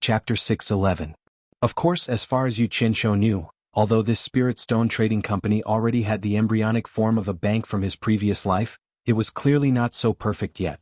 Chapter 6:11. Of course, as far as Yu Qianshou knew, although this spirit stone trading company already had the embryonic form of a bank from his previous life, it was clearly not so perfect yet.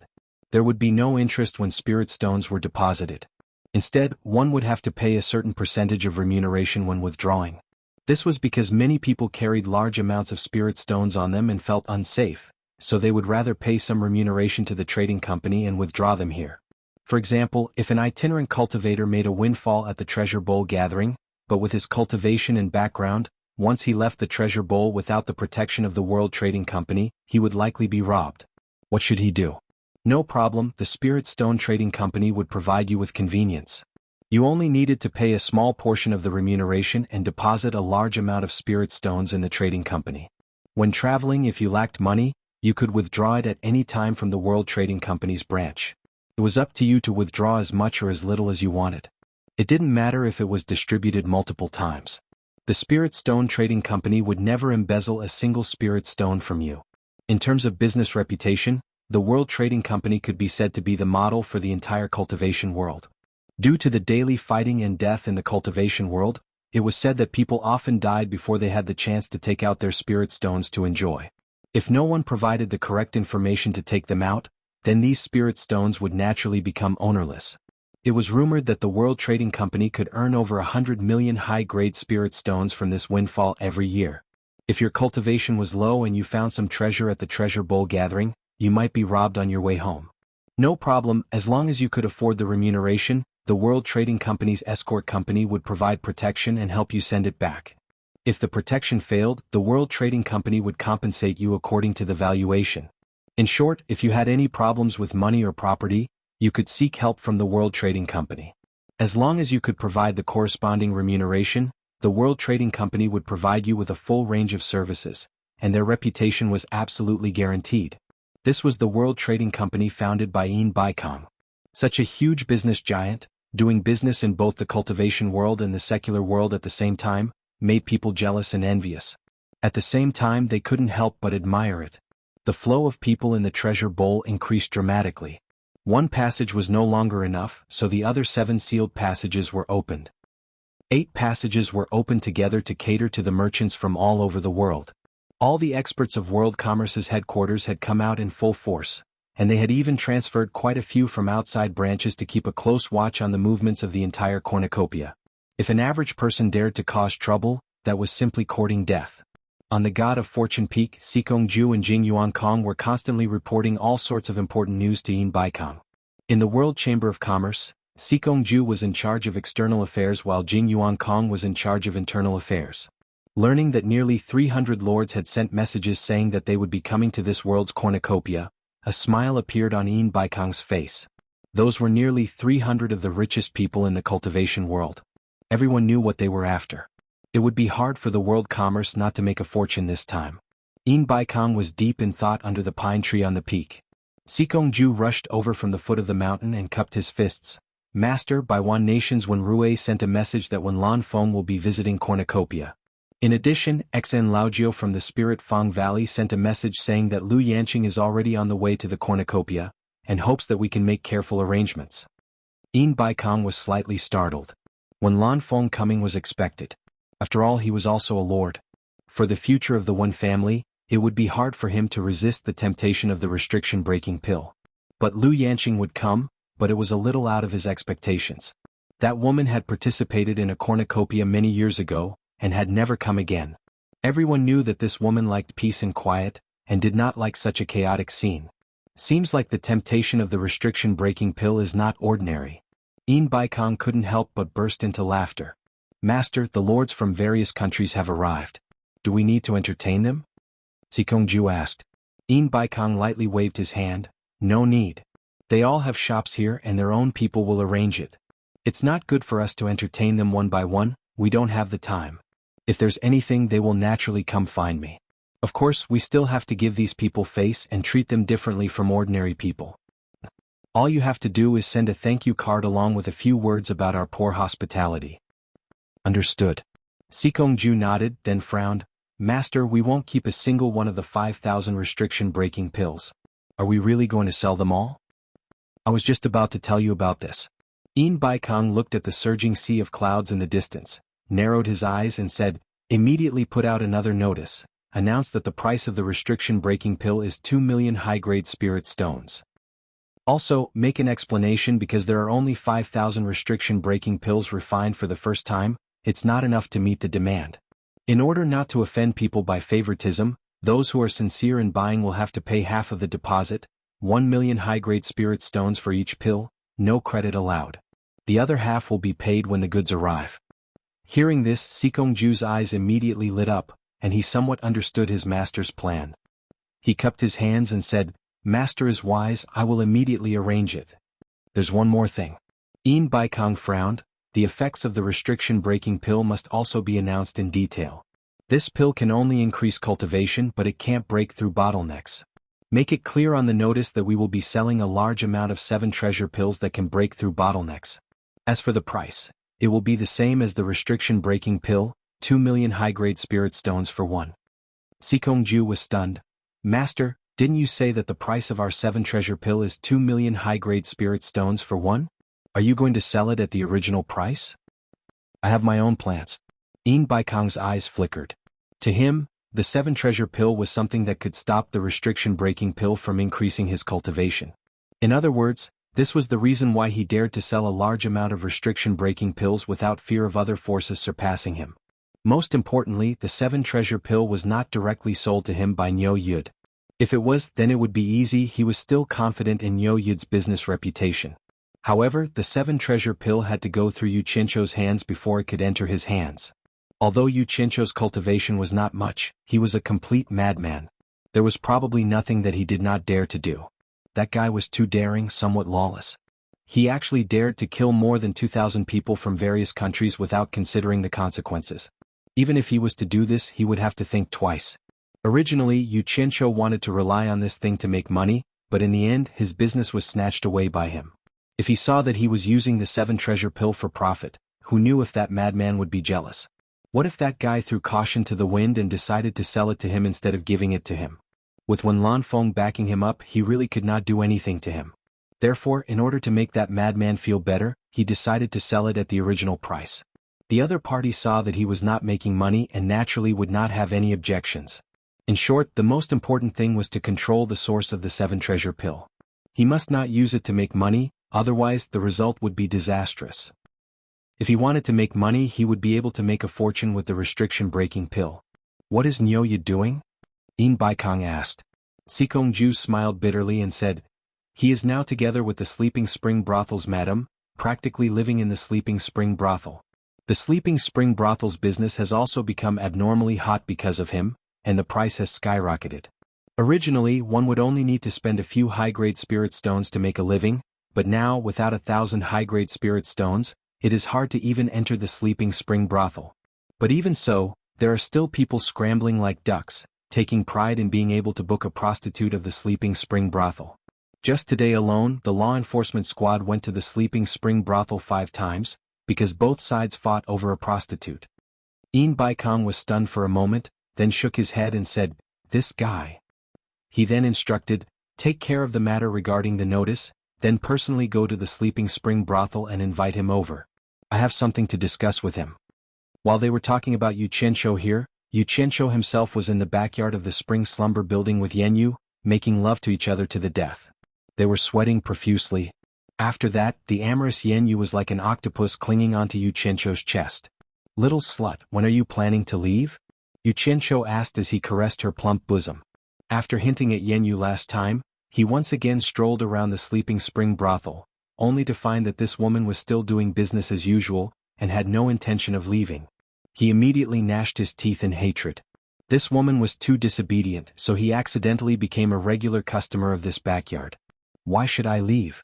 There would be no interest when spirit stones were deposited. Instead, one would have to pay a certain percentage of remuneration when withdrawing. This was because many people carried large amounts of spirit stones on them and felt unsafe, so they would rather pay some remuneration to the trading company and withdraw them here. For example, if an itinerant cultivator made a windfall at the treasure bowl gathering, but with his cultivation and background, once he left the treasure bowl without the protection of the World Trading Company, he would likely be robbed. What should he do? No problem, the Spirit Stone Trading Company would provide you with convenience. You only needed to pay a small portion of the remuneration and deposit a large amount of spirit stones in the trading company. When traveling, if you lacked money, you could withdraw it at any time from the World Trading Company's branch. It was up to you to withdraw as much or as little as you wanted. It didn't matter if it was distributed multiple times. The Spirit Stone Trading Company would never embezzle a single spirit stone from you. In terms of business reputation, the World Trading Company could be said to be the model for the entire cultivation world. Due to the daily fighting and death in the cultivation world, it was said that people often died before they had the chance to take out their spirit stones to enjoy. If no one provided the correct information to take them out, then these spirit stones would naturally become ownerless. It was rumored that the World Trading Company could earn over 100 million high-grade spirit stones from this windfall every year. If your cultivation was low and you found some treasure at the treasure bowl gathering, you might be robbed on your way home. No problem, as long as you could afford the remuneration, the World Trading Company's escort company would provide protection and help you send it back. If the protection failed, the World Trading Company would compensate you according to the valuation. In short, if you had any problems with money or property, you could seek help from the World Trading Company. As long as you could provide the corresponding remuneration, the World Trading Company would provide you with a full range of services, and their reputation was absolutely guaranteed. This was the World Trading Company founded by Yin Baikong. Such a huge business giant, doing business in both the cultivation world and the secular world at the same time, made people jealous and envious. At the same time, they couldn't help but admire it. The flow of people in the treasure bowl increased dramatically. One passage was no longer enough, so the other 7 sealed passages were opened. 8 passages were opened together to cater to the merchants from all over the world. All the experts of World Commerce's headquarters had come out in full force, and they had even transferred quite a few from outside branches to keep a close watch on the movements of the entire cornucopia. If an average person dared to cause trouble, that was simply courting death. On the God of Fortune Peak, Xikongju and Jing Yuankong were constantly reporting all sorts of important news to Yin Baikong. In the World Chamber of Commerce, Xikongju was in charge of external affairs while Jing Yuankong was in charge of internal affairs. Learning that nearly 300 lords had sent messages saying that they would be coming to this world's cornucopia, a smile appeared on Yin Baikong's face. Those were nearly 300 of the richest people in the cultivation world. Everyone knew what they were after. It would be hard for the world commerce not to make a fortune this time. Yin Baikong was deep in thought under the pine tree on the peak. Xikongju rushed over from the foot of the mountain and cupped his fists. Master, by Wan Nations Wen Rui sent a message that Wen Lan Feng will be visiting cornucopia. In addition, Xen Laojiu from the Spirit Fang Valley sent a message saying that Lu Yanqing is already on the way to the cornucopia, and hopes that we can make careful arrangements. Yin Baikong was slightly startled. Wen Lan Feng coming was expected. After all, he was also a lord. For the future of the Wen family, it would be hard for him to resist the temptation of the restriction-breaking pill. But Lu Yanqing would come, but it was a little out of his expectations. That woman had participated in a cornucopia many years ago, and had never come again. Everyone knew that this woman liked peace and quiet, and did not like such a chaotic scene. Seems like the temptation of the restriction-breaking pill is not ordinary. Yin Baikong couldn't help but burst into laughter. Master, the lords from various countries have arrived. Do we need to entertain them? Xikongju asked. Yin Baikong lightly waved his hand. No need. They all have shops here and their own people will arrange it. It's not good for us to entertain them one by one, we don't have the time. If there's anything, they will naturally come find me. Of course, we still have to give these people face and treat them differently from ordinary people. All you have to do is send a thank you card along with a few words about our poor hospitality. Understood. Xikongju nodded, then frowned. Master, we won't keep a single one of the 5,000 restriction-breaking pills. Are we really going to sell them all? I was just about to tell you about this. Yin Baikong looked at the surging sea of clouds in the distance, narrowed his eyes and said, immediately put out another notice, announced that the price of the restriction-breaking pill is 2 million high-grade spirit stones. Also, make an explanation because there are only 5,000 restriction-breaking pills refined for the first time, it's not enough to meet the demand. In order not to offend people by favoritism, those who are sincere in buying will have to pay half of the deposit, 1 million high-grade spirit stones for each pill, no credit allowed. The other half will be paid when the goods arrive. Hearing this, Sikongju's eyes immediately lit up, and he somewhat understood his master's plan. He cupped his hands and said, Master is wise, I will immediately arrange it. There's one more thing. Yin Baikong frowned, the effects of the restriction-breaking pill must also be announced in detail. This pill can only increase cultivation but it can't break through bottlenecks. Make it clear on the notice that we will be selling a large amount of 7 treasure pills that can break through bottlenecks. As for the price, it will be the same as the restriction-breaking pill, 2 million high-grade spirit stones for one. Sikongju was stunned. Master, didn't you say that the price of our 7 treasure pill is 2 million high-grade spirit stones for one? Are you going to sell it at the original price? I have my own plans. Yin Baikong's eyes flickered. To him, the 7 treasure pill was something that could stop the restriction-breaking pill from increasing his cultivation. In other words, this was the reason why he dared to sell a large amount of restriction-breaking pills without fear of other forces surpassing him. Most importantly, the 7 treasure pill was not directly sold to him by Nyo Yud. If it was, then it would be easy. He was still confident in Nyo Yud's business reputation. However, the 7 treasure pill had to go through Yu Chincho's hands before it could enter his hands. Although Yu Chincho's cultivation was not much, he was a complete madman. There was probably nothing that he did not dare to do. That guy was too daring, somewhat lawless. He actually dared to kill more than 2,000 people from various countries without considering the consequences. Even if he was to do this, he would have to think twice. Originally, Yu Chincho wanted to rely on this thing to make money, but in the end, his business was snatched away by him. If he saw that he was using the 7 treasure pill for profit, who knew if that madman would be jealous? What if that guy threw caution to the wind and decided to sell it to him instead of giving it to him? With Wen Lanfeng backing him up, he really could not do anything to him. Therefore, in order to make that madman feel better, he decided to sell it at the original price. The other party saw that he was not making money and naturally would not have any objections. In short, the most important thing was to control the source of the 7 treasure pill. He must not use it to make money, otherwise the result would be disastrous. If he wanted to make money, he would be able to make a fortune with the restriction-breaking pill. What is Nyo Yud doing? Yin Baikong asked. Sikongju smiled bitterly and said, he is now together with the Sleeping Spring Brothels madam, practically living in the Sleeping Spring Brothel. The Sleeping Spring Brothels business has also become abnormally hot because of him, and the price has skyrocketed. Originally, one would only need to spend a few high-grade spirit stones to make a living, but now, without 1,000 high-grade spirit stones, it is hard to even enter the Sleeping Spring Brothel. But even so, there are still people scrambling like ducks, taking pride in being able to book a prostitute of the Sleeping Spring Brothel. Just today alone, the law enforcement squad went to the Sleeping Spring Brothel 5 times, because both sides fought over a prostitute. Yin Baikong was stunned for a moment, then shook his head and said, this guy. He then instructed, take care of the matter regarding the notice, then personally go to the Sleeping Spring Brothel and invite him over. I have something to discuss with him. While they were talking about Yu Chincho here, Yu Chincho himself was in the backyard of the Spring Slumber building with Yenyu, making love to each other to the death. They were sweating profusely. After that, the amorous Yenyu was like an octopus clinging onto Yu Chincho's chest. Little slut, when are you planning to leave? Yu Chincho asked as he caressed her plump bosom. After hinting at Yenyu last time, he once again strolled around the Sleeping Spring Brothel, only to find that this woman was still doing business as usual, and had no intention of leaving. He immediately gnashed his teeth in hatred. This woman was too disobedient, so he accidentally became a regular customer of this backyard. Why should I leave?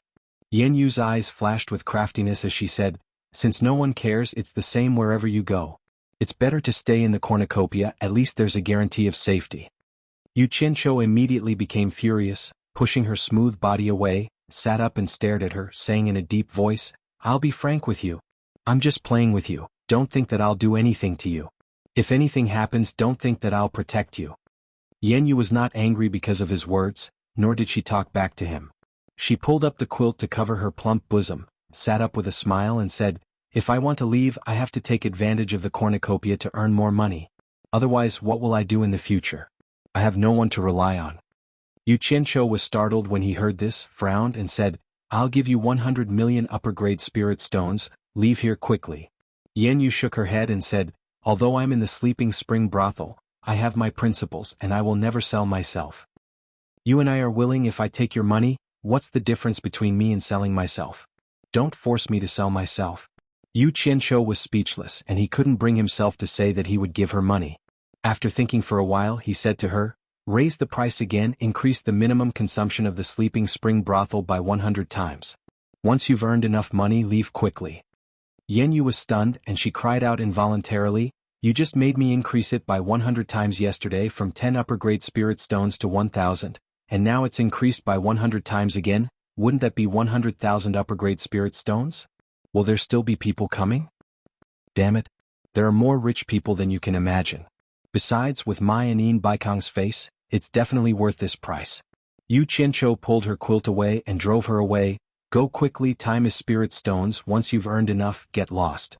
Yenyu's eyes flashed with craftiness as she said, since no one cares, it's the same wherever you go. It's better to stay in the cornucopia, at least there's a guarantee of safety. Yu Chincho immediately became furious, pushing her smooth body away, sat up and stared at her, saying in a deep voice, I'll be frank with you. I'm just playing with you, don't think that I'll do anything to you. If anything happens, don't think that I'll protect you. Yenyu was not angry because of his words, nor did she talk back to him. She pulled up the quilt to cover her plump bosom, sat up with a smile and said, "If I want to leave, I have to take advantage of the cornucopia to earn more money. Otherwise, what will I do in the future? I have no one to rely on." Yu Qianqiu was startled when he heard this, frowned and said, "I'll give you 100 million upper-grade spirit stones, leave here quickly." Yan Yu shook her head and said, "Although I'm in the Sleeping Spring brothel, I have my principles and I will never sell myself. You and I are willing if I take your money, what's the difference between me and selling myself? Don't force me to sell myself." Yu Qianqiu was speechless and he couldn't bring himself to say that he would give her money. After thinking for a while, he said to her, "Raise the price again, increase the minimum consumption of the Sleeping Spring brothel by 100 times. Once you've earned enough money, leave quickly." Yan Yu was stunned and she cried out involuntarily, "You just made me increase it by 100 times yesterday from 10 upper-grade spirit stones to 1,000, and now it's increased by 100 times again. Wouldn't that be 100,000 upper-grade spirit stones? Will there still be people coming? Damn it. There are more rich people than you can imagine. Besides, with Mai and Yin Baikang's face, it's definitely worth this price." Yu Qianqiu pulled her quilt away and drove her away. "Go quickly, time is spirit stones, once you've earned enough, get lost."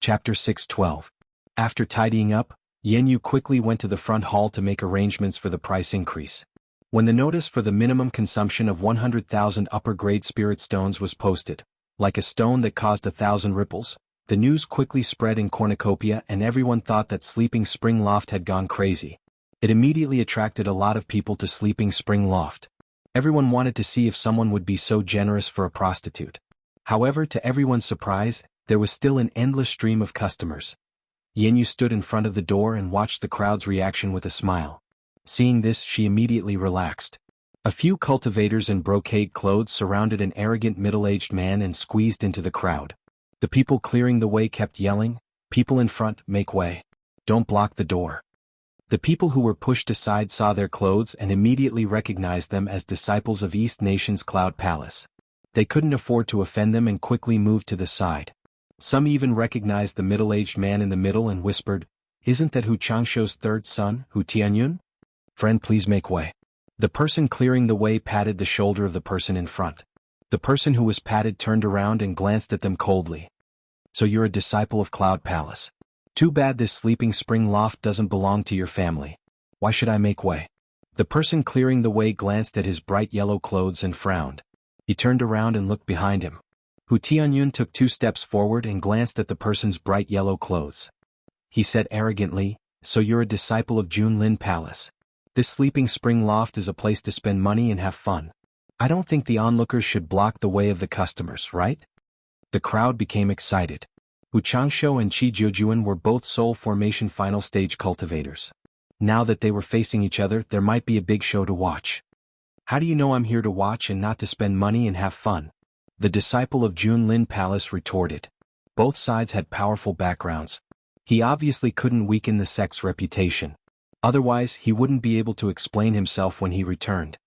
Chapter 6:12. After tidying up, Yan Yu quickly went to the front hall to make arrangements for the price increase. When the notice for the minimum consumption of 100,000 upper-grade spirit stones was posted, like a stone that caused 1,000 ripples, the news quickly spread in Cornucopia and everyone thought that Sleeping Spring Loft had gone crazy. It immediately attracted a lot of people to Sleeping Spring Loft. Everyone wanted to see if someone would be so generous for a prostitute. However, to everyone's surprise, there was still an endless stream of customers. Yan Yu stood in front of the door and watched the crowd's reaction with a smile. Seeing this, she immediately relaxed. A few cultivators in brocade clothes surrounded an arrogant middle-aged man and squeezed into the crowd. The people clearing the way kept yelling, "People in front, make way. Don't block the door." The people who were pushed aside saw their clothes and immediately recognized them as disciples of East Nation's Cloud Palace. They couldn't afford to offend them and quickly moved to the side. Some even recognized the middle-aged man in the middle and whispered, "Isn't that Hu Changshou's third son, Hu Tianyun? Friend, please make way." The person clearing the way patted the shoulder of the person in front. The person who was patted turned around and glanced at them coldly. "So you're a disciple of Cloud Palace. Too bad this Sleeping Spring Loft doesn't belong to your family. Why should I make way?" The person clearing the way glanced at his bright yellow clothes and frowned. He turned around and looked behind him. Hu Tianyun took 2 steps forward and glanced at the person's bright yellow clothes. He said arrogantly, "So you're a disciple of Junlin Palace. This Sleeping Spring Loft is a place to spend money and have fun. I don't think the onlookers should block the way of the customers, right?" The crowd became excited. Hu Changshou and Qi Jiujuan were both soul formation final stage cultivators. Now that they were facing each other, there might be a big show to watch. "How do you know I'm here to watch and not to spend money and have fun?" The disciple of Junlin Palace retorted. Both sides had powerful backgrounds. He obviously couldn't weaken the sect's reputation. Otherwise, he wouldn't be able to explain himself when he returned.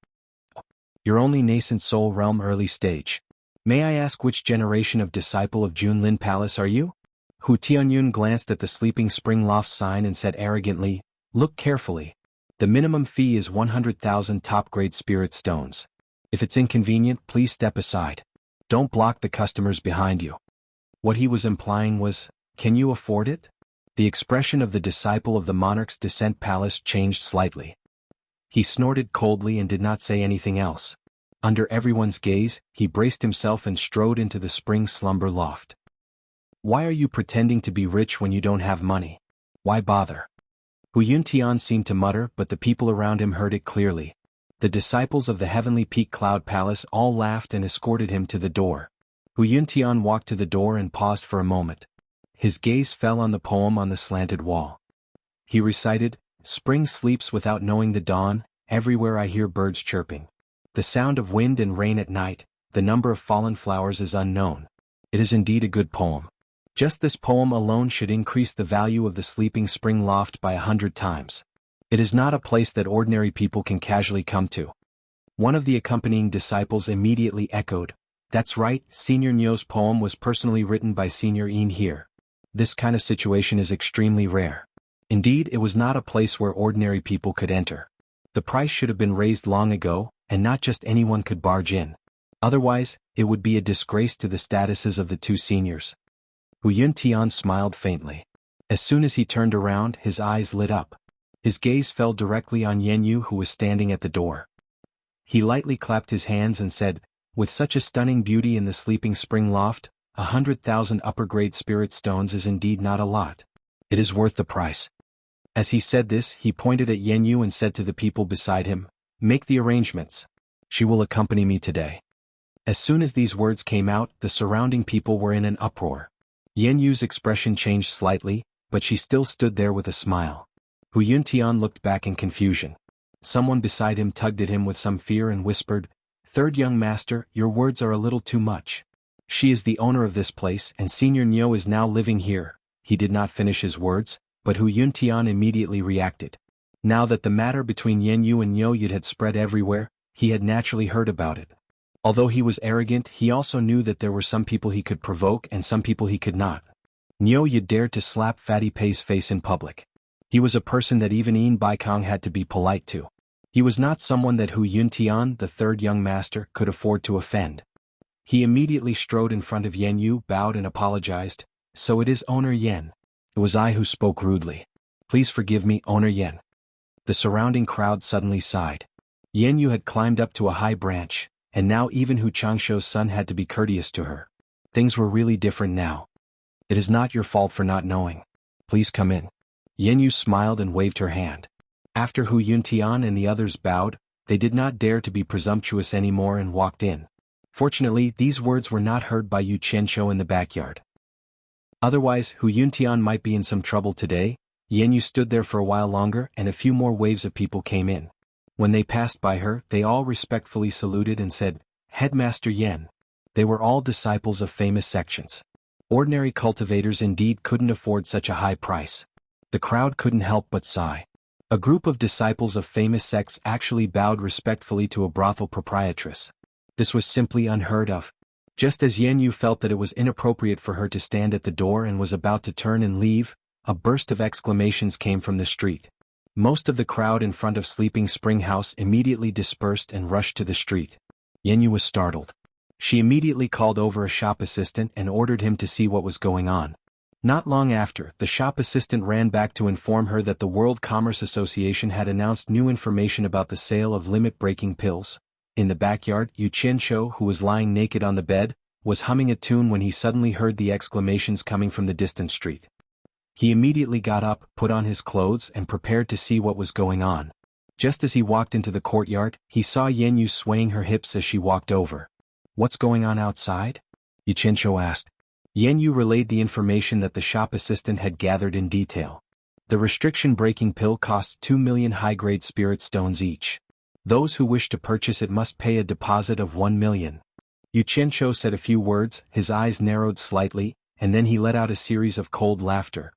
"You're only nascent soul realm early stage. May I ask which generation of disciple of Junlin Palace are you?" Hu Tianyun glanced at the Sleeping Spring Loft sign and said arrogantly, "Look carefully. The minimum fee is 100,000 top-grade spirit stones. If it's inconvenient, please step aside. Don't block the customers behind you." What he was implying was, "Can you afford it?" The expression of the disciple of the monarch's descent palace changed slightly. He snorted coldly and did not say anything else. Under everyone's gaze, he braced himself and strode into the spring slumber loft. "Why are you pretending to be rich when you don't have money? Why bother?" Hu Yuntian seemed to mutter, but the people around him heard it clearly. The disciples of the Heavenly Peak Cloud Palace all laughed and escorted him to the door. Hu Yuntian walked to the door and paused for a moment. His gaze fell on the poem on the slanted wall. He recited, "Spring sleeps without knowing the dawn, everywhere I hear birds chirping. The sound of wind and rain at night, the number of fallen flowers is unknown." It is indeed a good poem. Just this poem alone should increase the value of the Sleeping Spring Loft by 100 times. It is not a place that ordinary people can casually come to. One of the accompanying disciples immediately echoed, "That's right, Senior Nyo's poem was personally written by Senior Yin here. This kind of situation is extremely rare. Indeed, it was not a place where ordinary people could enter. The price should have been raised long ago, and not just anyone could barge in. Otherwise, it would be a disgrace to the statuses of the two seniors. Hu Yuntian smiled faintly. As soon as he turned around, his eyes lit up. His gaze fell directly on Yenyu, who was standing at the door. He lightly clapped his hands and said, "With such a stunning beauty in the sleeping spring loft, 100,000 upper-grade spirit stones is indeed not a lot. It is worth the price." As he said this, he pointed at Yenyu and said to the people beside him, "Make the arrangements. She will accompany me today." As soon as these words came out, the surrounding people were in an uproar. Yenyu's expression changed slightly, but she still stood there with a smile. Hu Yuntian looked back in confusion. Someone beside him tugged at him with some fear and whispered, "Third young master, your words are a little too much. She is the owner of this place and Senior Nyo is now living here." He did not finish his words, but Hu Yuntian immediately reacted. Now that the matter between Yenyu and Nyo Yud had spread everywhere, he had naturally heard about it. Although he was arrogant, he also knew that there were some people he could provoke and some people he could not. Nyo Yud dared to slap Fatty Pei's face in public. He was a person that even Yin Baikong had to be polite to. He was not someone that Hu Yuntian, the third young master, could afford to offend. He immediately strode in front of Yenyu, bowed and apologized. "So it is Owner Yen. It was I who spoke rudely. Please forgive me, Owner Yen." The surrounding crowd suddenly sighed. Yenyu had climbed up to a high branch, and now even Hu Changsho's son had to be courteous to her. Things were really different now. "It is not your fault for not knowing. Please come in." Yenyu smiled and waved her hand. After Hu Yuntian and the others bowed, they did not dare to be presumptuous anymore and walked in. Fortunately, these words were not heard by Yu Qianqiu in the backyard. Otherwise, Hu Yuntian might be in some trouble today. Yenyu stood there for a while longer and a few more waves of people came in. When they passed by her, they all respectfully saluted and said, "Headmaster Yen." They were all disciples of famous sections. Ordinary cultivators indeed couldn't afford such a high price. The crowd couldn't help but sigh. A group of disciples of famous sects actually bowed respectfully to a brothel proprietress. This was simply unheard of. Just as Yenyu felt that it was inappropriate for her to stand at the door and was about to turn and leave, a burst of exclamations came from the street. Most of the crowd in front of Sleeping Spring House immediately dispersed and rushed to the street. Yenyu was startled. She immediately called over a shop assistant and ordered him to see what was going on. Not long after, the shop assistant ran back to inform her that the World Commerce Association had announced new information about the sale of limit-breaking pills. In the backyard, Yu Qianqiu, who was lying naked on the bed, was humming a tune when he suddenly heard the exclamations coming from the distant street. He immediately got up, put on his clothes and prepared to see what was going on. Just as he walked into the courtyard, he saw Yenyu swaying her hips as she walked over. "What's going on outside?" Yu Qianqiu asked. Yenyu relayed the information that the shop assistant had gathered in detail. The restriction-breaking pill costs 2 million high-grade spirit stones each. Those who wish to purchase it must pay a deposit of 1 million. Yu Qianqiu said a few words, his eyes narrowed slightly, and then he let out a series of cold laughter.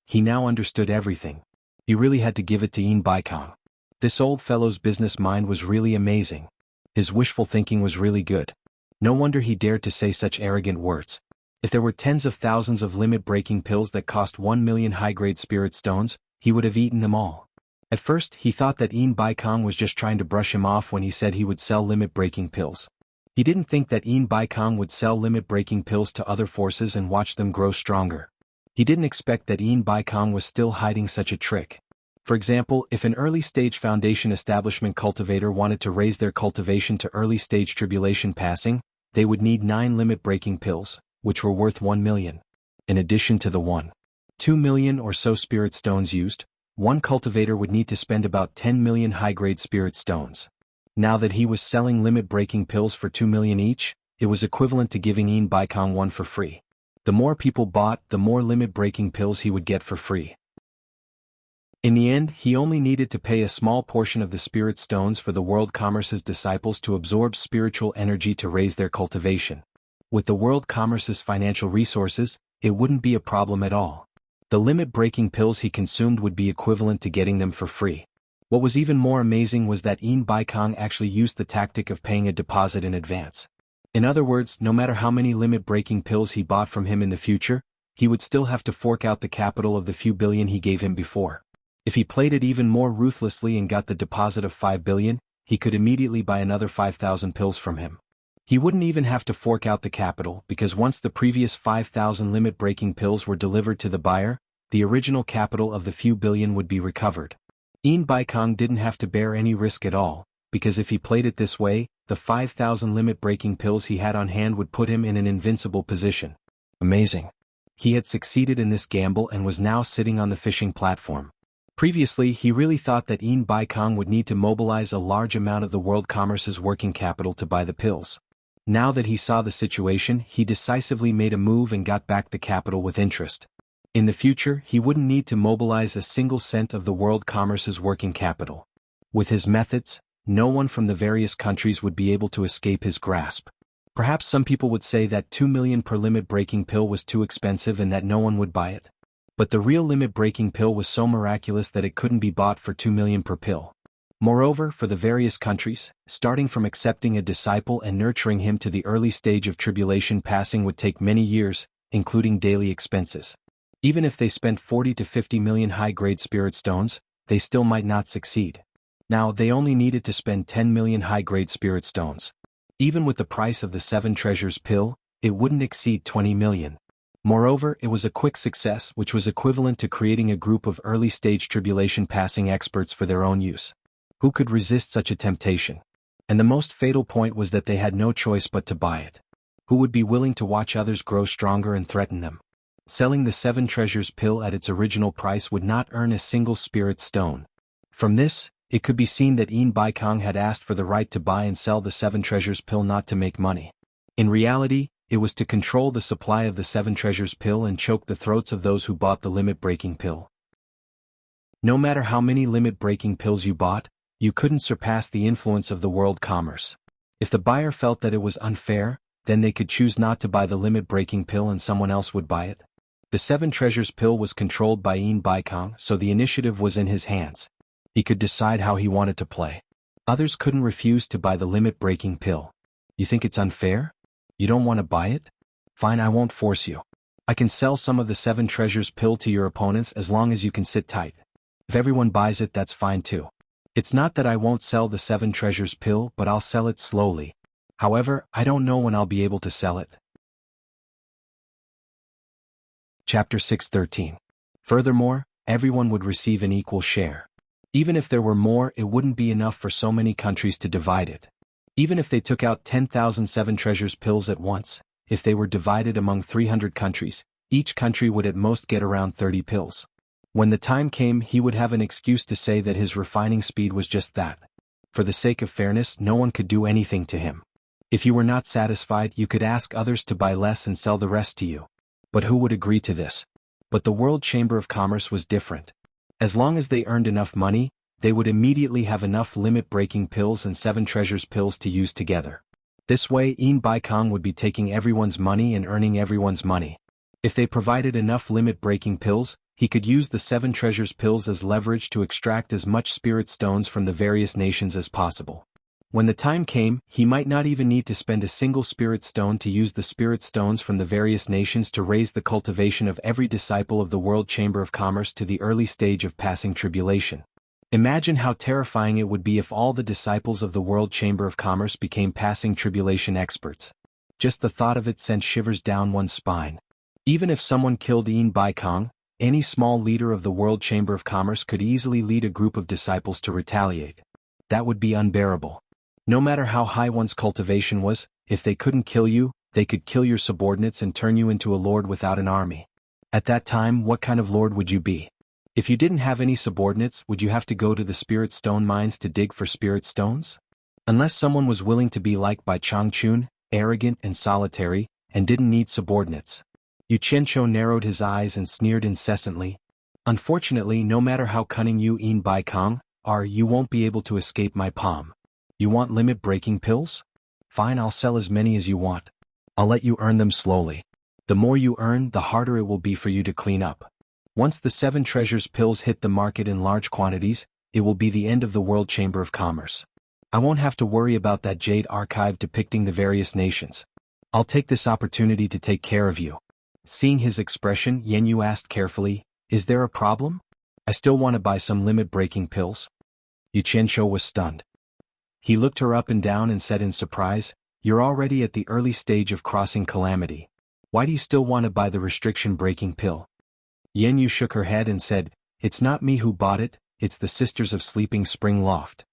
He now understood everything. He really had to give it to Yin Baikong. This old fellow's business mind was really amazing. His wishful thinking was really good. No wonder he dared to say such arrogant words. If there were tens of thousands of limit-breaking pills that cost 1 million high-grade spirit stones, he would have eaten them all. At first, he thought that Yin Baikong was just trying to brush him off when he said he would sell limit-breaking pills. He didn't think that Yin Baikong would sell limit-breaking pills to other forces and watch them grow stronger. He didn't expect that Yin Baikong was still hiding such a trick. For example, if an early-stage foundation establishment cultivator wanted to raise their cultivation to early-stage tribulation passing, they would need 9 limit-breaking pills, which were worth 1 million. In addition to the 1.2 million or so spirit stones used, one cultivator would need to spend about 10 million high-grade spirit stones. Now that he was selling limit-breaking pills for 2 million each, it was equivalent to giving Yin Baikong one for free. The more people bought, the more limit-breaking pills he would get for free. In the end, he only needed to pay a small portion of the spirit stones for the World Commerce's disciples to absorb spiritual energy to raise their cultivation. With the World Commerce's financial resources, it wouldn't be a problem at all. The limit-breaking pills he consumed would be equivalent to getting them for free. What was even more amazing was that Yin Baikong actually used the tactic of paying a deposit in advance. In other words, no matter how many limit-breaking pills he bought from him in the future, he would still have to fork out the capital of the few billion he gave him before. If he played it even more ruthlessly and got the deposit of 5 billion, he could immediately buy another 5,000 pills from him. He wouldn't even have to fork out the capital because once the previous 5,000 limit-breaking pills were delivered to the buyer, the original capital of the few billion would be recovered. Baikong didn't have to bear any risk at all, because if he played it this way, the 5,000 limit-breaking pills he had on hand would put him in an invincible position. Amazing. He had succeeded in this gamble and was now sitting on the fishing platform. Previously, he really thought that Baikong would need to mobilize a large amount of the world commerce's working capital to buy the pills. Now that he saw the situation, he decisively made a move and got back the capital with interest. In the future, he wouldn't need to mobilize a single cent of the world commerce's working capital. With his methods, no one from the various countries would be able to escape his grasp. Perhaps some people would say that 2 million per limit-breaking pill was too expensive and that no one would buy it. But the real limit-breaking pill was so miraculous that it couldn't be bought for 2 million per pill. Moreover, for the various countries, starting from accepting a disciple and nurturing him to the early stage of tribulation passing would take many years, including daily expenses. Even if they spent 40 to 50 million high-grade spirit stones, they still might not succeed. Now, they only needed to spend 10 million high-grade spirit stones. Even with the price of the 7 treasures pill, it wouldn't exceed 20 million. Moreover, it was a quick success which was equivalent to creating a group of early-stage tribulation passing experts for their own use. Who could resist such a temptation? And the most fatal point was that they had no choice but to buy it. Who would be willing to watch others grow stronger and threaten them? Selling the 7 treasures pill at its original price would not earn a single spirit stone. From this, it could be seen that Baikong had asked for the right to buy and sell the 7 treasures pill not to make money. In reality, it was to control the supply of the 7 treasures pill and choke the throats of those who bought the limit-breaking pill. No matter how many limit-breaking pills you bought, you couldn't surpass the influence of the world commerce. If the buyer felt that it was unfair, then they could choose not to buy the limit-breaking pill and someone else would buy it. The 7 treasures pill was controlled by Baikong, so the initiative was in his hands. He could decide how he wanted to play. Others couldn't refuse to buy the limit-breaking pill. You think it's unfair? You don't want to buy it? Fine, I won't force you. I can sell some of the 7 treasures pill to your opponents as long as you can sit tight. If everyone buys it, that's fine too. It's not that I won't sell the 7 treasures pill, but I'll sell it slowly. However, I don't know when I'll be able to sell it. Chapter 6:13. Furthermore, everyone would receive an equal share. Even if there were more, it wouldn't be enough for so many countries to divide it. Even if they took out 10,000 7 treasures pills at once, if they were divided among 300 countries, each country would at most get around 30 pills. When the time came, he would have an excuse to say that his refining speed was just that. For the sake of fairness, no one could do anything to him. If you were not satisfied, you could ask others to buy less and sell the rest to you. But who would agree to this? But the World Chamber of Commerce was different. As long as they earned enough money, they would immediately have enough limit-breaking pills and 7 treasures pills to use together. This way, Baikong would be taking everyone's money and earning everyone's money. If they provided enough limit-breaking pills, he could use the 7 treasures pills as leverage to extract as much spirit stones from the various nations as possible. When the time came, he might not even need to spend a single spirit stone to use the spirit stones from the various nations to raise the cultivation of every disciple of the World Chamber of Commerce to the early stage of passing tribulation. Imagine how terrifying it would be if all the disciples of the World Chamber of Commerce became passing tribulation experts. Just the thought of it sent shivers down one's spine. Even if someone killed Baikong, any small leader of the World Chamber of Commerce could easily lead a group of disciples to retaliate. That would be unbearable. No matter how high one's cultivation was, if they couldn't kill you, they could kill your subordinates and turn you into a lord without an army. At that time, what kind of lord would you be? If you didn't have any subordinates, would you have to go to the spirit stone mines to dig for spirit stones? Unless someone was willing to be liked by Changchun, arrogant and solitary, and didn't need subordinates. Yu Qianqiu narrowed his eyes and sneered incessantly. Unfortunately, no matter how cunning you Baikong are, you won't be able to escape my palm. You want limit-breaking pills? Fine, I'll sell as many as you want. I'll let you earn them slowly. The more you earn, the harder it will be for you to clean up. Once the 7 treasures pills hit the market in large quantities, it will be the end of the World Chamber of Commerce. I won't have to worry about that jade archive depicting the various nations. I'll take this opportunity to take care of you. Seeing his expression, Yan Yu asked carefully, "Is there a problem? I still want to buy some limit-breaking pills." Yu Qianqiu was stunned. He looked her up and down and said in surprise, You're already at the early stage of crossing calamity. Why do you still want to buy the restriction-breaking pill? Yenyu shook her head and said, It's not me who bought it, it's the Sisters of Sleeping Spring Loft.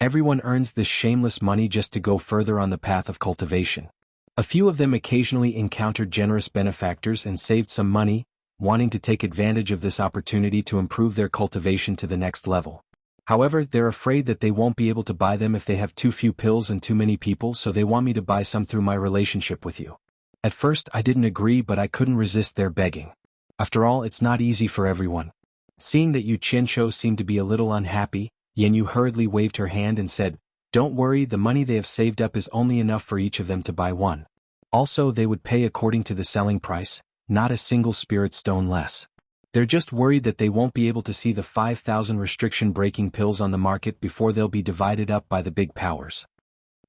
Everyone earns this shameless money just to go further on the path of cultivation. A few of them occasionally encountered generous benefactors and saved some money, wanting to take advantage of this opportunity to improve their cultivation to the next level. However, they're afraid that they won't be able to buy them if they have too few pills and too many people, so they want me to buy some through my relationship with you. At first I didn't agree, but I couldn't resist their begging. After all, it's not easy for everyone. Seeing that Yu Qianshou seemed to be a little unhappy, Yenyu hurriedly waved her hand and said, Don't worry, the money they have saved up is only enough for each of them to buy one. Also, they would pay according to the selling price, not a single spirit stone less. They're just worried that they won't be able to see the 5,000 restriction-breaking pills on the market before they'll be divided up by the big powers.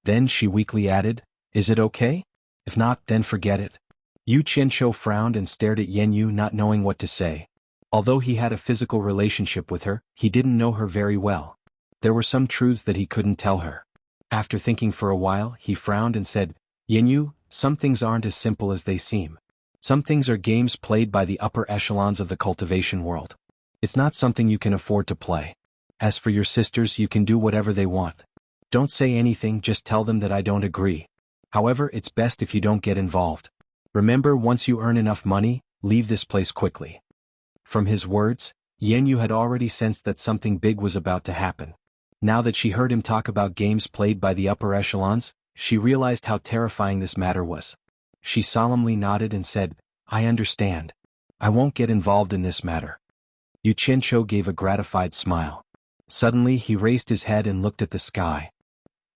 Then she weakly added, Is it okay? If not, then forget it. Yu Qianshou frowned and stared at Yenyu, not knowing what to say. Although he had a physical relationship with her, he didn't know her very well. There were some truths that he couldn't tell her. After thinking for a while, he frowned and said, Yenyu, some things aren't as simple as they seem. Some things are games played by the upper echelons of the cultivation world. It's not something you can afford to play. As for your sisters, you can do whatever they want. Don't say anything, just tell them that I don't agree. However, it's best if you don't get involved. Remember, once you earn enough money, leave this place quickly. From his words, Yenyu had already sensed that something big was about to happen. Now that she heard him talk about games played by the upper echelons, she realized how terrifying this matter was. She solemnly nodded and said, I understand. I won't get involved in this matter. Yu Qianshou gave a gratified smile. Suddenly he raised his head and looked at the sky.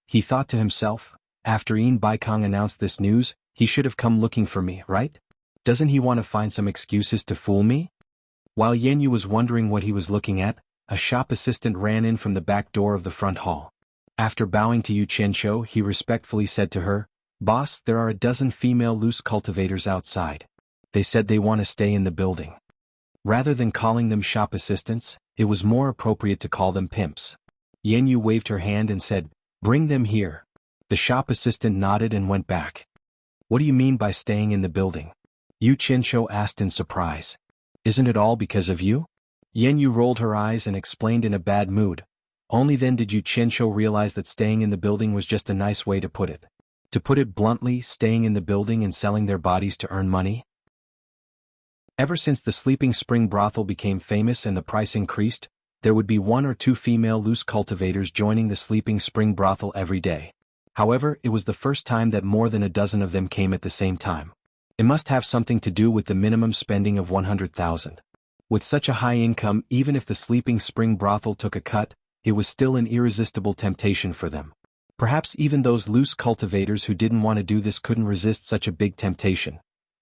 He thought to himself, after Yin Baikong announced this news, he should have come looking for me, right? Doesn't he want to find some excuses to fool me? While Yenyu was wondering what he was looking at, a shop assistant ran in from the back door of the front hall. After bowing to Yu Qianshou, he respectfully said to her, Boss, there are a dozen female loose cultivators outside. They said they want to stay in the building. Rather than calling them shop assistants, it was more appropriate to call them pimps. Yenyu waved her hand and said, Bring them here. The shop assistant nodded and went back. What do you mean by staying in the building? Yu Qianshou asked in surprise. Isn't it all because of you? Yenyu rolled her eyes and explained in a bad mood. Only then did Yu Qianshou realize that staying in the building was just a nice way to put it. To put it bluntly, staying in the building and selling their bodies to earn money? Ever since the Sleeping Spring brothel became famous and the price increased, there would be 1 or 2 female loose cultivators joining the Sleeping Spring brothel every day. However, it was the first time that more than a dozen of them came at the same time. It must have something to do with the minimum spending of 100,000. With such a high income, even if the Sleeping Spring brothel took a cut, it was still an irresistible temptation for them. Perhaps even those loose cultivators who didn't want to do this couldn't resist such a big temptation.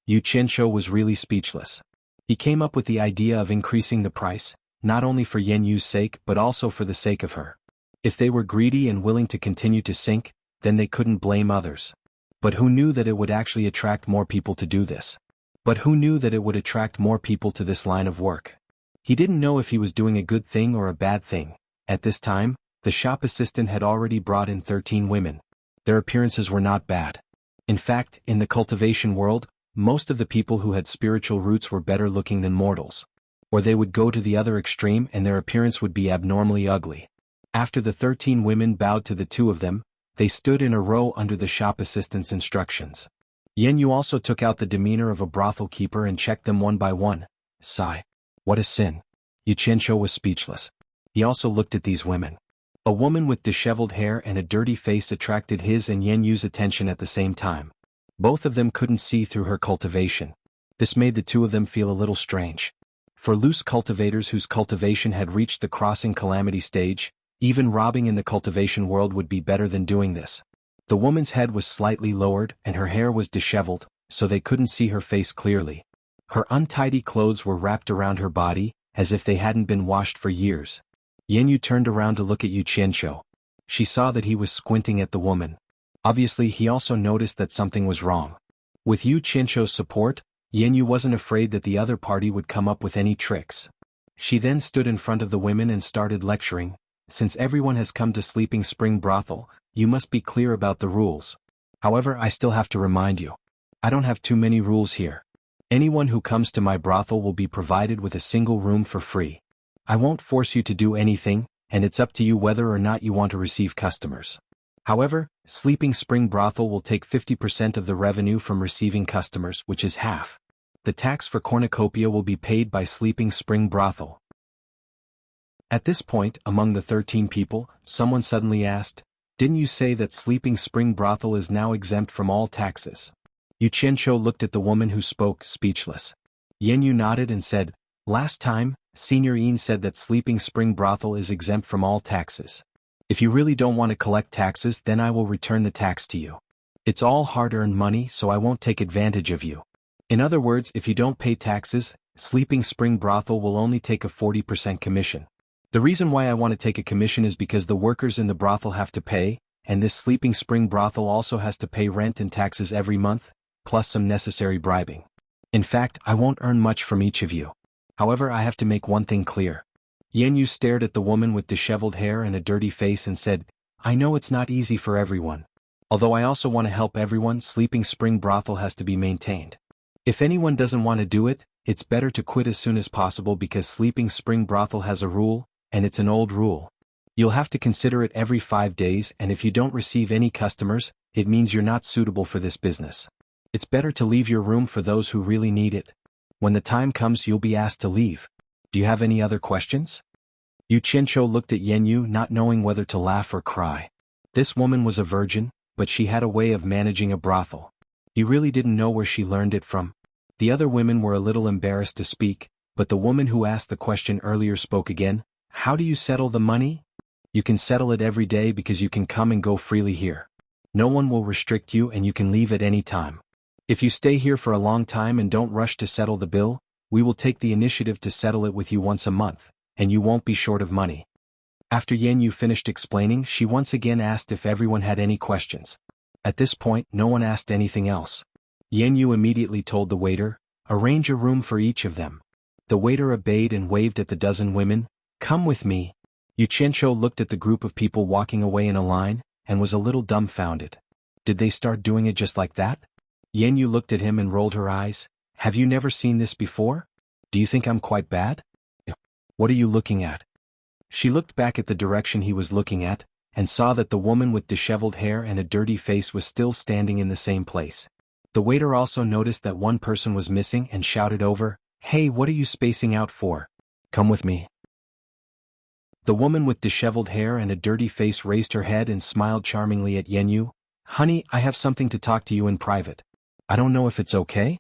Yu Qianshou was really speechless. He came up with the idea of increasing the price, not only for Yenyu's sake but also for the sake of her. If they were greedy and willing to continue to sink, then they couldn't blame others. But who knew that it would actually attract more people to do this? But who knew that it would attract more people to this line of work? He didn't know if he was doing a good thing or a bad thing. At this time, the shop assistant had already brought in 13 women. Their appearances were not bad. In fact, in the cultivation world, most of the people who had spiritual roots were better looking than mortals. Or they would go to the other extreme and their appearance would be abnormally ugly. After the 13 women bowed to the 2 of them, they stood in a row under the shop assistant's instructions. Yenyu also took out the demeanor of a brothel keeper and checked them one by one. Sigh. What a sin. Yu Qianshou was speechless. He also looked at these women. A woman with disheveled hair and a dirty face attracted his and Yenyu's attention at the same time. Both of them couldn't see through her cultivation. This made the 2 of them feel a little strange. For loose cultivators whose cultivation had reached the crossing calamity stage, even robbing in the cultivation world would be better than doing this. The woman's head was slightly lowered and her hair was disheveled, so they couldn't see her face clearly. Her untidy clothes were wrapped around her body, as if they hadn't been washed for years. Yenyu turned around to look at Yu Qianshou. She saw that he was squinting at the woman. Obviously, he also noticed that something was wrong. With Yu Qianshou's support, Yenyu wasn't afraid that the other party would come up with any tricks. She then stood in front of the women and started lecturing. Since everyone has come to Sleeping Spring brothel, you must be clear about the rules. However, I still have to remind you. I don't have too many rules here. Anyone who comes to my brothel will be provided with a single room for free. I won't force you to do anything, and it's up to you whether or not you want to receive customers. However, Sleeping Spring Brothel will take 50% of the revenue from receiving customers, which is half. The tax for cornucopia will be paid by Sleeping Spring Brothel. At this point, among the 13 people, someone suddenly asked, "Didn't you say that Sleeping Spring Brothel is now exempt from all taxes?" Yu Qianqiu looked at the woman who spoke, speechless. Yan Yu nodded and said, "Last time, Senior Yin said that Sleeping Spring Brothel is exempt from all taxes. If you really don't want to collect taxes, then I will return the tax to you. It's all hard-earned money, so I won't take advantage of you. In other words, if you don't pay taxes, Sleeping Spring Brothel will only take a 40% commission. The reason why I want to take a commission is because the workers in the brothel have to pay, and this Sleeping Spring Brothel also has to pay rent and taxes every month, plus some necessary bribing. In fact, I won't earn much from each of you. However, I have to make one thing clear." Yan Yu stared at the woman with disheveled hair and a dirty face and said, "I know it's not easy for everyone. Although I also want to help everyone, Sleeping Spring Brothel has to be maintained. If anyone doesn't want to do it, it's better to quit as soon as possible because Sleeping Spring Brothel has a rule, and it's an old rule. You'll have to consider it every 5 days, and if you don't receive any customers, it means you're not suitable for this business. It's better to leave your room for those who really need it. When the time comes, you'll be asked to leave. Do you have any other questions?" Yu Qianqiu looked at Yan Yu, not knowing whether to laugh or cry. This woman was a virgin, but she had a way of managing a brothel. He really didn't know where she learned it from. The other women were a little embarrassed to speak, but the woman who asked the question earlier spoke again. "How do you settle the money?" "You can settle it every day because you can come and go freely here. No one will restrict you and you can leave at any time. If you stay here for a long time and don't rush to settle the bill, we will take the initiative to settle it with you once a month, and you won't be short of money." After Yan Yu finished explaining, she once again asked if everyone had any questions. At this point, no one asked anything else. Yan Yu immediately told the waiter, "Arrange a room for each of them." The waiter obeyed and waved at the dozen women, "Come with me." Yu Qianqiu looked at the group of people walking away in a line, and was a little dumbfounded. Did they start doing it just like that? Yan Yu looked at him and rolled her eyes. "Have you never seen this before? Do you think I'm quite bad? What are you looking at?" She looked back at the direction he was looking at, and saw that the woman with disheveled hair and a dirty face was still standing in the same place. The waiter also noticed that one person was missing and shouted over, "Hey, what are you spacing out for? Come with me." The woman with disheveled hair and a dirty face raised her head and smiled charmingly at Yan Yu. "Honey, I have something to talk to you in private. I don't know if it's okay?"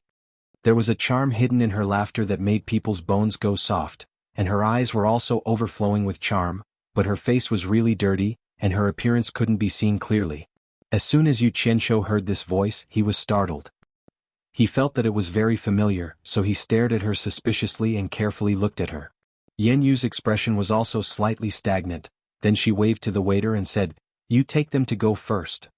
There was a charm hidden in her laughter that made people's bones go soft, and her eyes were also overflowing with charm, but her face was really dirty, and her appearance couldn't be seen clearly. As soon as Yu Qianqiu heard this voice, he was startled. He felt that it was very familiar, so he stared at her suspiciously and carefully looked at her. Yan Yu's expression was also slightly stagnant, then she waved to the waiter and said, "You take them to go first."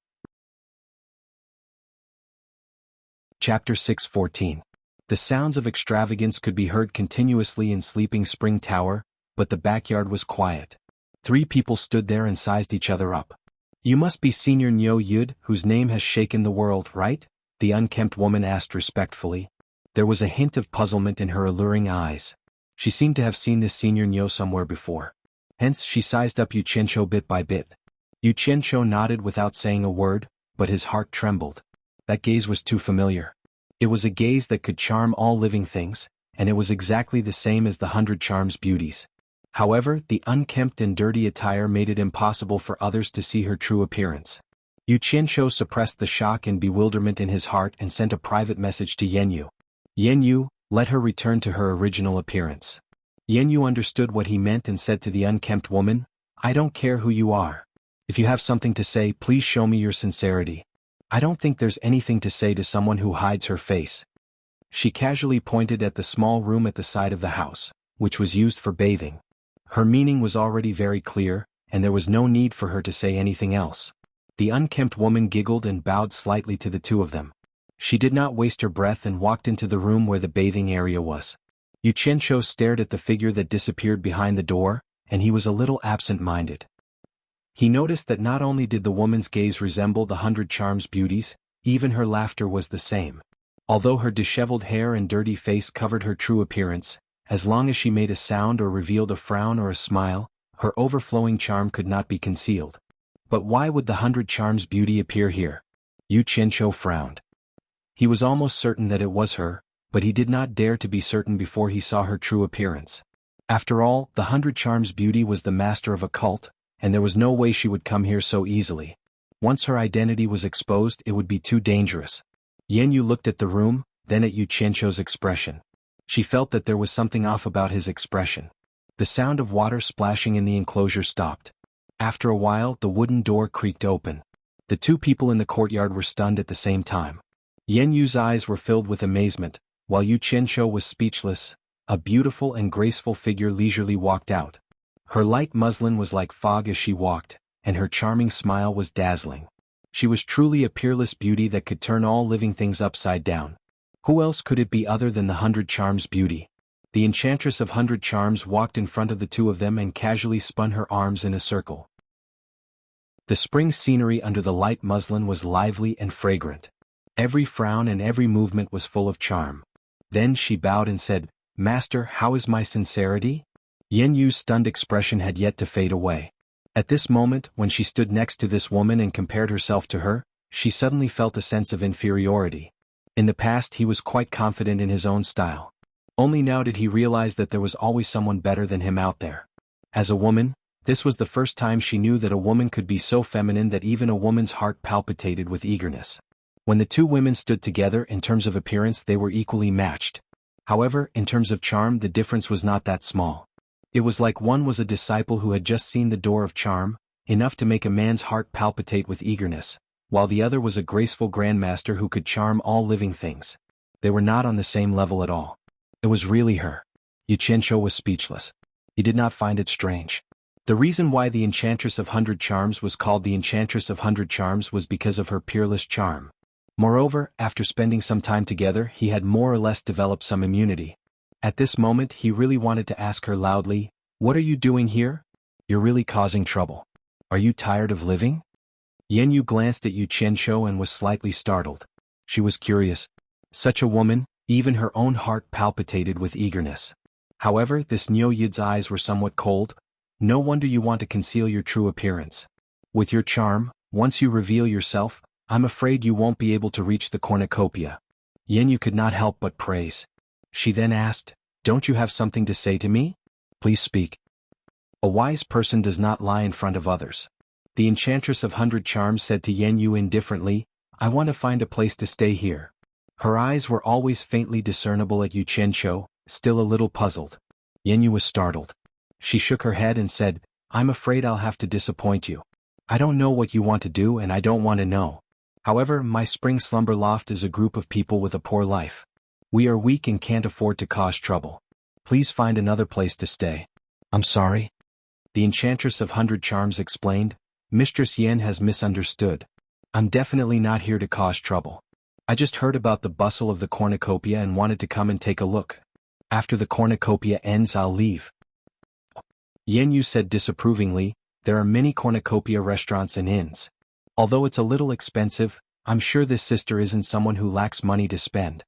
Chapter 6:14. The sounds of extravagance could be heard continuously in Sleeping Spring Tower, but the backyard was quiet. 3 people stood there and sized each other up. "You must be Senior Nyo Yud, whose name has shaken the world, right?" the unkempt woman asked respectfully. There was a hint of puzzlement in her alluring eyes. She seemed to have seen this Senior Nyo somewhere before. Hence, she sized up Yu Qianqiu bit by bit. Yu Qianqiu nodded without saying a word, but his heart trembled. That gaze was too familiar. It was a gaze that could charm all living things, and it was exactly the same as the 100 Charms beauties. However, the unkempt and dirty attire made it impossible for others to see her true appearance. Yu Qianqiu suppressed the shock and bewilderment in his heart and sent a private message to Yan Yu. "Yan Yu, let her return to her original appearance." Yan Yu understood what he meant and said to the unkempt woman, "I don't care who you are. If you have something to say, please show me your sincerity. I don't think there's anything to say to someone who hides her face." She casually pointed at the small room at the side of the house, which was used for bathing. Her meaning was already very clear, and there was no need for her to say anything else. The unkempt woman giggled and bowed slightly to the two of them. She did not waste her breath and walked into the room where the bathing area was. Yu Qianqiu stared at the figure that disappeared behind the door, and he was a little absent-minded. He noticed that not only did the woman's gaze resemble the 100 Charms beauty's, even her laughter was the same. Although her disheveled hair and dirty face covered her true appearance, as long as she made a sound or revealed a frown or a smile, her overflowing charm could not be concealed. But why would the 100 Charms beauty appear here? Yu Qianqiu frowned. He was almost certain that it was her, but he did not dare to be certain before he saw her true appearance. After all, the 100 Charms beauty was the master of a cult, and there was no way she would come here so easily. Once her identity was exposed, it would be too dangerous. Yan Yu looked at the room, then at Yu Qianqiu's expression. She felt that there was something off about his expression. The sound of water splashing in the enclosure stopped. After a while, the wooden door creaked open. The two people in the courtyard were stunned at the same time. Yan Yu's eyes were filled with amazement, while Yu Qianqiu was speechless. A beautiful and graceful figure leisurely walked out. Her light muslin was like fog as she walked, and her charming smile was dazzling. She was truly a peerless beauty that could turn all living things upside down. Who else could it be other than the 100 Charms beauty? The enchantress of 100 Charms walked in front of the two of them and casually spun her arms in a circle. The spring scenery under the light muslin was lively and fragrant. Every frown and every movement was full of charm. Then she bowed and said, "Master, how is my sincerity?" Yan Yu's stunned expression had yet to fade away. At this moment, when she stood next to this woman and compared herself to her, she suddenly felt a sense of inferiority. In the past he was quite confident in his own style. Only now did he realize that there was always someone better than him out there. As a woman, this was the first time she knew that a woman could be so feminine that even a woman's heart palpitated with eagerness. When the two women stood together, in terms of appearance they were equally matched. However, in terms of charm the difference was not that small. It was like one was a disciple who had just seen the door of charm, enough to make a man's heart palpitate with eagerness, while the other was a graceful grandmaster who could charm all living things. They were not on the same level at all. It was really her. Yu Qianqiu was speechless. He did not find it strange. The reason why the Enchantress of 100 Charms was called the Enchantress of 100 Charms was because of her peerless charm. Moreover, after spending some time together, he had more or less developed some immunity. At this moment he really wanted to ask her loudly, "What are you doing here? You're really causing trouble. Are you tired of living?" Yan Yu glanced at Yu Qianqiu and was slightly startled. She was curious. Such a woman, even her own heart palpitated with eagerness. However, this Niu Yid's eyes were somewhat cold. No wonder you want to conceal your true appearance. With your charm, once you reveal yourself, I'm afraid you won't be able to reach the cornucopia. Yan Yu could not help but praise. She then asked, "Don't you have something to say to me? Please speak." A wise person does not lie in front of others. The Enchantress of 100 Charms said to Yan Yu indifferently, "I want to find a place to stay here." Her eyes were always faintly discernible at Yu Qianqiu, still a little puzzled. Yan Yu was startled. She shook her head and said, "I'm afraid I'll have to disappoint you. I don't know what you want to do and I don't want to know. However, my spring slumber loft is a group of people with a poor life. We are weak and can't afford to cause trouble. Please find another place to stay." "I'm sorry," the Enchantress of 100 Charms explained. "Mistress Yan has misunderstood. I'm definitely not here to cause trouble. I just heard about the bustle of the cornucopia and wanted to come and take a look. After the cornucopia ends I'll leave." Yan Yu said disapprovingly, "There are many cornucopia restaurants and inns. Although it's a little expensive, I'm sure this sister isn't someone who lacks money to spend.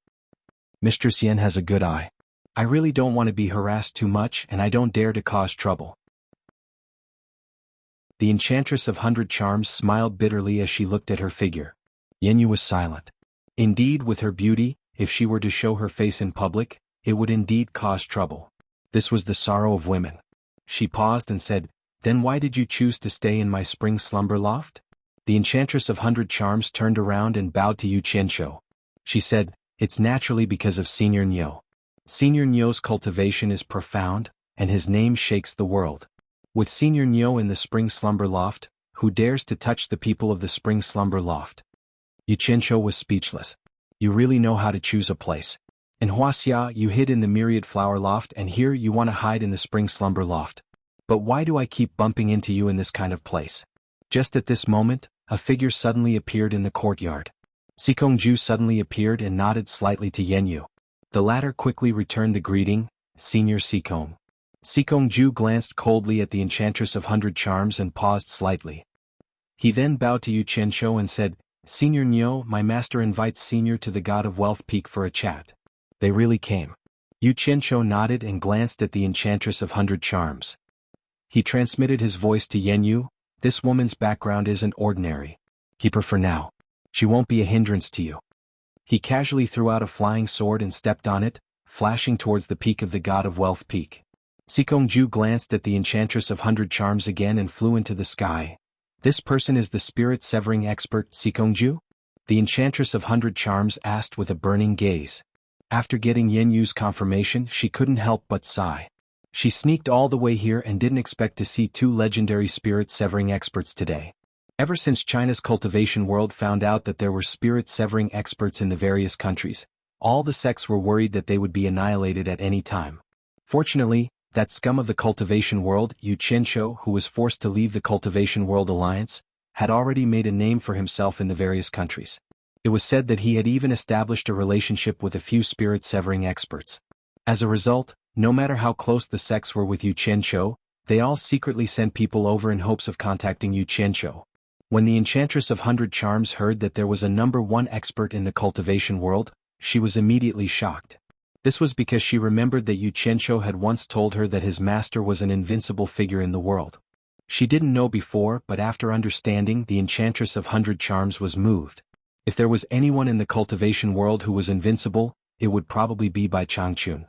Mistress Yan has a good eye. I really don't want to be harassed too much and I don't dare to cause trouble." The Enchantress of 100 Charms smiled bitterly as she looked at her figure. Yan Yu was silent. Indeed, with her beauty, if she were to show her face in public, it would indeed cause trouble. This was the sorrow of women. She paused and said, "Then why did you choose to stay in my spring slumber loft?" The Enchantress of 100 Charms turned around and bowed to Yu Qianqiu. She said, "It's naturally because of Senior Niu. Senior Niu's cultivation is profound, and his name shakes the world. With Senior Niu in the spring slumber loft, who dares to touch the people of the spring slumber loft?" Yu Qianqiu was speechless. "You really know how to choose a place. In Wuxia you hid in the myriad flower loft and here you want to hide in the spring slumber loft. But why do I keep bumping into you in this kind of place?" Just at this moment, a figure suddenly appeared in the courtyard. Sikongju suddenly appeared and nodded slightly to Yan Yu. The latter quickly returned the greeting, "Senior Sikong." Sikongju glanced coldly at the Enchantress of 100 Charms and paused slightly. He then bowed to Yu Qianqiu and said, "Senior Nyo, my master invites Senior to the God of Wealth Peak for a chat." They really came. Yu Qianqiu nodded and glanced at the Enchantress of 100 Charms. He transmitted his voice to Yenyu, "This woman's background isn't ordinary. Keep her for now. She won't be a hindrance to you." He casually threw out a flying sword and stepped on it, flashing towards the peak of the God of Wealth Peak. Sikongju glanced at the Enchantress of 100 Charms again and flew into the sky. "This person is the spirit-severing expert, Sikongju?" The Enchantress of 100 Charms asked with a burning gaze. After getting Yenyu's confirmation, she couldn't help but sigh. She sneaked all the way here and didn't expect to see two legendary spirit-severing experts today. Ever since China's cultivation world found out that there were spirit-severing experts in the various countries, all the sects were worried that they would be annihilated at any time. Fortunately, that scum of the cultivation world, Yu Qianqiu, who was forced to leave the Cultivation World Alliance, had already made a name for himself in the various countries. It was said that he had even established a relationship with a few spirit-severing experts. As a result, no matter how close the sects were with Yu Qianqiu, they all secretly sent people over in hopes of contacting Yu Qianqiu. When the Enchantress of 100 Charms heard that there was a #1 expert in the cultivation world, she was immediately shocked. This was because she remembered that Yu Qianqiu had once told her that his master was an invincible figure in the world. She didn't know before, but after understanding, the Enchantress of 100 Charms was moved. If there was anyone in the cultivation world who was invincible, it would probably be Bai Changchun.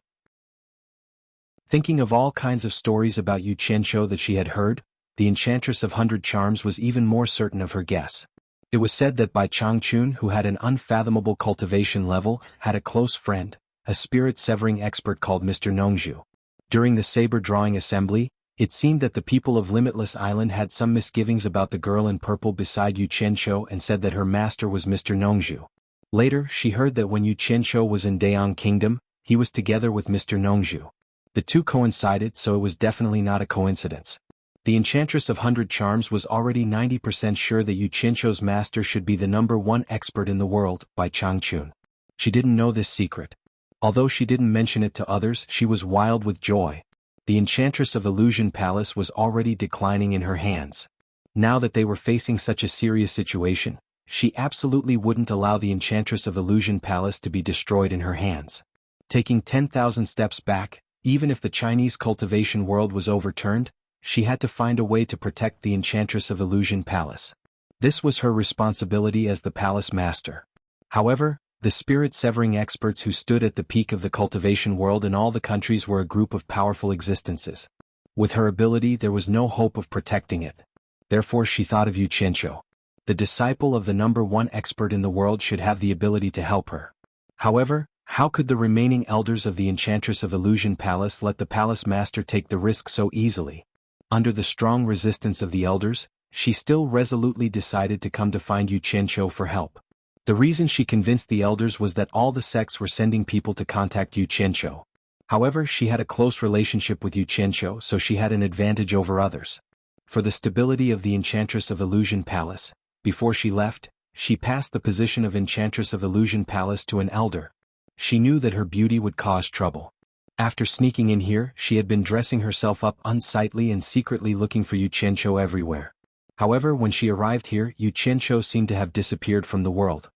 Thinking of all kinds of stories about Yu Qianqiu that she had heard, the Enchantress of 100 Charms was even more certain of her guess. It was said that Bai Changchun, who had an unfathomable cultivation level, had a close friend, a spirit-severing expert called Mr. Nongzhu. During the saber-drawing assembly, it seemed that the people of Limitless Island had some misgivings about the girl in purple beside Yu Qianqiu and said that her master was Mr. Nongzhu. Later, she heard that when Yu Qianqiu was in Dayang Kingdom, he was together with Mr. Nongzhu. The two coincided, so it was definitely not a coincidence. The Enchantress of 100 Charms was already 90% sure that Yu Qianqiu's master should be the #1 expert in the world, Bai Changchun. She didn't know this secret. Although she didn't mention it to others, she was wild with joy. The Enchantress of Illusion Palace was already declining in her hands. Now that they were facing such a serious situation, she absolutely wouldn't allow the Enchantress of Illusion Palace to be destroyed in her hands. Taking 10,000 steps back, even if the Chinese cultivation world was overturned, she had to find a way to protect the Enchantress of Illusion Palace. This was her responsibility as the palace master. However, the spirit-severing experts who stood at the peak of the cultivation world in all the countries were a group of powerful existences. With her ability, there was no hope of protecting it. Therefore, she thought of Yu Qianqiu. The disciple of the #1 expert in the world should have the ability to help her. However, how could the remaining elders of the Enchantress of Illusion Palace let the palace master take the risk so easily? Under the strong resistance of the elders, she still resolutely decided to come to find Yu Qianqiu for help. The reason she convinced the elders was that all the sects were sending people to contact Yu Qianqiu. However, she had a close relationship with Yu Qianqiu, so she had an advantage over others. For the stability of the Enchantress of Illusion Palace, before she left, she passed the position of Enchantress of Illusion Palace to an elder. She knew that her beauty would cause trouble. After sneaking in here, she had been dressing herself up unsightly and secretly looking for Yu Qianqiu everywhere. However, when she arrived here, Yu Qianqiu seemed to have disappeared from the world.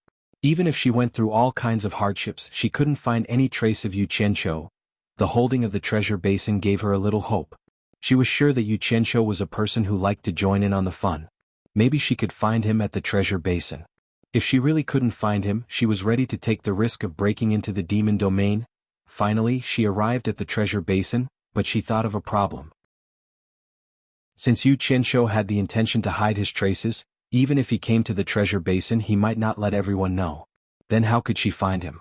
Even if she went through all kinds of hardships, she couldn't find any trace of Yu Qianqiu. The holding of the treasure basin gave her a little hope. She was sure that Yu Qianqiu was a person who liked to join in on the fun. Maybe she could find him at the treasure basin. If she really couldn't find him, she was ready to take the risk of breaking into the demon domain. Finally, she arrived at the treasure basin, but she thought of a problem. Since Yu Qianqiu had the intention to hide his traces, even if he came to the treasure basin, he might not let everyone know. Then how could she find him?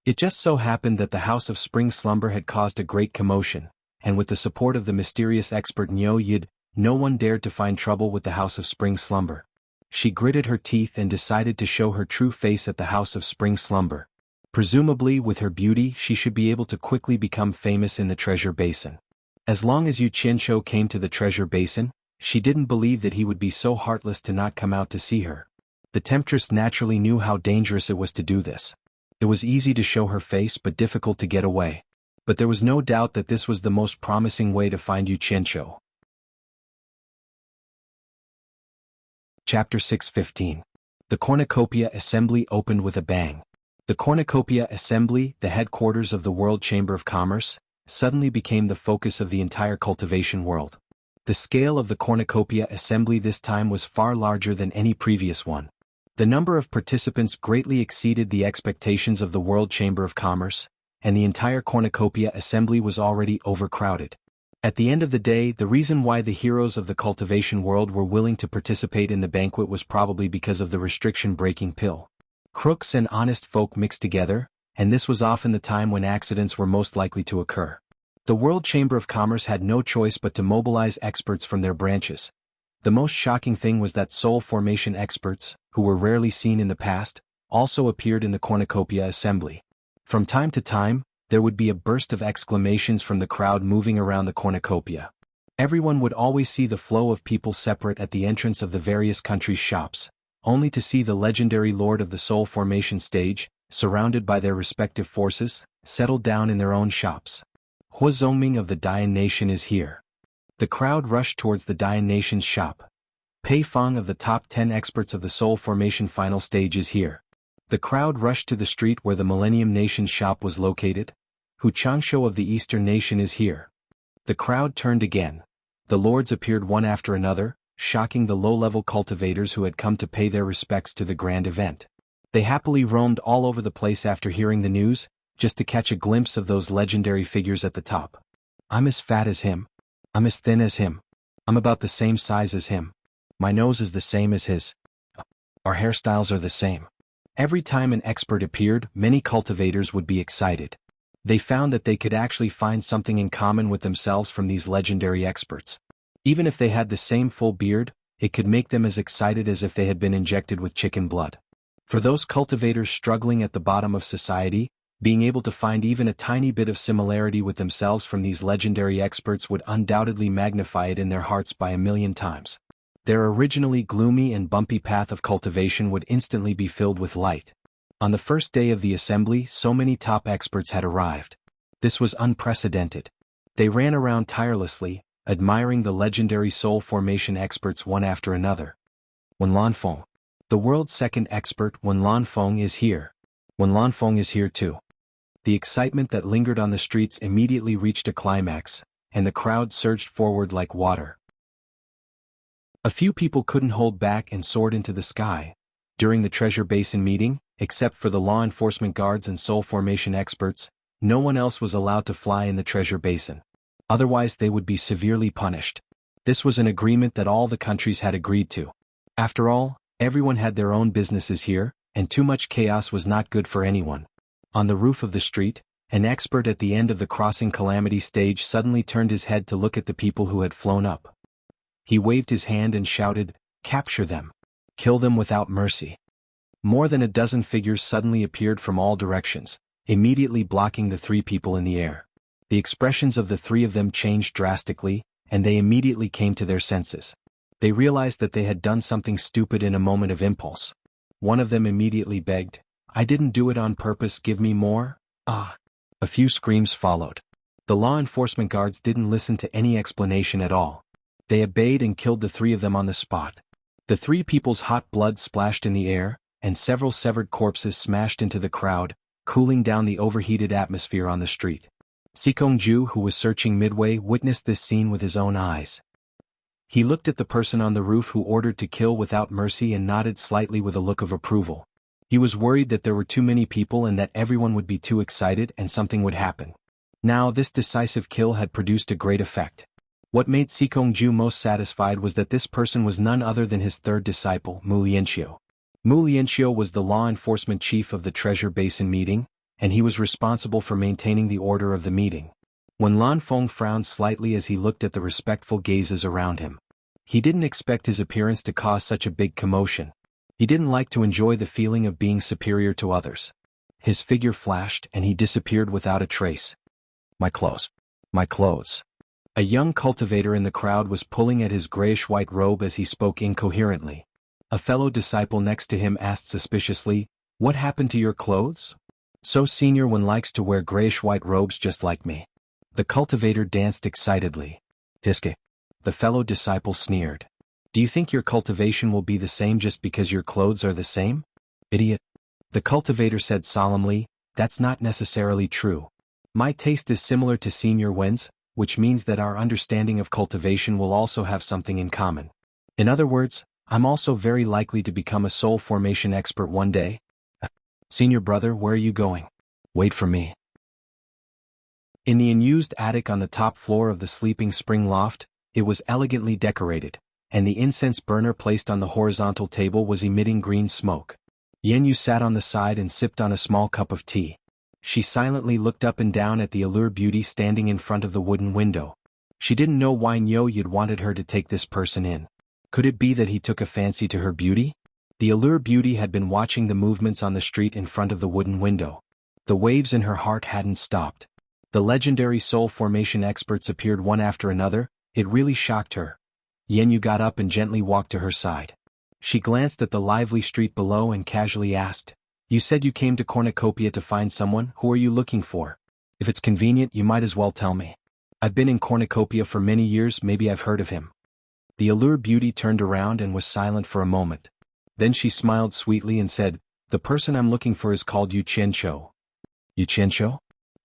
It just so happened that the House of Spring Slumber had caused a great commotion, and with the support of the mysterious expert Niu Yid, no one dared to find trouble with the House of Spring Slumber. She gritted her teeth and decided to show her true face at the House of Spring Slumber. Presumably, with her beauty, she should be able to quickly become famous in the treasure basin. As long as Yu Qianqiu came to the treasure basin, she didn't believe that he would be so heartless to not come out to see her. The temptress naturally knew how dangerous it was to do this. It was easy to show her face but difficult to get away. But there was no doubt that this was the most promising way to find Yu Qianqiu. Chapter 6:15. The Cornucopia Assembly opened with a bang. The Cornucopia Assembly, the headquarters of the World Chamber of Commerce, suddenly became the focus of the entire cultivation world. The scale of the Cornucopia Assembly this time was far larger than any previous one. The number of participants greatly exceeded the expectations of the World Chamber of Commerce, and the entire Cornucopia Assembly was already overcrowded. At the end of the day, the reason why the heroes of the cultivation world were willing to participate in the banquet was probably because of the restriction-breaking pill. Crooks and honest folk mixed together, and this was often the time when accidents were most likely to occur. The World Chamber of Commerce had no choice but to mobilize experts from their branches. The most shocking thing was that soul formation experts, who were rarely seen in the past, also appeared in the Cornucopia Assembly. From time to time, there would be a burst of exclamations from the crowd moving around the cornucopia. Everyone would always see the flow of people separate at the entrance of the various countries' shops, only to see the legendary lord of the soul formation stage, surrounded by their respective forces, settled down in their own shops. Hua Zongming of the Dayan Nation is here. The crowd rushed towards the Dayan Nation's shop. Pei Fang of the top 10 experts of the soul formation final stage is here. The crowd rushed to the street where the Millennium Nation's shop was located. Hu Changshou of the Eastern Nation is here. The crowd turned again. The lords appeared one after another, shocking the low-level cultivators who had come to pay their respects to the grand event. They happily roamed all over the place after hearing the news, just to catch a glimpse of those legendary figures at the top. I'm as fat as him. I'm as thin as him. I'm about the same size as him. My nose is the same as his. Our hairstyles are the same. Every time an expert appeared, many cultivators would be excited. They found that they could actually find something in common with themselves from these legendary experts. Even if they had the same full beard, it could make them as excited as if they had been injected with chicken blood. For those cultivators struggling at the bottom of society, being able to find even a tiny bit of similarity with themselves from these legendary experts would undoubtedly magnify it in their hearts by 1,000,000 times. Their originally gloomy and bumpy path of cultivation would instantly be filled with light. On the first day of the assembly, so many top experts had arrived. This was unprecedented. They ran around tirelessly, admiring the legendary soul formation experts one after another. Wen Lanfeng, the world's second expert, Wen Lanfeng is here. Wen Lanfeng is here too. The excitement that lingered on the streets immediately reached a climax, and the crowd surged forward like water. A few people couldn't hold back and soared into the sky. During the Treasure Basin meeting, except for the law enforcement guards and soul formation experts, no one else was allowed to fly in the Treasure Basin. Otherwise they would be severely punished. This was an agreement that all the countries had agreed to. After all, everyone had their own businesses here, and too much chaos was not good for anyone. On the roof of the street, an expert at the end of the crossing calamity stage suddenly turned his head to look at the people who had flown up. He waved his hand and shouted, "Capture them! Kill them without mercy!" More than a dozen figures suddenly appeared from all directions, immediately blocking the three people in the air. The expressions of the three of them changed drastically, and they immediately came to their senses. They realized that they had done something stupid in a moment of impulse. One of them immediately begged, "I didn't do it on purpose, give me more." Ah! A few screams followed. The law enforcement guards didn't listen to any explanation at all. They obeyed and killed the three of them on the spot. The three people's hot blood splashed in the air, and several severed corpses smashed into the crowd, cooling down the overheated atmosphere on the street. Sikongju, who was searching midway, witnessed this scene with his own eyes. He looked at the person on the roof who ordered to kill without mercy and nodded slightly with a look of approval. He was worried that there were too many people and that everyone would be too excited and something would happen. Now this decisive kill had produced a great effect. What made Sikongju most satisfied was that this person was none other than his third disciple, Mu Lianxiu. Mu Lianxiu was the law enforcement chief of the Treasure Basin meeting, and he was responsible for maintaining the order of the meeting. When Lanfeng frowned slightly as he looked at the respectful gazes around him. He didn't expect his appearance to cause such a big commotion. He didn't like to enjoy the feeling of being superior to others. His figure flashed and he disappeared without a trace. "My clothes. My clothes." A young cultivator in the crowd was pulling at his grayish-white robe as he spoke incoherently. A fellow disciple next to him asked suspiciously, "What happened to your clothes?" So Senior One likes to wear grayish-white robes just like me. The cultivator danced excitedly. Diske. The fellow disciple sneered. Do you think your cultivation will be the same just because your clothes are the same? Idiot. The cultivator said solemnly, that's not necessarily true. My taste is similar to Senior Wen's, which means that our understanding of cultivation will also have something in common. In other words, I'm also very likely to become a soul formation expert one day. Senior brother, where are you going? Wait for me. In the unused attic on the top floor of the sleeping spring loft, it was elegantly decorated, and the incense burner placed on the horizontal table was emitting green smoke. Yenyu sat on the side and sipped on a small cup of tea. She silently looked up and down at the allure beauty standing in front of the wooden window. She didn't know why Nyo Yid wanted her to take this person in. Could it be that he took a fancy to her beauty? The allure beauty had been watching the movements on the street in front of the wooden window. The waves in her heart hadn't stopped. The legendary soul formation experts appeared one after another. It really shocked her. Yenyu got up and gently walked to her side. She glanced at the lively street below and casually asked, You said you came to Cornucopia to find someone. Who are you looking for? If it's convenient, you might as well tell me. I've been in Cornucopia for many years, maybe I've heard of him. The allure beauty turned around and was silent for a moment. Then she smiled sweetly and said, The person I'm looking for is called Yu Qianqiu. Yu Qianqiu?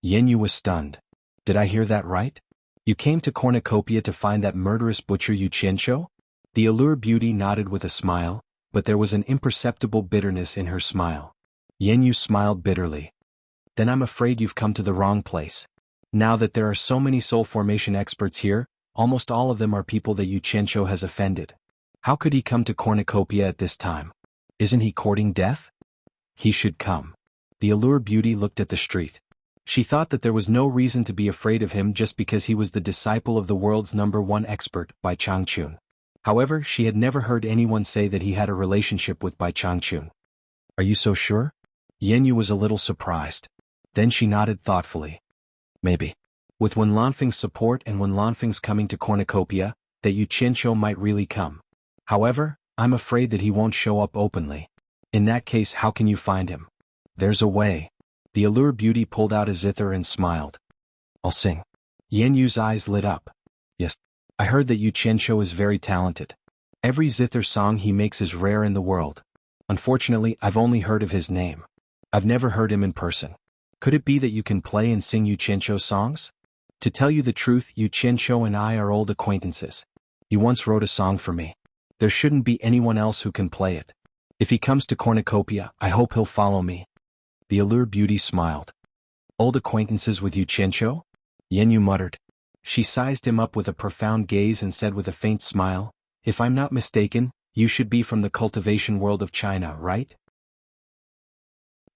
Yenyu was stunned. Did I hear that right? You came to Cornucopia to find that murderous butcher Yu Qianqiu? The allure beauty nodded with a smile, but there was an imperceptible bitterness in her smile. Yenyu smiled bitterly. Then I'm afraid you've come to the wrong place. Now that there are so many soul formation experts here, almost all of them are people that Yu Qianqiu has offended. How could he come to Cornucopia at this time? Isn't he courting death? He should come. The allure beauty looked at the street. She thought that there was no reason to be afraid of him just because he was the disciple of the world's #1 expert, Bai Changchun. However, she had never heard anyone say that he had a relationship with Bai Changchun. Are you so sure? Yenyu was a little surprised. Then she nodded thoughtfully. Maybe. With Wen Lanfeng's support and Wen Lanfeng's coming to Cornucopia, that Yu Qianqiu might really come. However, I'm afraid that he won't show up openly. In that case, how can you find him? There's a way. The allure beauty pulled out a zither and smiled. I'll sing. Yenyu's eyes lit up. Yes. I heard that Yu Qianqiu is very talented. Every zither song he makes is rare in the world. Unfortunately, I've only heard of his name. I've never heard him in person. Could it be that you can play and sing Yu Qianqiu songs? To tell you the truth, Yu Qianqiu and I are old acquaintances. He once wrote a song for me. There shouldn't be anyone else who can play it. If he comes to Cornucopia, I hope he'll follow me. The allure beauty smiled. Old acquaintances with Yu Qianqiu? Yenyu muttered. She sized him up with a profound gaze and said with a faint smile, If I'm not mistaken, you should be from the cultivation world of China, right?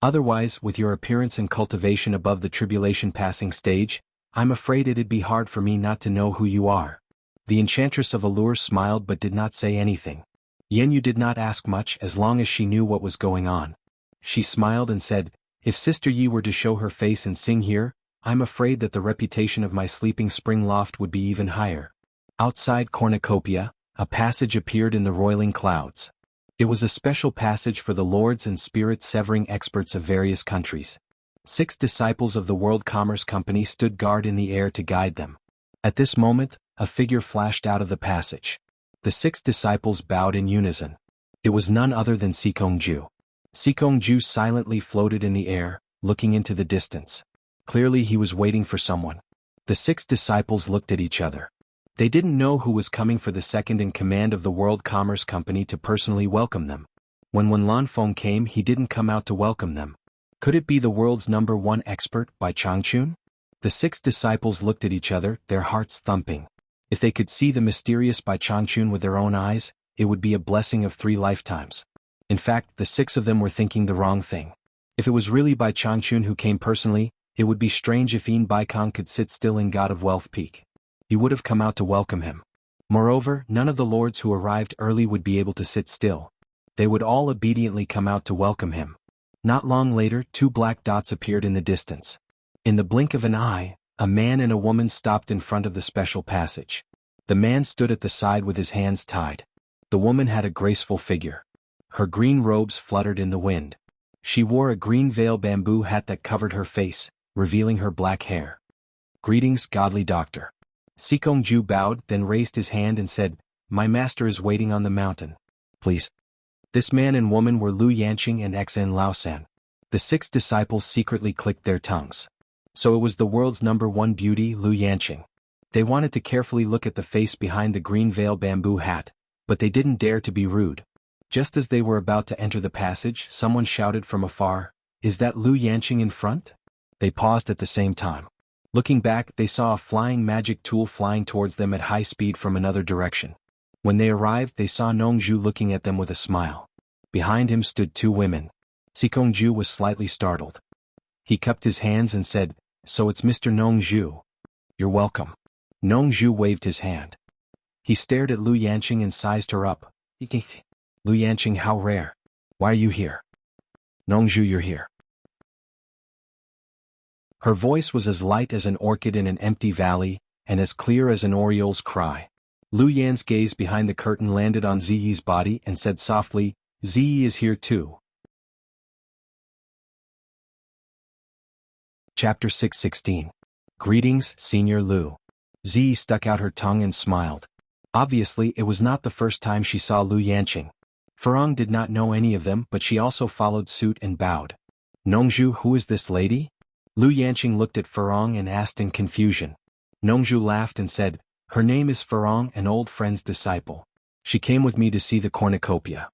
Otherwise, with your appearance and cultivation above the tribulation passing stage, I'm afraid it'd be hard for me not to know who you are. The enchantress of allure smiled but did not say anything. Yenyu did not ask much as long as she knew what was going on. She smiled and said, If Sister Yi were to show her face and sing here, I'm afraid that the reputation of my sleeping spring loft would be even higher. Outside Cornucopia, a passage appeared in the roiling clouds. It was a special passage for the lords and spirit-severing experts of various countries. 6 disciples of the World Commerce Company stood guard in the air to guide them. At this moment, a figure flashed out of the passage. The 6 disciples bowed in unison. It was none other than Sikongju. Sikongju silently floated in the air, looking into the distance. Clearly he was waiting for someone. The 6 disciples looked at each other. They didn't know who was coming for the second in command of the World Commerce Company to personally welcome them. When Wen Lanfeng came, he didn't come out to welcome them. Could it be the world's #1 expert, Bai Changchun? The 6 disciples looked at each other, their hearts thumping. If they could see the mysterious Bai Changchun with their own eyes, it would be a blessing of 3 lifetimes. In fact, the 6 of them were thinking the wrong thing. If it was really Bai Changchun who came personally, it would be strange if Yin Baikong could sit still in God of Wealth Peak. He would have come out to welcome him. Moreover, none of the lords who arrived early would be able to sit still. They would all obediently come out to welcome him. Not long later, 2 black dots appeared in the distance. In the blink of an eye, a man and a woman stopped in front of the special passage. The man stood at the side with his hands tied. The woman had a graceful figure. Her green robes fluttered in the wind. She wore a green veil bamboo hat that covered her face, revealing her black hair. "Greetings, godly doctor." Sikongju bowed, then raised his hand and said, "My master is waiting on the mountain. Please." This man and woman were Lu Yanqing and Xen Laosan. The 6 disciples secretly clicked their tongues. So it was the world's #1 beauty, Lu Yanqing. They wanted to carefully look at the face behind the green veil bamboo hat, but they didn't dare to be rude. Just as they were about to enter the passage, someone shouted from afar, "Is that Lu Yanqing in front?" They paused at the same time. Looking back, they saw a flying magic tool flying towards them at high speed from another direction. When they arrived, they saw Nongju looking at them with a smile. Behind him stood 2 women. Sikongju was slightly startled. He cupped his hands and said, "So it's Mr. Nongju. You're welcome." Nongju waved his hand. He stared at Lu Yanqing and sized her up. "Lu Yanqing, how rare. Why are you here?" "Nongju, you're here." Her voice was as light as an orchid in an empty valley, and as clear as an oriole's cry. Lu Yan's gaze behind the curtain landed on Ziyi's body and said softly, "Ziyi is here too." Chapter 6:16. Greetings, Senior Lu. Ziyi stuck out her tongue and smiled. Obviously, it was not the first time she saw Lu Yanqing. Furong did not know any of them, but she also followed suit and bowed. "Nongju, who is this lady?" Lu Yanqing looked at Furong and asked in confusion. Nongju laughed and said, "Her name is Furong, an old friend's disciple. She came with me to see the cornucopia."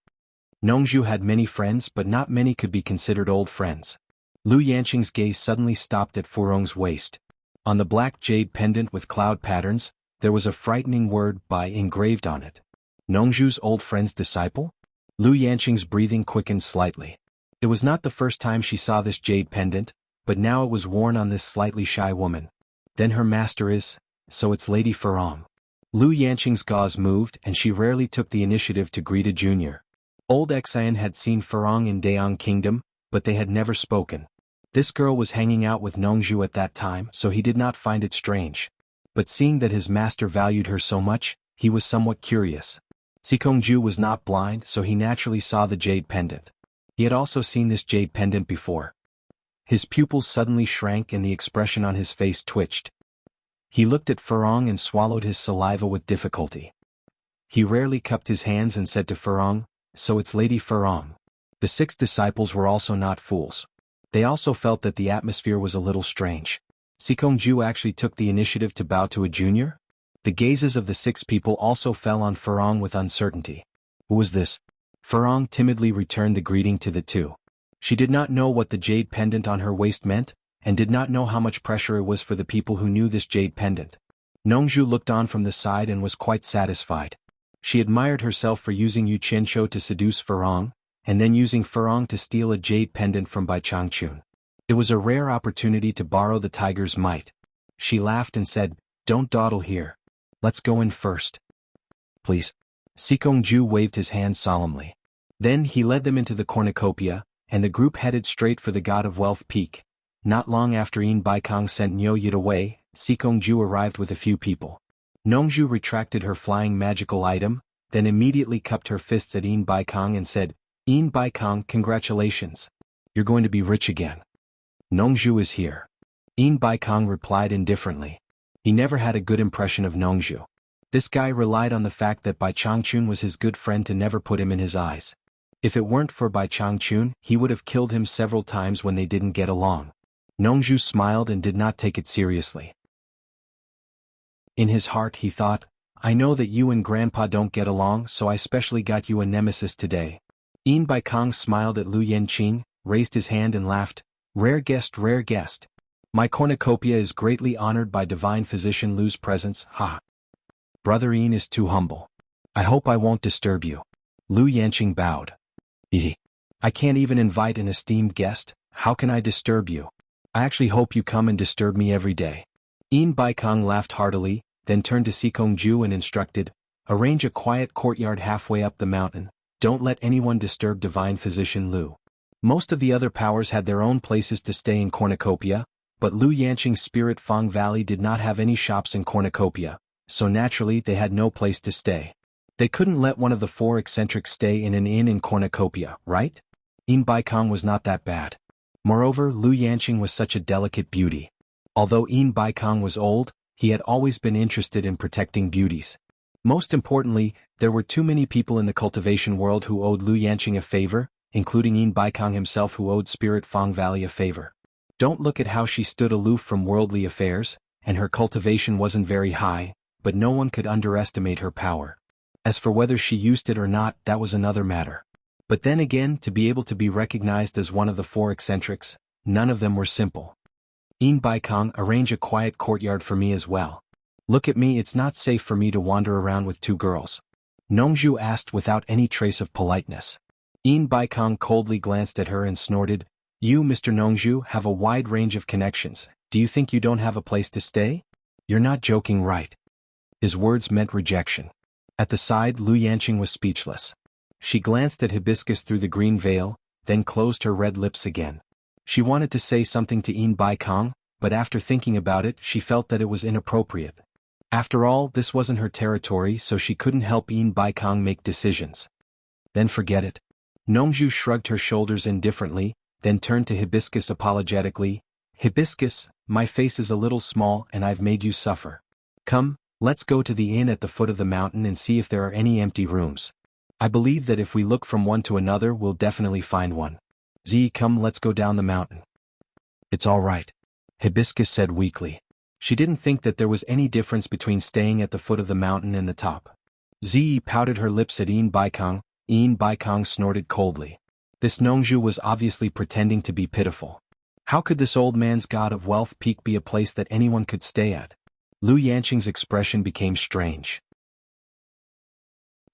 Nongju had many friends, but not many could be considered old friends. Lu Yanqing's gaze suddenly stopped at Furong's waist. On the black jade pendant with cloud patterns, there was a frightening word "Bai" engraved on it. Nongju's old friend's disciple? Lu Yanqing's breathing quickened slightly. It was not the first time she saw this jade pendant, but now it was worn on this slightly shy woman. Then her master is, so it's Lady Furong. Lu Yanqing's gauze moved and she rarely took the initiative to greet a junior. Old Xian had seen Furong in Daong Kingdom, but they had never spoken. This girl was hanging out with Nongju at that time, so he did not find it strange. But seeing that his master valued her so much, he was somewhat curious. Sikongju was not blind, so he naturally saw the jade pendant. He had also seen this jade pendant before. His pupils suddenly shrank and the expression on his face twitched. He looked at Furong and swallowed his saliva with difficulty. He rarely cupped his hands and said to Furong, "So it's Lady Furong." The 6 disciples were also not fools. They also felt that the atmosphere was a little strange. Sikongju actually took the initiative to bow to a junior? The gazes of the 6 people also fell on Furong with uncertainty. Who was this? Furong timidly returned the greeting to the 2. She did not know what the jade pendant on her waist meant, and did not know how much pressure it was for the people who knew this jade pendant. Nongju looked on from the side and was quite satisfied. She admired herself for using Yu Qianqiu to seduce Furong, and then using Furong to steal a jade pendant from Bai Changchun. It was a rare opportunity to borrow the tiger's might. She laughed and said, "Don't dawdle here. Let's go in first." "Please." Sikongju waved his hand solemnly. Then he led them into the cornucopia, and the group headed straight for the God of Wealth Peak. Not long after Yin Baikong sent Niu Yit away, Sikongju arrived with a few people. Nongju retracted her flying magical item, then immediately cupped her fists at Yin Baikong and said, "Yin Baikong, congratulations. You're going to be rich again." "Nongju is here." Yin Baikong replied indifferently. He never had a good impression of Nongju. This guy relied on the fact that Bai Changchun was his good friend to never put him in his eyes. If it weren't for Bai Changchun, he would have killed him several times when they didn't get along. Nongju smiled and did not take it seriously. In his heart he thought, "I know that you and Grandpa don't get along, so I specially got you a nemesis today." Yin Baikong smiled at Lu Yanqing, raised his hand and laughed, "Rare guest, rare guest. My cornucopia is greatly honored by Divine Physician Lu's presence, ha. Brother Yin is too humble. I hope I won't disturb you." Lu Yanqing bowed. I can't even invite an esteemed guest, how can I disturb you? I actually hope you come and disturb me every day." Yin Baikong laughed heartily, then turned to Sikongju and instructed, "Arrange a quiet courtyard halfway up the mountain. Don't let anyone disturb Divine Physician Lu." Most of the other powers had their own places to stay in Cornucopia, but Lu Yanqing's Spirit Fang Valley did not have any shops in Cornucopia, so naturally they had no place to stay. They couldn't let one of the 4 eccentrics stay in an inn in Cornucopia, right? Yin Baikong was not that bad. Moreover, Lu Yanqing was such a delicate beauty. Although Yin Baikong was old, he had always been interested in protecting beauties. Most importantly, there were too many people in the cultivation world who owed Lu Yanqing a favor, including Yin Baikong himself who owed Spirit Fang Valley a favor. Don't look at how she stood aloof from worldly affairs, and her cultivation wasn't very high, but no one could underestimate her power. As for whether she used it or not, that was another matter. But then again, to be able to be recognized as one of the 4 eccentrics, none of them were simple. Yin Baikong, arrange a quiet courtyard for me as well. Look at me, it's not safe for me to wander around with 2 girls. Nongzhu asked without any trace of politeness. Yin Baikong coldly glanced at her and snorted, "You, Mr. Nongzhu, have a wide range of connections. Do you think you don't have a place to stay? You're not joking, right?" His words meant rejection. At the side, Lu Yanqing was speechless. She glanced at Hibiscus through the green veil, then closed her red lips again. She wanted to say something to Yin Baikong, but after thinking about it, she felt that it was inappropriate. After all, this wasn't her territory, so she couldn't help Yin Baikong make decisions. Then forget it. Nongzhu shrugged her shoulders indifferently, then turned to Hibiscus apologetically. "Hibiscus, my face is a little small and I've made you suffer. Come, let's go to the inn at the foot of the mountain and see if there are any empty rooms. I believe that if we look from one to another, we'll definitely find one. Zi, come, let's go down the mountain." "It's all right," Hibiscus said weakly. She didn't think that there was any difference between staying at the foot of the mountain and the top. Zi pouted her lips at Yin Baikong. Yin Baikong snorted coldly. This Nongzhu was obviously pretending to be pitiful. How could this old man's god of wealth peak be a place that anyone could stay at? Lu Yanqing's expression became strange.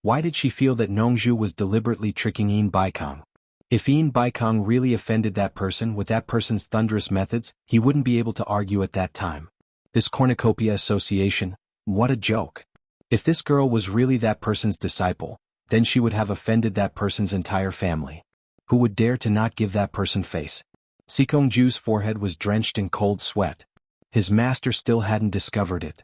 Why did she feel that Nongzhu was deliberately tricking Yin Baikong? If Yin Baikong really offended that person with that person's thunderous methods, he wouldn't be able to argue at that time. This cornucopia association, what a joke. If this girl was really that person's disciple, then she would have offended that person's entire family. Who would dare to not give that person face? Sikongju's forehead was drenched in cold sweat. His master still hadn't discovered it.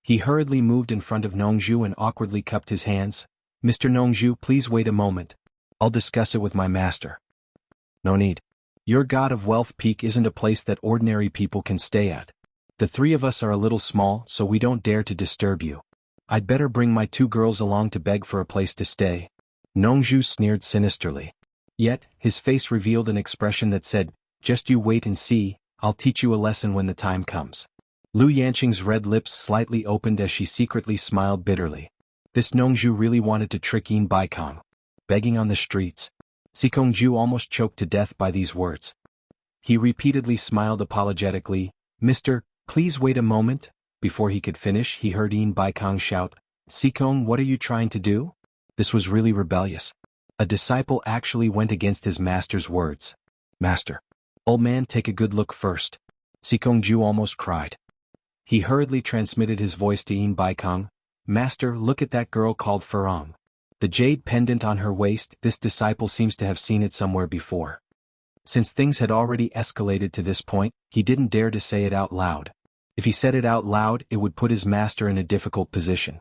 He hurriedly moved in front of Nongzhu and awkwardly cupped his hands. "Mr. Nongzhu, please wait a moment. I'll discuss it with my master." "No need. Your god of wealth peak isn't a place that ordinary people can stay at. The 3 of us are a little small, so we don't dare to disturb you. I'd better bring my 2 girls along to beg for a place to stay." Nongzhu sneered sinisterly. Yet, his face revealed an expression that said, "Just you wait and see, I'll teach you a lesson when the time comes." Lu Yanqing's red lips slightly opened as she secretly smiled bitterly. This Nongzhu really wanted to trick Yin Baikong. Begging on the streets. Sikongju almost choked to death by these words. He repeatedly smiled apologetically. "Mr. Please wait a moment." Before he could finish, he heard Yin Baikong shout, "Sikong, what are you trying to do?" This was really rebellious. A disciple actually went against his master's words. "Master. Old man, take a good look first." Sikongju almost cried. He hurriedly transmitted his voice to Yin Baikong. "Master, look at that girl called Farong. The jade pendant on her waist, this disciple seems to have seen it somewhere before." Since things had already escalated to this point, he didn't dare to say it out loud. If he said it out loud, it would put his master in a difficult position.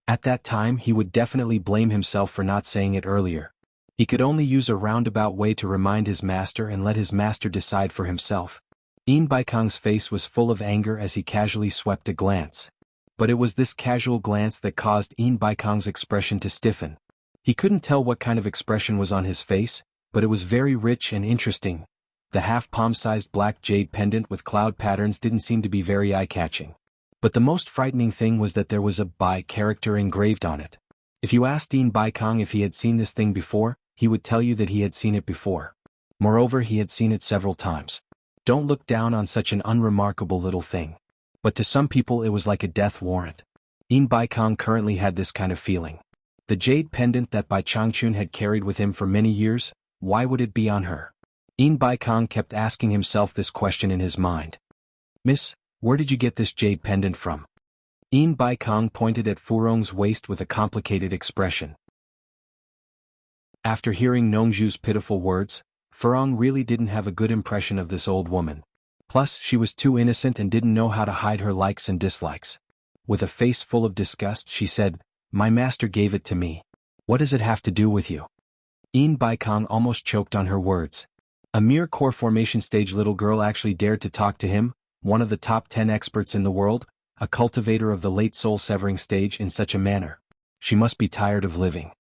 At that time, he would definitely blame himself for not saying it earlier. He could only use a roundabout way to remind his master and let his master decide for himself. Yin Baikong's face was full of anger as he casually swept a glance. But it was this casual glance that caused Yin Baikong's expression to stiffen. He couldn't tell what kind of expression was on his face, but it was very rich and interesting. The half-palm-sized black jade pendant with cloud patterns didn't seem to be very eye-catching. But the most frightening thing was that there was a Bai character engraved on it. If you asked Yin Baikong if he had seen this thing before, he would tell you that he had seen it before. Moreover, he had seen it several times. Don't look down on such an unremarkable little thing. But to some people it was like a death warrant. Yin Baikong currently had this kind of feeling. The jade pendant that Bai Changchun had carried with him for many years, why would it be on her? Yin Baikong kept asking himself this question in his mind. "Miss, where did you get this jade pendant from?" Yin Baikong pointed at Furong's waist with a complicated expression. After hearing Nongzhu's pitiful words, Furong really didn't have a good impression of this old woman. Plus, she was too innocent and didn't know how to hide her likes and dislikes. With a face full of disgust, she said, "My master gave it to me. What does it have to do with you?" Yin Baikong almost choked on her words. A mere core formation stage little girl actually dared to talk to him, one of the top 10 experts in the world, a cultivator of the late soul-severing stage, in such a manner. She must be tired of living.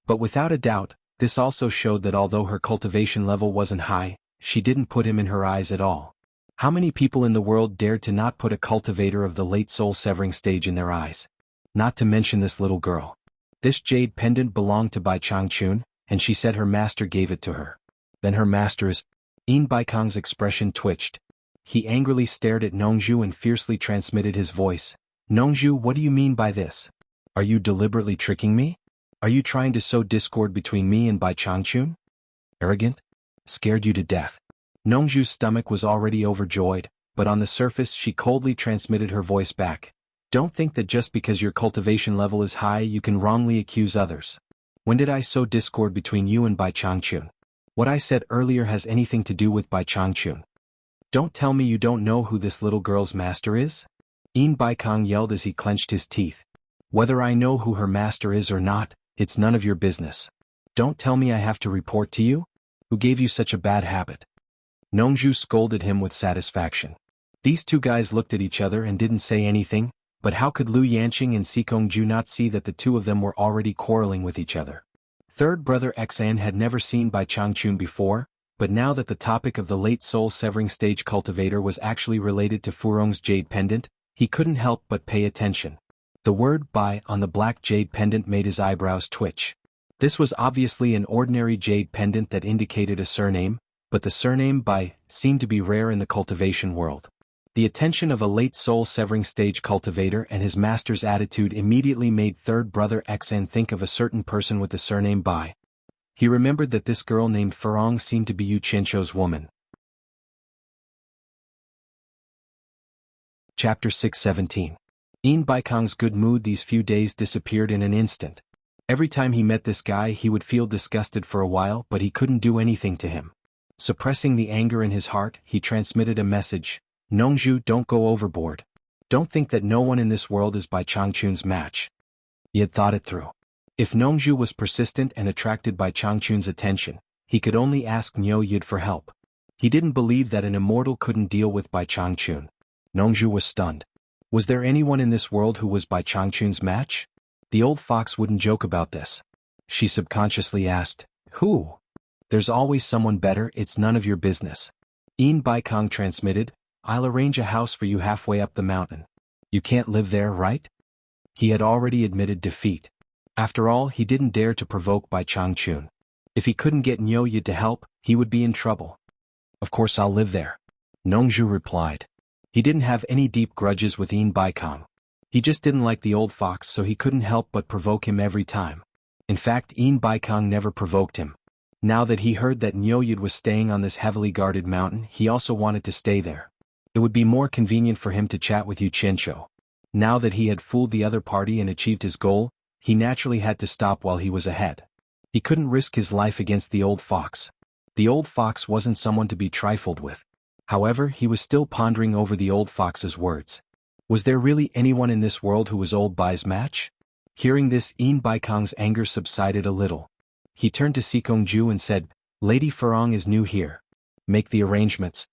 But without a doubt, this also showed that although her cultivation level wasn't high, she didn't put him in her eyes at all. How many people in the world dared to not put a cultivator of the late soul-severing stage in their eyes? Not to mention this little girl. This jade pendant belonged to Bai Changchun, and she said her master gave it to her. Then her master is... Yin Baikong's expression twitched. He angrily stared at Nongzhu and fiercely transmitted his voice. Nongzhu, what do you mean by this? Are you deliberately tricking me? Are you trying to sow discord between me and Bai Changchun? Arrogant? Scared you to death. Nongzhu's stomach was already overjoyed, but on the surface she coldly transmitted her voice back. Don't think that just because your cultivation level is high you can wrongly accuse others. When did I sow discord between you and Bai Changchun? What I said earlier has anything to do with Bai Changchun. Don't tell me you don't know who this little girl's master is? Yin Baikong yelled as he clenched his teeth. Whether I know who her master is or not, it's none of your business. Don't tell me I have to report to you? Who gave you such a bad habit? Nongzhu scolded him with satisfaction. These two guys looked at each other and didn't say anything, but how could Lu Yanqing and Sikongju not see that the two of them were already quarreling with each other? Third brother Xan had never seen Bai Changchun before, but now that the topic of the late soul-severing stage cultivator was actually related to Furong's jade pendant, he couldn't help but pay attention. The word Bai on the black jade pendant made his eyebrows twitch. This was obviously an ordinary jade pendant that indicated a surname, but the surname Bai seemed to be rare in the cultivation world. The attention of a late soul-severing stage cultivator and his master's attitude immediately made third brother Xan think of a certain person with the surname Bai. He remembered that this girl named Furong seemed to be Yu Qianqiu's woman. Chapter 617. Yin Baikong's good mood these few days disappeared in an instant. Every time he met this guy he would feel disgusted for a while, but he couldn't do anything to him. Suppressing the anger in his heart, he transmitted a message. Nongzhu, don't go overboard. Don't think that no one in this world is Bai Changchun's match. He had thought it through. If Nongzhu was persistent and attracted by Changchun's attention, he could only ask Niu Yid for help. He didn't believe that an immortal couldn't deal with Bai Changchun. Nongzhu was stunned. Was there anyone in this world who was Bai Changchun's match? The old fox wouldn't joke about this. She subconsciously asked, who? There's always someone better, it's none of your business. Yin Baikong transmitted, I'll arrange a house for you halfway up the mountain. You can't live there, right? He had already admitted defeat. After all, he didn't dare to provoke Bai Changchun. If he couldn't get Niu Yid to help, he would be in trouble. Of course I'll live there. Nongzhu replied. He didn't have any deep grudges with Yin Baikong. He just didn't like the old fox, so he couldn't help but provoke him every time. In fact, Yin Baikong never provoked him. Now that he heard that Niu Yid was staying on this heavily guarded mountain, he also wanted to stay there. It would be more convenient for him to chat with Yu Qianqiu. Now that he had fooled the other party and achieved his goal, he naturally had to stop while he was ahead. He couldn't risk his life against the old fox. The old fox wasn't someone to be trifled with. However, he was still pondering over the old fox's words. Was there really anyone in this world who was old Bai's match? Hearing this, Yin Baikong's anger subsided a little. He turned to Sikongju and said, Lady Furong is new here. Make the arrangements.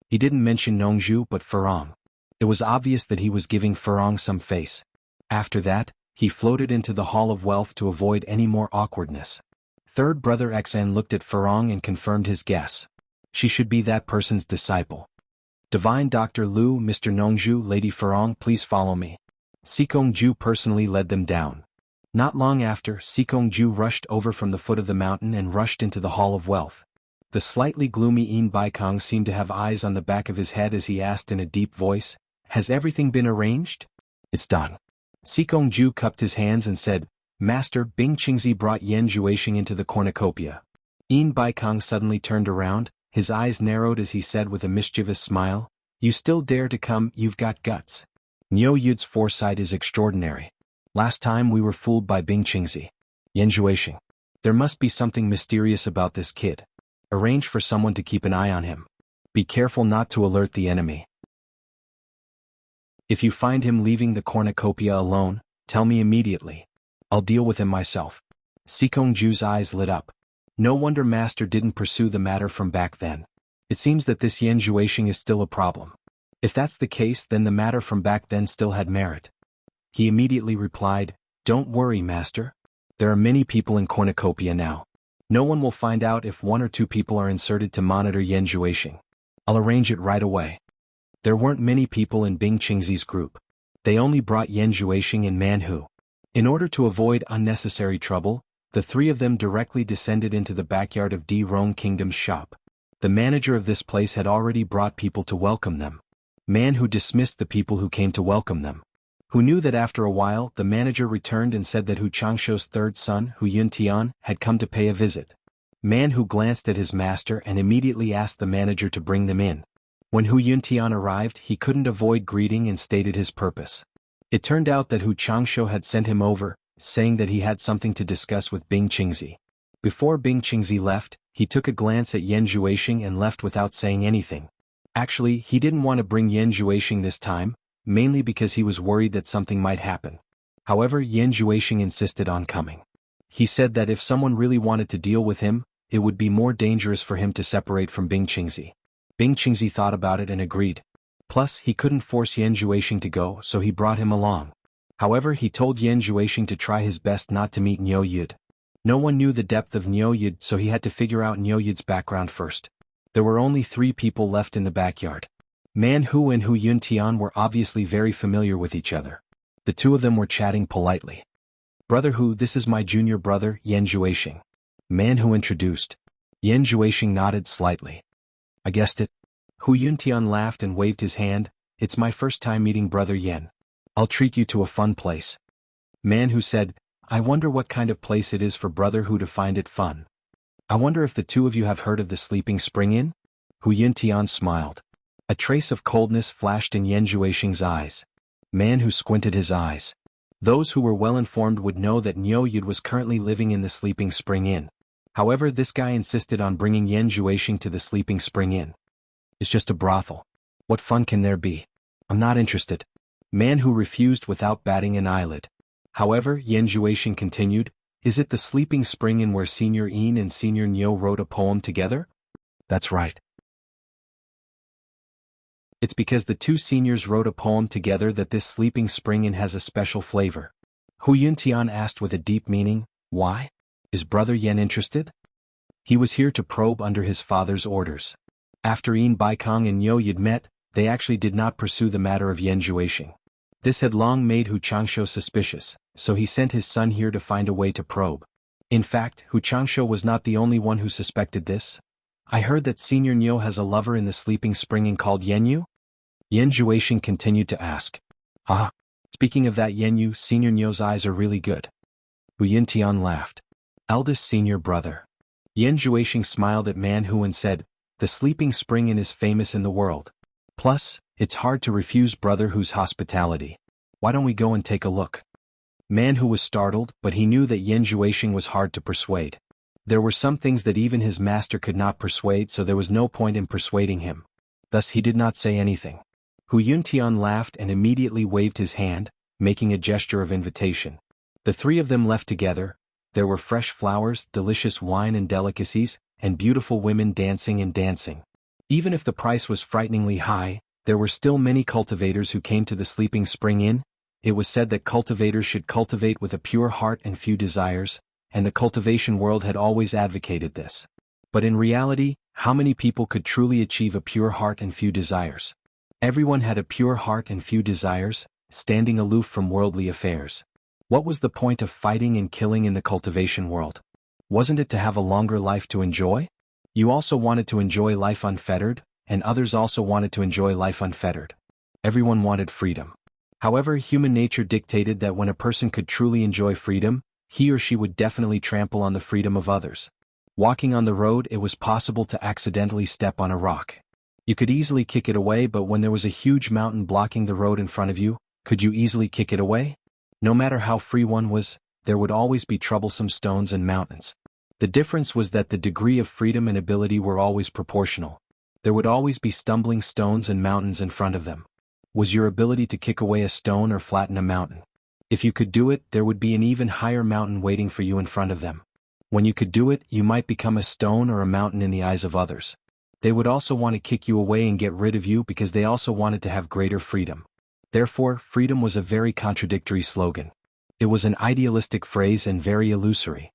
He didn't mention Nongzhu but Furong. It was obvious that he was giving Furong some face. After that, he floated into the Hall of Wealth to avoid any more awkwardness. Third brother Xan looked at Furong and confirmed his guess. She should be that person's disciple. Divine Dr. Lu, Mr. Nongzhu, Lady Furong, please follow me. Sikongju personally led them down. Not long after, Sikongju rushed over from the foot of the mountain and rushed into the Hall of Wealth. The slightly gloomy Yin Baikong seemed to have eyes on the back of his head as he asked in a deep voice, Has everything been arranged? It's done. Sikongju cupped his hands and said, Master, Bing Qingzi brought Yan Zhuisheng into the cornucopia. Yin Baikong suddenly turned around, his eyes narrowed as he said with a mischievous smile, You still dare to come, you've got guts. Niu Yid's foresight is extraordinary. Last time we were fooled by Bing Qingzi. Yan Zhuisheng. There must be something mysterious about this kid. Arrange for someone to keep an eye on him. Be careful not to alert the enemy. If you find him leaving the cornucopia alone, tell me immediately. I'll deal with him myself. Sikongju's eyes lit up. No wonder Master didn't pursue the matter from back then. It seems that this Yan Zhuixing is still a problem. If that's the case, then the matter from back then still had merit. He immediately replied, "Don't worry, Master. There are many people in cornucopia now. No one will find out if 1 or 2 people are inserted to monitor Yan Zhuixing. I'll arrange it right away." There weren't many people in Bing Qingzi's group. They only brought Yan Zhuixing and Man Hu. In order to avoid unnecessary trouble, the 3 of them directly descended into the backyard of Di Rong Kingdom's shop. The manager of this place had already brought people to welcome them. Man Hu dismissed the people who came to welcome them. Who knew that after a while the manager returned and said that Hu Changshou's third son, Hu Yuntian, had come to pay a visit. Man Hu glanced at his master and immediately asked the manager to bring them in. When Hu Yuntian arrived, he couldn't avoid greeting and stated his purpose. It turned out that Hu Changshou had sent him over, saying that he had something to discuss with Bing Qingzi. Before Bing Qingzi left, he took a glance at Yan Zhuixing and left without saying anything. Actually, he didn't want to bring Yan Zhuixing this time, mainly because he was worried that something might happen. However, Yan Zhuixing insisted on coming. He said that if someone really wanted to deal with him, it would be more dangerous for him to separate from Bing Qingzi. Bing Qingzi thought about it and agreed. Plus, he couldn't force Yan Zhuixing to go, so he brought him along. However, he told Yan Zhuixing to try his best not to meet Niu Yud. No one knew the depth of Niu Yud, so he had to figure out Niu Yud's background first. There were only 3 people left in the backyard. Man Hu and Hu Yuntian were obviously very familiar with each other. The 2 of them were chatting politely. "Brother Hu, this is my junior brother, Yan Zhuixing." Man Hu introduced. Yan Zhuixing nodded slightly. "I guessed it." Hu Yuntian laughed and waved his hand. "It's my first time meeting Brother Yan. I'll treat you to a fun place." Man Hu said, "I wonder what kind of place it is for Brother Hu to find it fun. I wonder if the 2 of you have heard of the Sleeping Spring Inn?" Hu Yuntian smiled. A trace of coldness flashed in Yan Zhuixing's eyes. Man Hu squinted his eyes. Those who were well informed would know that Niu Yud was currently living in the Sleeping Spring Inn. However, this guy insisted on bringing Yan Zhuixing to the Sleeping Spring Inn. "It's just a brothel. What fun can there be? I'm not interested." Man Hu refused without batting an eyelid. However, Yan Zhuixing continued, "Is it the Sleeping Spring Inn where Senior Yin and Senior Niu wrote a poem together?" "That's right. It's because the 2 seniors wrote a poem together that this Sleeping Spring Inn has a special flavor." Hu Yuntian asked with a deep meaning, "Why? Is Brother Yan interested?" He was here to probe under his father's orders. After Yin Baikong and Niu Yud met, they actually did not pursue the matter of Yan Zhuixing. This had long made Hu Changshou suspicious, so he sent his son here to find a way to probe. In fact, Hu Changshou was not the only one who suspected this. "I heard that Senior Niu has a lover in the Sleeping Spring Inn called Yenyu?" Yan Zhuixing continued to ask. "Ah, speaking of that Yenyu, Senior Niu's eyes are really good." Hu Yuntian laughed. "Eldest senior brother." Yan Zhuixing smiled at Man Hu and said, "The Sleeping Spring Inn is famous in the world. Plus, it's hard to refuse Brother Hu's hospitality. Why don't we go and take a look?" Man Hu was startled, but he knew that Yan Zhuixing was hard to persuade. There were some things that even his master could not persuade, so there was no point in persuading him. Thus he did not say anything. Hu Yuntian laughed and immediately waved his hand, making a gesture of invitation. The 3 of them left together. There were fresh flowers, delicious wine and delicacies, and beautiful women dancing and dancing. Even if the price was frighteningly high, there were still many cultivators who came to the Sleeping Spring Inn. It was said that cultivators should cultivate with a pure heart and few desires, and the cultivation world had always advocated this. But in reality, how many people could truly achieve a pure heart and few desires? Everyone had a pure heart and few desires, standing aloof from worldly affairs. What was the point of fighting and killing in the cultivation world? Wasn't it to have a longer life to enjoy? You also wanted to enjoy life unfettered, and others also wanted to enjoy life unfettered. Everyone wanted freedom. However, human nature dictated that when a person could truly enjoy freedom, he or she would definitely trample on the freedom of others. Walking on the road, it was possible to accidentally step on a rock. You could easily kick it away, but when there was a huge mountain blocking the road in front of you, could you easily kick it away? No matter how free one was, there would always be troublesome stones and mountains. The difference was that the degree of freedom and ability were always proportional. There would always be stumbling stones and mountains in front of them. Was your ability to kick away a stone or flatten a mountain? If you could do it, there would be an even higher mountain waiting for you in front of them. When you could do it, you might become a stone or a mountain in the eyes of others. They would also want to kick you away and get rid of you because they also wanted to have greater freedom. Therefore, freedom was a very contradictory slogan. It was an idealistic phrase and very illusory.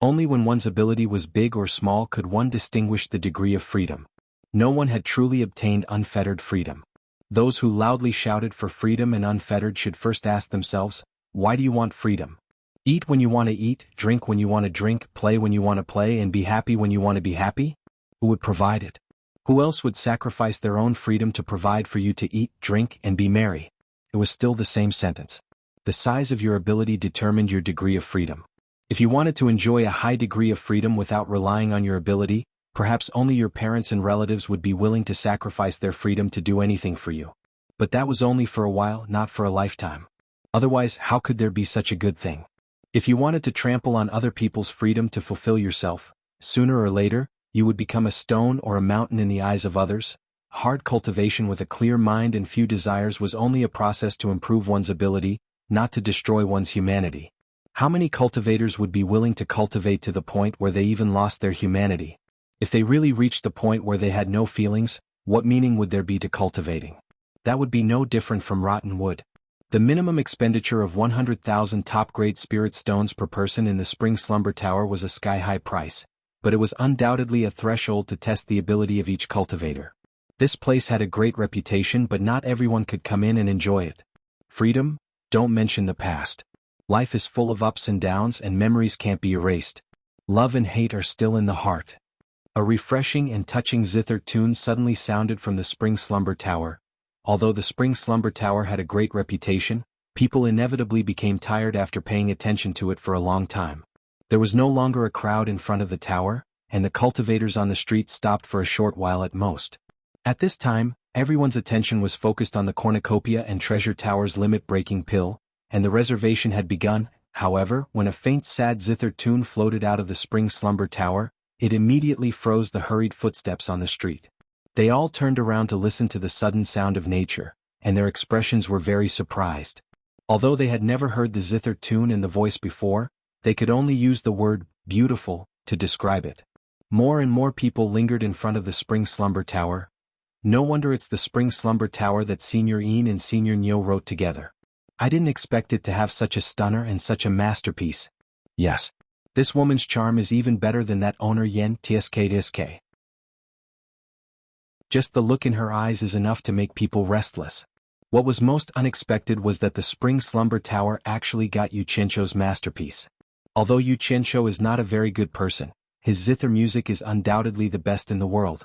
Only when one's ability was big or small could one distinguish the degree of freedom. No one had truly obtained unfettered freedom. Those who loudly shouted for freedom and unfettered should first ask themselves, why do you want freedom? Eat when you want to eat, drink when you want to drink, play when you want to play, and be happy when you want to be happy? Who would provide it? Who else would sacrifice their own freedom to provide for you to eat, drink, and be merry? It was still the same sentence. The size of your ability determined your degree of freedom. If you wanted to enjoy a high degree of freedom without relying on your ability, perhaps only your parents and relatives would be willing to sacrifice their freedom to do anything for you. But that was only for a while, not for a lifetime. Otherwise, how could there be such a good thing? If you wanted to trample on other people's freedom to fulfill yourself, sooner or later, you would become a stone or a mountain in the eyes of others. Hard cultivation with a clear mind and few desires was only a process to improve one's ability, not to destroy one's humanity. How many cultivators would be willing to cultivate to the point where they even lost their humanity? If they really reached the point where they had no feelings, what meaning would there be to cultivating? That would be no different from rotten wood. The minimum expenditure of 100,000 top-grade spirit stones per person in the Spring Slumber Tower was a sky-high price, but it was undoubtedly a threshold to test the ability of each cultivator. This place had a great reputation, but not everyone could come in and enjoy it. Freedom? Don't mention the past. Life is full of ups and downs, and memories can't be erased. Love and hate are still in the heart. A refreshing and touching zither tune suddenly sounded from the Spring Slumber Tower. Although the Spring Slumber Tower had a great reputation, people inevitably became tired after paying attention to it for a long time. There was no longer a crowd in front of the tower, and the cultivators on the street stopped for a short while at most. At this time, everyone's attention was focused on the cornucopia and treasure tower's limit-breaking pill, and the reservation had begun. However, when a faint sad zither tune floated out of the Spring Slumber Tower, it immediately froze the hurried footsteps on the street. They all turned around to listen to the sudden sound of nature, and their expressions were very surprised. Although they had never heard the zither tune and the voice before, they could only use the word beautiful to describe it. More and more people lingered in front of the Spring Slumber Tower. No wonder it's the Spring Slumber Tower that Senior Ian and Senior Nyo wrote together. I didn't expect it to have such a stunner and such a masterpiece. Yes. This woman's charm is even better than that owner Yen Tsk. Just the look in her eyes is enough to make people restless. What was most unexpected was that the Spring Slumber Tower actually got Yu Chencho's masterpiece. Although Yu Chencho is not a very good person, his zither music is undoubtedly the best in the world.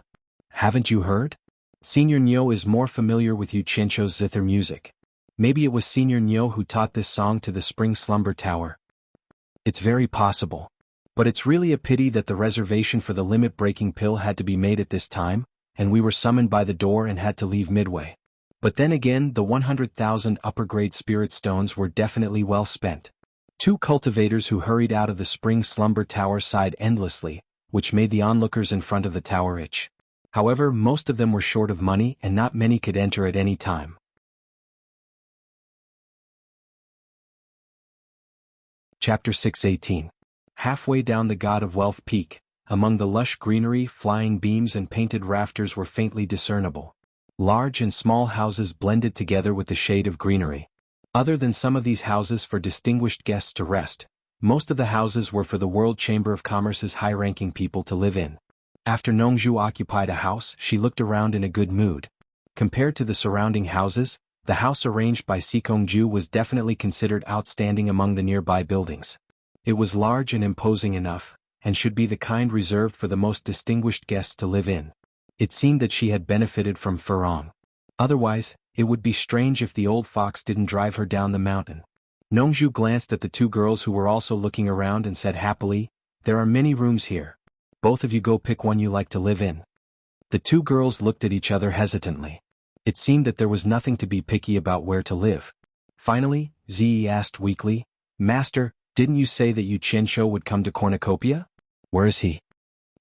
Haven't you heard? Senior Nyo is more familiar with Yu Chencho's zither music. Maybe it was Senior Nyo who taught this song to the Spring Slumber Tower. It's very possible. But it's really a pity that the reservation for the limit-breaking pill had to be made at this time, and we were summoned by the door and had to leave midway. But then again, the 100,000 upper-grade spirit stones were definitely well spent. Two cultivators who hurried out of the Spring Slumber Tower sighed endlessly, which made the onlookers in front of the tower itch. However, most of them were short of money and not many could enter at any time. Chapter 6:18. Halfway down the God of Wealth Peak, among the lush greenery, flying beams and painted rafters were faintly discernible. Large and small houses blended together with the shade of greenery. Other than some of these houses for distinguished guests to rest, most of the houses were for the World Chamber of Commerce's high-ranking people to live in. After Nongju occupied a house, she looked around in a good mood. Compared to the surrounding houses, the house arranged by Sikongju was definitely considered outstanding among the nearby buildings. It was large and imposing enough, and should be the kind reserved for the most distinguished guests to live in. It seemed that she had benefited from Furong. Otherwise, it would be strange if the old fox didn't drive her down the mountain. Nongju glanced at the two girls who were also looking around and said happily, "There are many rooms here. Both of you go pick one you like to live in." The two girls looked at each other hesitantly. It seemed that there was nothing to be picky about where to live. Finally, Zi asked weakly, "Master, didn't you say that Yu Chencho would come to Cornucopia? Where is he?"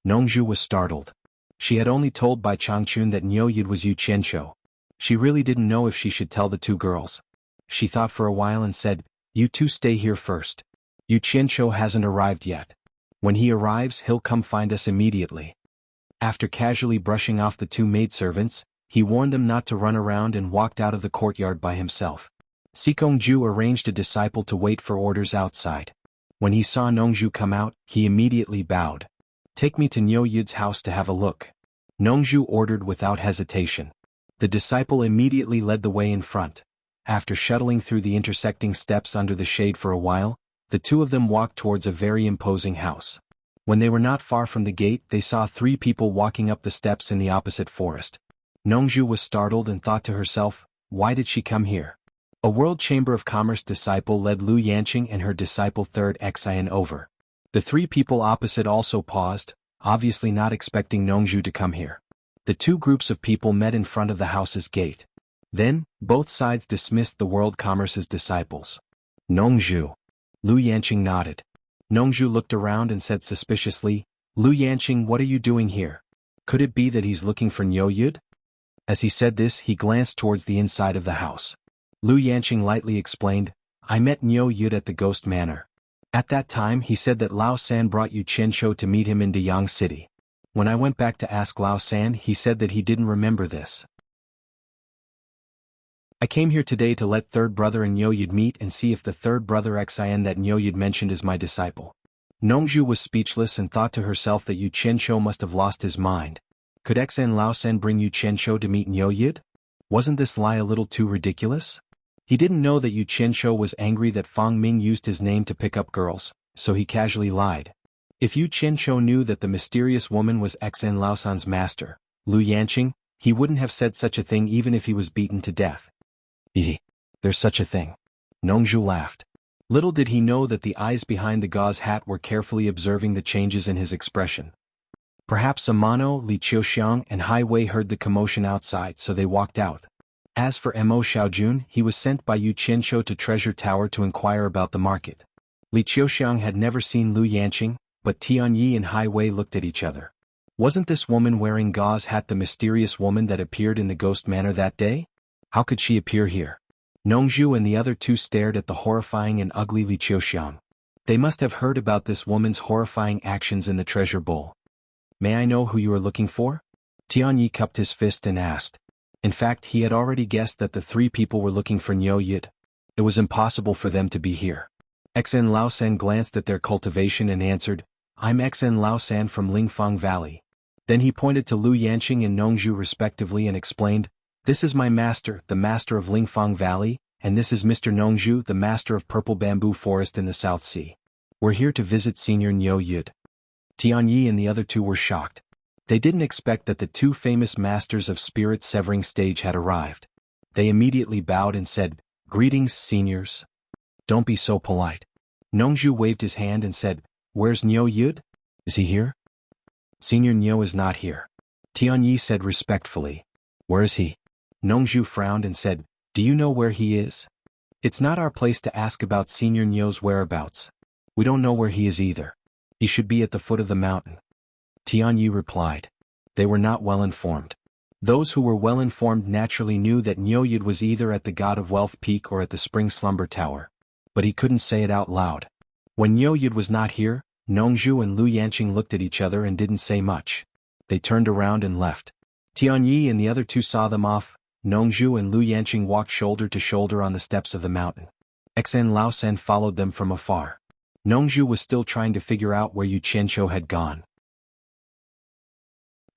Nongju was startled. She had only told Bai Changchun that Nyo Yid was Yu Chencho. She really didn't know if she should tell the two girls. She thought for a while and said, "You two stay here first. Yu Qianqiu hasn't arrived yet. When he arrives, he'll come find us immediately. After casually brushing off the two maidservants, he warned them not to run around and walked out of the courtyard by himself. Sikongju arranged a disciple to wait for orders outside. When he saw Nongju come out, he immediately bowed. "Take me to Niu Yid's house to have a look," Nongju ordered without hesitation. The disciple immediately led the way in front. After shuttling through the intersecting steps under the shade for a while, the two of them walked towards a very imposing house. When they were not far from the gate, they saw 3 people walking up the steps in the opposite forest. Nongju was startled and thought to herself, why did she come here? A World Chamber of Commerce disciple led Lu Yanqing and her disciple 3rd Xian over. The 3 people opposite also paused, obviously not expecting Nongju to come here. The 2 groups of people met in front of the house's gate. Then, both sides dismissed the World Commerce's disciples. "Nongju." Lu Yanqing nodded. Nongju looked around and said suspiciously, "Lu Yanqing, what are you doing here? Could it be that he's looking for Niu Yid?" As he said this, he glanced towards the inside of the house. Lu Yanqing lightly explained, "I met Niu Yid at the Ghost Manor. At that time he said that Lao San brought Yu Qianqiu to meet him in Deyang City. When I went back to ask Lao San, he said that he didn't remember this. I came here today to let 3rd brother and Niu Yid meet and see if the 3rd brother Xian that Niu Yid mentioned is my disciple." Nongju was speechless and thought to herself that Yu Qianqiu must have lost his mind. Could Xian Lao San bring Yu Qianqiu to meet Niu Yid? Wasn't this lie a little too ridiculous? He didn't know that Yu Qianqiu was angry that Fang Ming used his name to pick up girls, so he casually lied. If Yu Qianqiu knew that the mysterious woman was Xian Lao San's master, Lu Yanqing, he wouldn't have said such a thing even if he was beaten to death. There's such a thing. Nongju laughed. Little did he know that the eyes behind the gauze hat were carefully observing the changes in his expression. Perhaps Amano, Li Qiuxiang and Hai Wei heard the commotion outside, so they walked out. As for Mo Xiaojun, he was sent by Yu Qianqiu to Treasure Tower to inquire about the market. Li Qiuxiang had never seen Lu Yanqing, but Tianyi and Hai Wei looked at each other. Wasn't this woman wearing gauze hat the mysterious woman that appeared in the Ghost Manor that day? How could she appear here? Nongju and the other 2 stared at the horrifying and ugly Li Qiuxiang. They must have heard about this woman's horrifying actions in the treasure bowl. "May I know who you are looking for?" Tianyi cupped his fist and asked. In fact, he had already guessed that the 3 people were looking for Niu Yid. It was impossible for them to be here. Xian Lao San glanced at their cultivation and answered, "I'm Xian Lao San from Lingfang Valley." Then he pointed to Lu Yanqing and Nongju respectively and explained, "This is my master, the master of Lingfang Valley, and this is Mr. Nongju, the master of Purple Bamboo Forest in the South Sea. We're here to visit Senior Niu Yid." Tianyi and the other 2 were shocked. They didn't expect that the 2 famous masters of spirit severing stage had arrived. They immediately bowed and said, "Greetings, seniors. Don't be so polite." Nongju waved his hand and said, "Where's Niu Yid? Is he here?" "Senior Niu is not here." Tianyi said respectfully. "Where is he?" Nongju frowned and said, "Do you know where he is?" "It's not our place to ask about Senior Niu's whereabouts. We don't know where he is either. He should be at the foot of the mountain." Tianyi replied. They were not well informed. Those who were well informed naturally knew that Niu Yid was either at the God of Wealth Peak or at the Spring Slumber Tower. But he couldn't say it out loud. When Niu Yid was not here, Nongju and Lu Yanqing looked at each other and didn't say much. They turned around and left. Tianyi and the other 2 saw them off. Nongju and Lu Yanqing walked shoulder to shoulder on the steps of the mountain. Xian Lao San followed them from afar. Nongju was still trying to figure out where Yu Qianqiu had gone.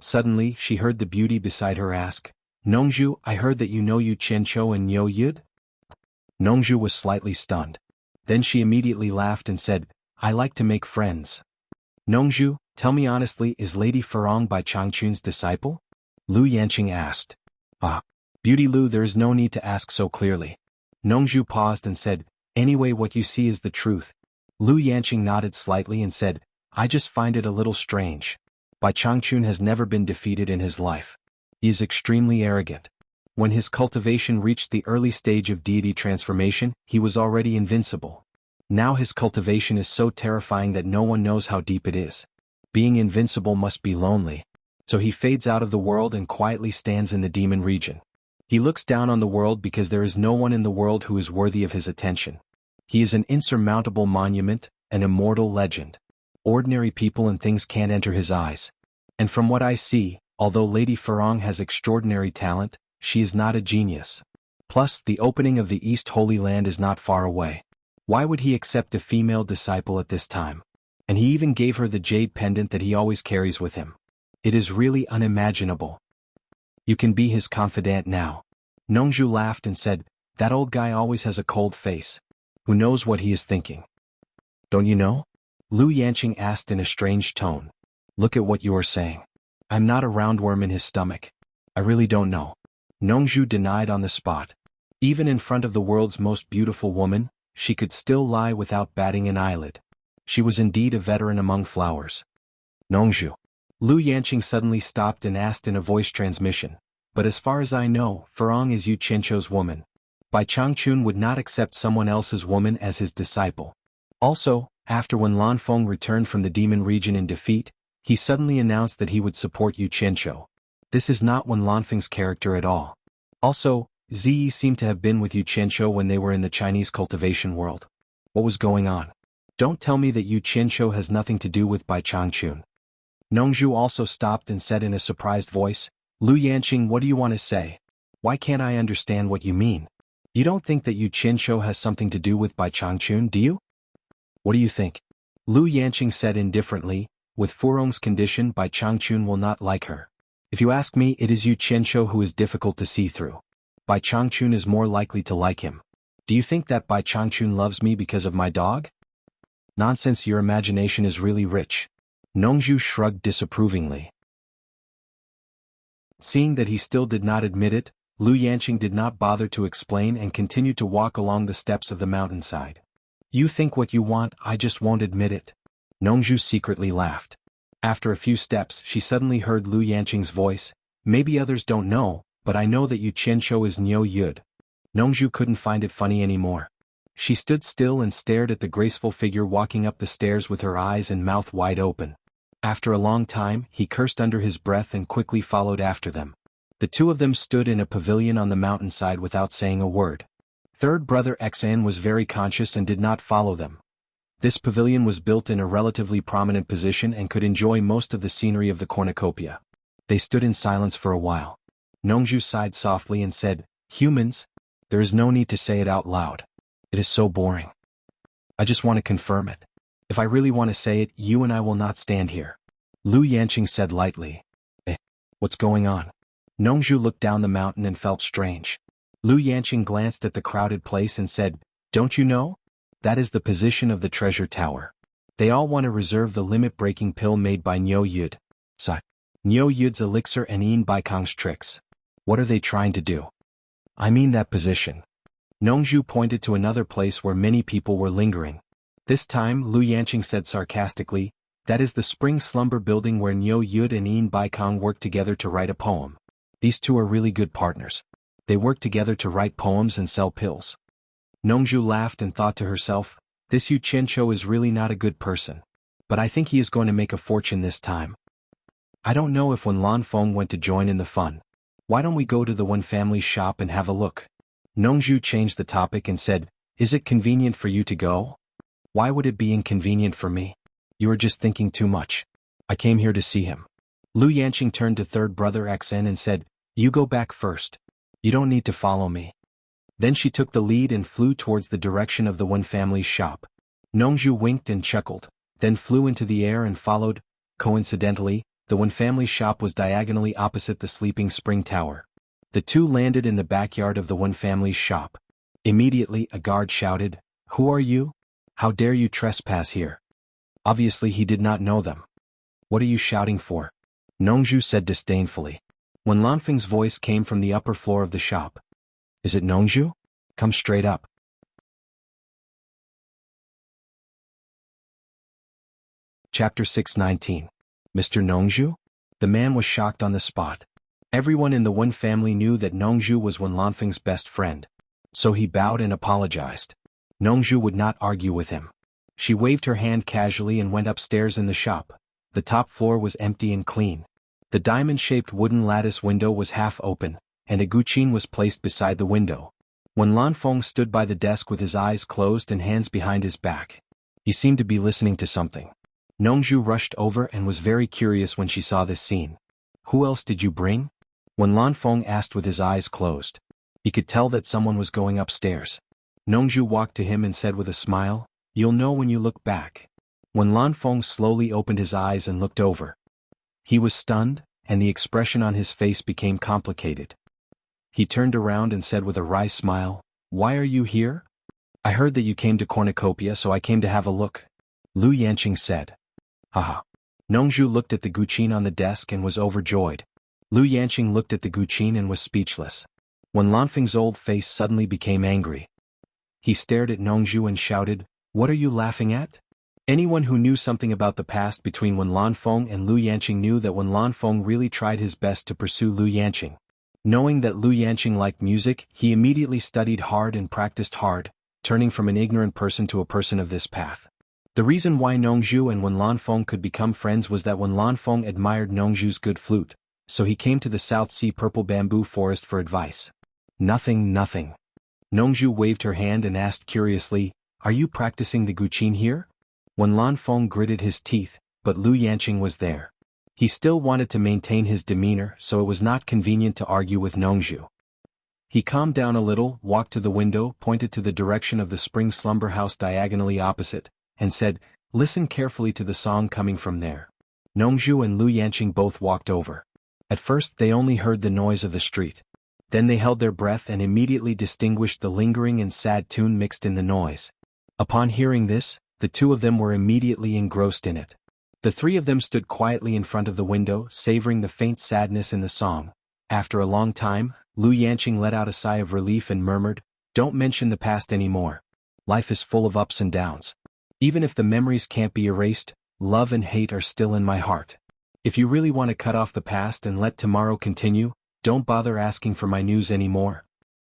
Suddenly, she heard the beauty beside her ask, "Nongju, I heard that you know Yu Qianqiu and Niu Yid?" Nongju was slightly stunned. Then she immediately laughed and said, "I like to make friends." "Nongju, tell me honestly, is Lady Farong Bai Changchun's disciple?" Lu Yanqing asked. Beauty Lu, there is no need to ask so clearly." Nongju paused and said, "Anyway, what you see is the truth." Lu Yanqing nodded slightly and said, "I just find it a little strange. Bai Changchun has never been defeated in his life. He is extremely arrogant. When his cultivation reached the early stage of deity transformation, he was already invincible. Now his cultivation is so terrifying that no one knows how deep it is. Being invincible must be lonely. So he fades out of the world and quietly stands in the demon region. He looks down on the world because there is no one in the world who is worthy of his attention. He is an insurmountable monument, an immortal legend. Ordinary people and things can't enter his eyes. And from what I see, although Lady Farong has extraordinary talent, she is not a genius. Plus, the opening of the East Holy Land is not far away. Why would he accept a female disciple at this time? And he even gave her the jade pendant that he always carries with him. It is really unimaginable. You can be his confidant now. Nongju laughed and said, that old guy always has a cold face. Who knows what he is thinking? Don't you know? Lu Yanqing asked in a strange tone. Look at what you are saying. I'm not a roundworm in his stomach. I really don't know. Nongju denied on the spot. Even in front of the world's most beautiful woman, she could still lie without batting an eyelid. She was indeed a veteran among flowers. Nongju. Lu Yanqing suddenly stopped and asked in a voice transmission, but as far as I know, Farong is Yu Qianqiu's woman. Bai Changchun would not accept someone else's woman as his disciple. Also, after when Lanfeng returned from the demon region in defeat, he suddenly announced that he would support Yu Qianqiu. This is not Wen Lanfeng's character at all. Also, Ziyi seemed to have been with Yu Qianqiu when they were in the Chinese cultivation world. What was going on? Don't tell me that Yu Qianqiu has nothing to do with Bai Changchun. Nongju also stopped and said in a surprised voice, Lu Yanqing, what do you want to say? Why can't I understand what you mean? You don't think that Yu Qianqiu has something to do with Bai Changchun, do you? What do you think? Lu Yanqing said indifferently, with Furong's condition Bai Changchun will not like her. If you ask me, it is Yu Qianqiu who is difficult to see through. Bai Changchun is more likely to like him. Do you think that Bai Changchun loves me because of my dog? Nonsense, your imagination is really rich. Nongju shrugged disapprovingly. Seeing that he still did not admit it, Lu Yanqing did not bother to explain and continued to walk along the steps of the mountainside. You think what you want, I just won't admit it. Nongju secretly laughed. After a few steps, she suddenly heard Lu Yanqing's voice. Maybe others don't know, but I know that Yu Qianqiu is Niu Yud. Nongju couldn't find it funny anymore. She stood still and stared at the graceful figure walking up the stairs with her eyes and mouth wide open. After a long time, he cursed under his breath and quickly followed after them. The two of them stood in a pavilion on the mountainside without saying a word. Third brother Xan was very conscious and did not follow them. This pavilion was built in a relatively prominent position and could enjoy most of the scenery of the cornucopia. They stood in silence for a while. Nongju sighed softly and said, Humans? There is no need to say it out loud. It is so boring. I just want to confirm it. If I really want to say it, you and I will not stand here. Lu Yanqing said lightly. What's going on? Nongju looked down the mountain and felt strange. Lu Yanqing glanced at the crowded place and said, Don't you know? That is the position of the treasure tower. They all want to reserve the limit-breaking pill made by Niu Yud. Niu Yud's elixir and Yin Baikong's tricks. What are they trying to do? I mean that position. Nongju pointed to another place where many people were lingering. This time, Lu Yanqing said sarcastically, that is the spring slumber building where Niu Yud and Yin Baikong work together to write a poem. These two are really good partners. They work together to write poems and sell pills. Nongju laughed and thought to herself, this Yu Qianqiu is really not a good person. But I think he is going to make a fortune this time. I don't know if when Lanfeng went to join in the fun. Why don't we go to the Wen family's shop and have a look? Nongju changed the topic and said, Is it convenient for you to go? Why would it be inconvenient for me? You are just thinking too much. I came here to see him. Lu Yanqing turned to third brother Xen and said, You go back first. You don't need to follow me. Then she took the lead and flew towards the direction of the Wen family's shop. Nongju winked and chuckled, then flew into the air and followed. Coincidentally, the Wen family's shop was diagonally opposite the sleeping spring tower. The two landed in the backyard of the Wen family's shop. Immediately, a guard shouted, Who are you? How dare you trespass here? Obviously he did not know them. What are you shouting for? Nongju said disdainfully. When Lanfeng's voice came from the upper floor of the shop. Is it Nongju? Come straight up. Chapter 619. Mr. Nongju? The man was shocked on the spot. Everyone in the Wen family knew that Nongju was Wen Lanfeng's best friend. So he bowed and apologized. Nongju would not argue with him. She waved her hand casually and went upstairs in the shop. The top floor was empty and clean. The diamond-shaped wooden lattice window was half open, and a guqin was placed beside the window. When Lanfeng stood by the desk with his eyes closed and hands behind his back. He seemed to be listening to something. Nongju rushed over and was very curious when she saw this scene. Who else did you bring? When Lanfeng asked with his eyes closed. He could tell that someone was going upstairs. Nongju walked to him and said with a smile, "You'll know when you look back." When Lanfeng slowly opened his eyes and looked over, he was stunned, and the expression on his face became complicated. He turned around and said with a wry smile, "Why are you here?" "I heard that you came to Cornucopia, so I came to have a look," Lu Yanqing said. Haha. Nongju looked at the guqin on the desk and was overjoyed. Lu Yanqing looked at the guqin and was speechless. When Lanfeng's old face suddenly became angry, he stared at Nongju and shouted, "What are you laughing at?" Anyone who knew something about the past between Wen Lanfeng and Lu Yanqing knew that Wen Lanfeng really tried his best to pursue Lu Yanqing. Knowing that Lu Yanqing liked music, he immediately studied hard and practiced hard, turning from an ignorant person to a person of this path. The reason why Nongju and Wen Lanfeng could become friends was that Wen Lanfeng admired Nongju's good flute, so he came to the South Sea Purple Bamboo Forest for advice. Nothing. Nongju waved her hand and asked curiously, "Are you practicing the guqin here?" Wen Lanfeng gritted his teeth, but Lu Yanqing was there. He still wanted to maintain his demeanor, so it was not convenient to argue with Nongju. He calmed down a little, walked to the window, pointed to the direction of the spring slumber house diagonally opposite, and said, "Listen carefully to the song coming from there." Nongju and Lu Yanqing both walked over. At first they only heard the noise of the street. Then they held their breath and immediately distinguished the lingering and sad tune mixed in the noise. Upon hearing this, the two of them were immediately engrossed in it. The three of them stood quietly in front of the window, savoring the faint sadness in the song. After a long time, Lu Yanqing let out a sigh of relief and murmured, "Don't mention the past anymore. Life is full of ups and downs. Even if the memories can't be erased, love and hate are still in my heart. If you really want to cut off the past and let tomorrow continue, don't bother asking for my news anymore."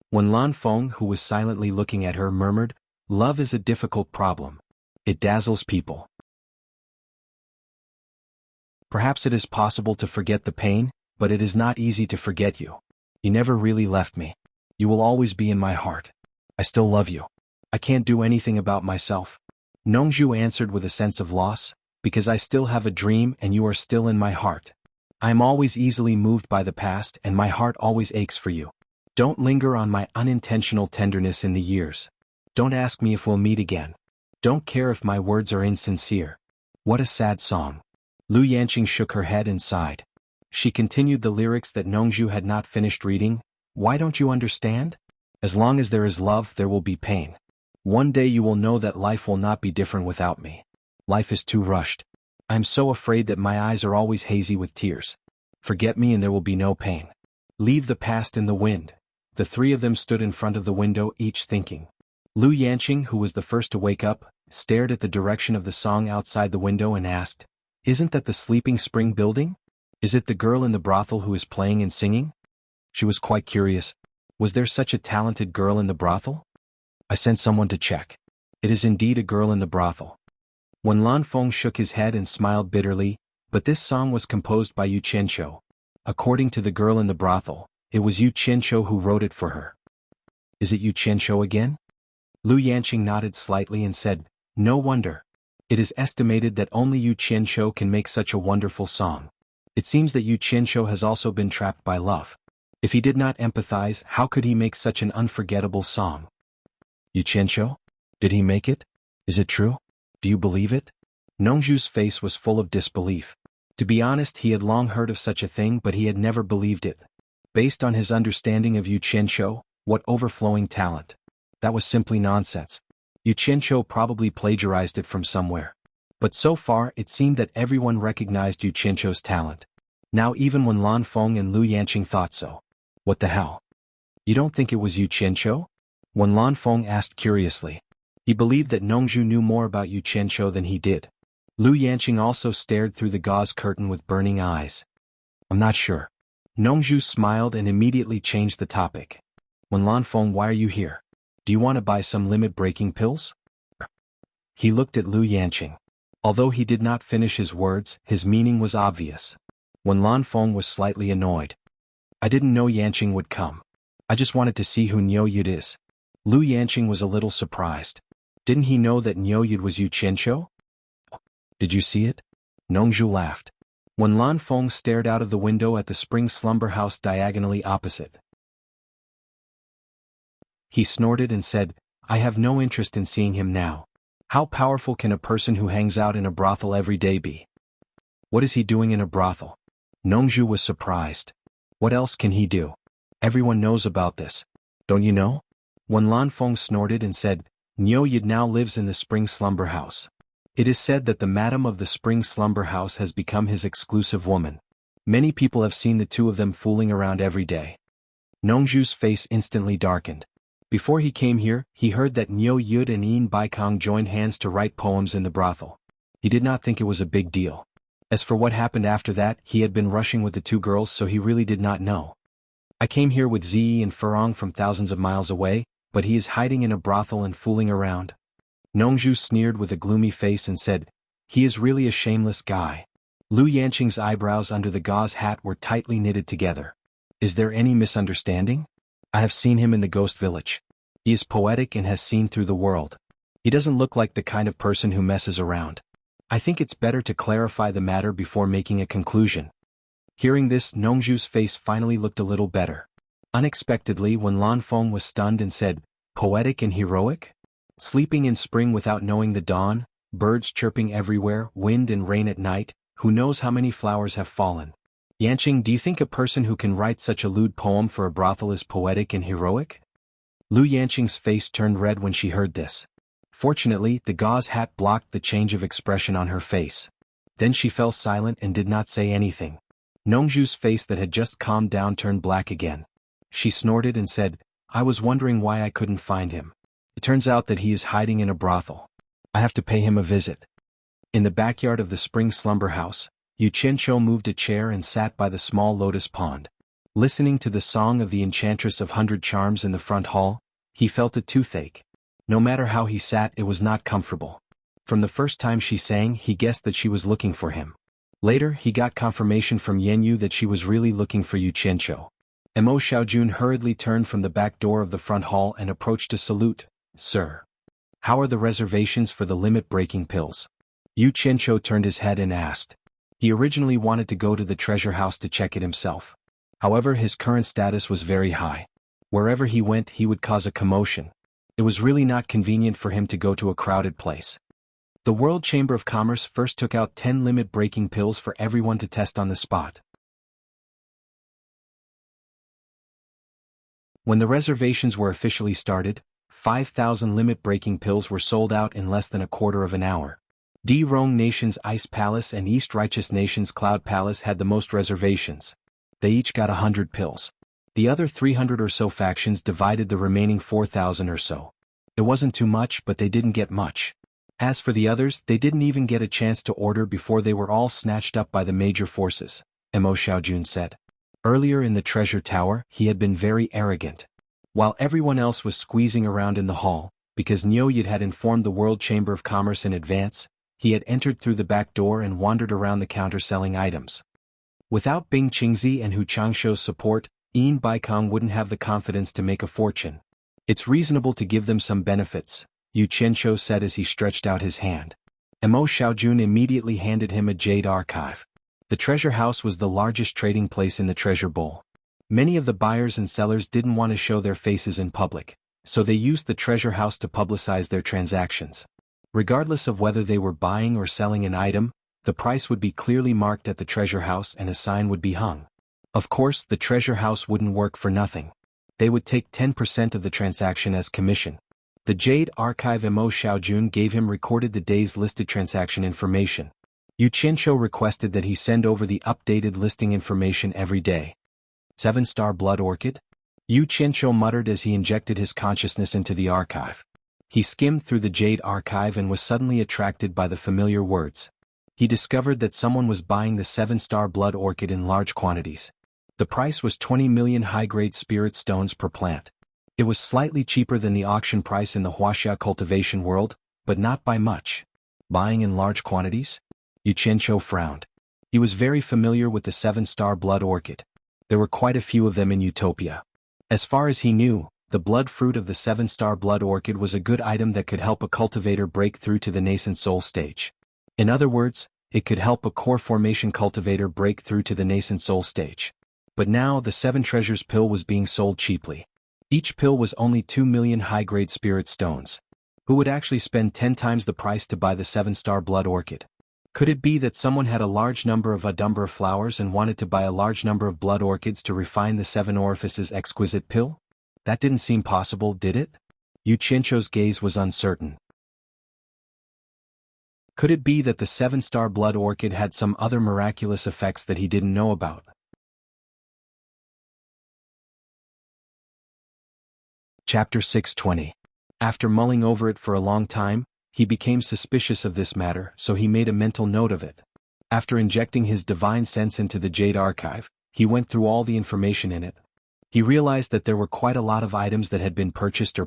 When Lanfeng, who was silently looking at her, murmured, "Love is a difficult problem. It dazzles people. Perhaps it is possible to forget the pain, but it is not easy to forget you. You never really left me. You will always be in my heart. I still love you. I can't do anything about myself." Nongju answered with a sense of loss, "Because I still have a dream and you are still in my heart. I am always easily moved by the past and my heart always aches for you. Don't linger on my unintentional tenderness in the years. Don't ask me if we'll meet again. Don't care if my words are insincere." What a sad song. Lu Yanqing shook her head and sighed. She continued the lyrics that Nongju had not finished reading. "Why don't you understand? As long as there is love, there will be pain. One day you will know that life will not be different without me. Life is too rushed. I am so afraid that my eyes are always hazy with tears. Forget me and there will be no pain. Leave the past in the wind." The three of them stood in front of the window, each thinking. Lu Yanqing, who was the first to wake up, stared at the direction of the song outside the window and asked, "Isn't that the Sleeping Spring building? Is it the girl in the brothel who is playing and singing?" She was quite curious. Was there such a talented girl in the brothel? "I sent someone to check. It is indeed a girl in the brothel." When Lanfeng shook his head and smiled bitterly, "But this song was composed by Yu Qianqiu. According to the girl in the brothel, it was Yu Qianqiu who wrote it for her." "Is it Yu Qianqiu again?" Lu Yanqing nodded slightly and said, "No wonder. It is estimated that only Yu Qianqiu can make such a wonderful song. It seems that Yu Qianqiu has also been trapped by love. If he did not empathize, how could he make such an unforgettable song?" "Yu Qianqiu? Did he make it? Is it true? Do you believe it?" Nongju's face was full of disbelief. To be honest, he had long heard of such a thing, but he had never believed it. Based on his understanding of Yu Qianqiu, what overflowing talent. That was simply nonsense. Yu Qianqiu probably plagiarized it from somewhere. But so far it seemed that everyone recognized Yu Qianqiu's talent. Now even when Lanfeng and Lu Yanqing thought so. What the hell? You don't think it was Yu Qianqiu? When Lanfeng asked curiously. He believed that Nongju knew more about Yu Qianqiu than he did. Lu Yanqing also stared through the gauze curtain with burning eyes. "I'm not sure." Nongju smiled and immediately changed the topic. "When Lanfeng, why are you here? Do you want to buy some limit-breaking pills?" He looked at Lu Yanqing. Although he did not finish his words, his meaning was obvious. When Lanfeng was slightly annoyed. "I didn't know Yanqing would come. I just wanted to see who Niu Yud is." Lu Yanqing was a little surprised. Didn't he know that Nyoyud was Yu Qianqiu? Did you see it? Nongzhu laughed. When Lan Feng stared out of the window at the spring slumber house diagonally opposite, he snorted and said, I have no interest in seeing him now. How powerful can a person who hangs out in a brothel every day be? What is he doing in a brothel? Nongzhu was surprised. What else can he do? Everyone knows about this. Don't you know? When Lan Feng snorted and said, Nyoyud now lives in the spring slumber house. It is said that the madam of the spring slumber house has become his exclusive woman. Many people have seen the two of them fooling around every day. Nongzhu's face instantly darkened. Before he came here, he heard that Nyoyud and Yin Baikong joined hands to write poems in the brothel. He did not think it was a big deal. As for what happened after that, he had been rushing with the two girls, so he really did not know. I came here with Ziyi and Furong from thousands of miles away, but he is hiding in a brothel and fooling around. Nongzhu sneered with a gloomy face and said, he is really a shameless guy. Lu Yanqing's eyebrows under the gauze hat were tightly knitted together. Is there any misunderstanding? I have seen him in the ghost village. He is poetic and has seen through the world. He doesn't look like the kind of person who messes around. I think it's better to clarify the matter before making a conclusion. Hearing this, Nongzhu's face finally looked a little better. Unexpectedly, when Lan Feng was stunned and said, poetic and heroic? Sleeping in spring without knowing the dawn, birds chirping everywhere, wind and rain at night, who knows how many flowers have fallen. Yanqing, do you think a person who can write such a lewd poem for a brothel is poetic and heroic? Lu Yanqing's face turned red when she heard this. Fortunately, the gauze hat blocked the change of expression on her face. Then she fell silent and did not say anything. Nongzhu's face that had just calmed down turned black again. She snorted and said, I was wondering why I couldn't find him. It turns out that he is hiding in a brothel. I have to pay him a visit. In the backyard of the spring slumber house, Yu Qianqiu moved a chair and sat by the small lotus pond. Listening to the song of the Enchantress of 100 Charms in the front hall, he felt a toothache. No matter how he sat, it was not comfortable. From the first time she sang, he guessed that she was looking for him. Later, he got confirmation from Yanyu that she was really looking for Yu Qianqiu. Mo Xiaojun hurriedly turned from the back door of the front hall and approached to salute. Sir. How are the reservations for the limit-breaking pills? Yu Qianqiu turned his head and asked. He originally wanted to go to the treasure house to check it himself. However, his current status was very high. Wherever he went, he would cause a commotion. It was really not convenient for him to go to a crowded place. The World Chamber of Commerce first took out 10 limit-breaking pills for everyone to test on the spot. When the reservations were officially started, 5,000 limit-breaking pills were sold out in less than a quarter of an hour. D. Rong Nation's Ice Palace and East Righteous Nation's Cloud Palace had the most reservations. They each got 100 pills. The other 300 or so factions divided the remaining 4,000 or so. It wasn't too much, but they didn't get much. As for the others, they didn't even get a chance to order before they were all snatched up by the major forces, Mo Xiaojun said. Earlier in the treasure tower, he had been very arrogant. While everyone else was squeezing around in the hall, because Nyoyud had informed the World Chamber of Commerce in advance, he had entered through the back door and wandered around the counter selling items. Without Bing Qingzi and Hu Changshuo's support, Yin Baikong wouldn't have the confidence to make a fortune. It's reasonable to give them some benefits, Yu Qianqiu said as he stretched out his hand. Mo Xiaojun immediately handed him a jade archive. The treasure house was the largest trading place in the treasure bowl. Many of the buyers and sellers didn't want to show their faces in public, so they used the treasure house to publicize their transactions. Regardless of whether they were buying or selling an item, the price would be clearly marked at the treasure house and a sign would be hung. Of course, the treasure house wouldn't work for nothing. They would take 10% of the transaction as commission. The Jade Archive Mo Xiaojun gave him recorded the day's listed transaction information. Yu Qianqiu requested that he send over the updated listing information every day. 7-star blood orchid? Yu Qianqiu muttered as he injected his consciousness into the archive. He skimmed through the Jade Archive and was suddenly attracted by the familiar words. He discovered that someone was buying the 7-star blood orchid in large quantities. The price was 20 million high-grade spirit stones per plant. It was slightly cheaper than the auction price in the Wuxia cultivation world, but not by much. Buying in large quantities? Yu Qianqiu frowned. He was very familiar with the 7-star blood orchid. There were quite a few of them in Utopia. As far as he knew, The blood fruit of the 7-star blood orchid was a good item that could help a cultivator break through to the nascent soul stage. In other words, it could help a core formation cultivator break through to the nascent soul stage. But now the 7 treasures pill was being sold cheaply. Each pill was only 2 million high-grade spirit stones. Who would actually spend 10 times the price to buy the 7-star blood orchid? Could it be that someone had a large number of Adumbra flowers and wanted to buy a large number of blood orchids to refine the 7 orifices exquisite pill? That didn't seem possible, did it? Yu Qianzhou's gaze was uncertain. Could it be that the 7-star blood orchid had some other miraculous effects that he didn't know about? Chapter 620. After mulling over it for a long time, he became suspicious of this matter, so he made a mental note of it. After injecting his divine sense into the Jade Archive, he went through all the information in it. He realized that there were quite a lot of items that had been purchased.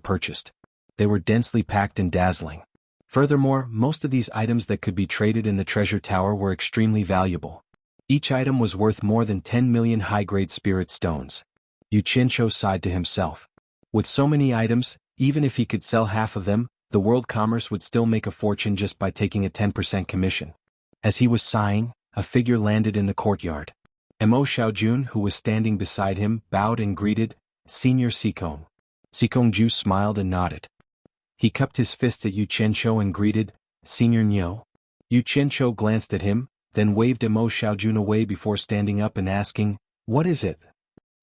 They were densely packed and dazzling. Furthermore, most of these items that could be traded in the treasure tower were extremely valuable. Each item was worth more than 10 million high-grade spirit stones. Yu Qianzhou sighed to himself. With so many items, even if he could sell half of them, the world commerce would still make a fortune just by taking a 10% commission. As he was sighing, a figure landed in the courtyard. Mo Xiaojun, who was standing beside him, bowed and greeted, "Senior Sikong." Sikong smiled and nodded. He cupped his fists at Yu Qianzhou and greeted, "Senior Niu." Yu Qianzhou glanced at him, then waved Mo Xiaojun away before standing up and asking, "What is it?"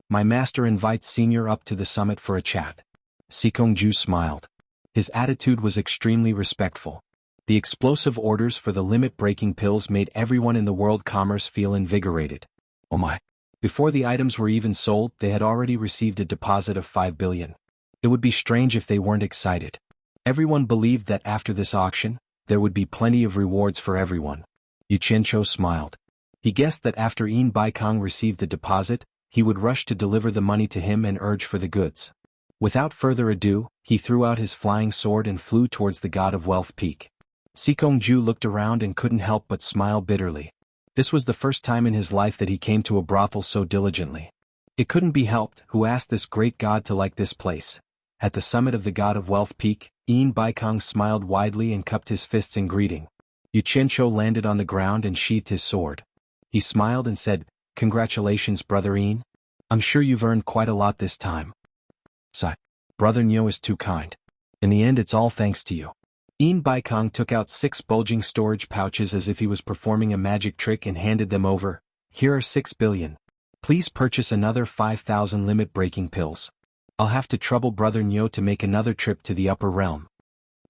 "My master invites Senior up to the summit for a chat." Sikong smiled. His attitude was extremely respectful. The explosive orders for the limit-breaking pills made everyone in the world commerce feel invigorated. Oh my! Before the items were even sold, they had already received a deposit of 5 billion. It would be strange if they weren't excited. Everyone believed that after this auction, there would be plenty of rewards for everyone. Yu Qianzhou smiled. He guessed that after Yin Baikong received the deposit, he would rush to deliver the money to him and urge for the goods. Without further ado, he threw out his flying sword and flew towards the God of Wealth Peak. Sikong looked around and couldn't help but smile bitterly. This was the first time in his life that he came to a brothel so diligently. It couldn't be helped. Who asked this great god to like this place? At the summit of the God of Wealth Peak, Yin Baikong smiled widely and cupped his fists in greeting. Yu Qianzhou landed on the ground and sheathed his sword. He smiled and said, "Congratulations, Brother Yin. I'm sure you've earned quite a lot this time." "Sigh. Brother Niu is too kind. In the end, it's all thanks to you." Yin Baikong took out 6 bulging storage pouches as if he was performing a magic trick and handed them over. "Here are 6 billion. Please purchase another 5,000 limit-breaking pills. I'll have to trouble Brother Niu to make another trip to the upper realm."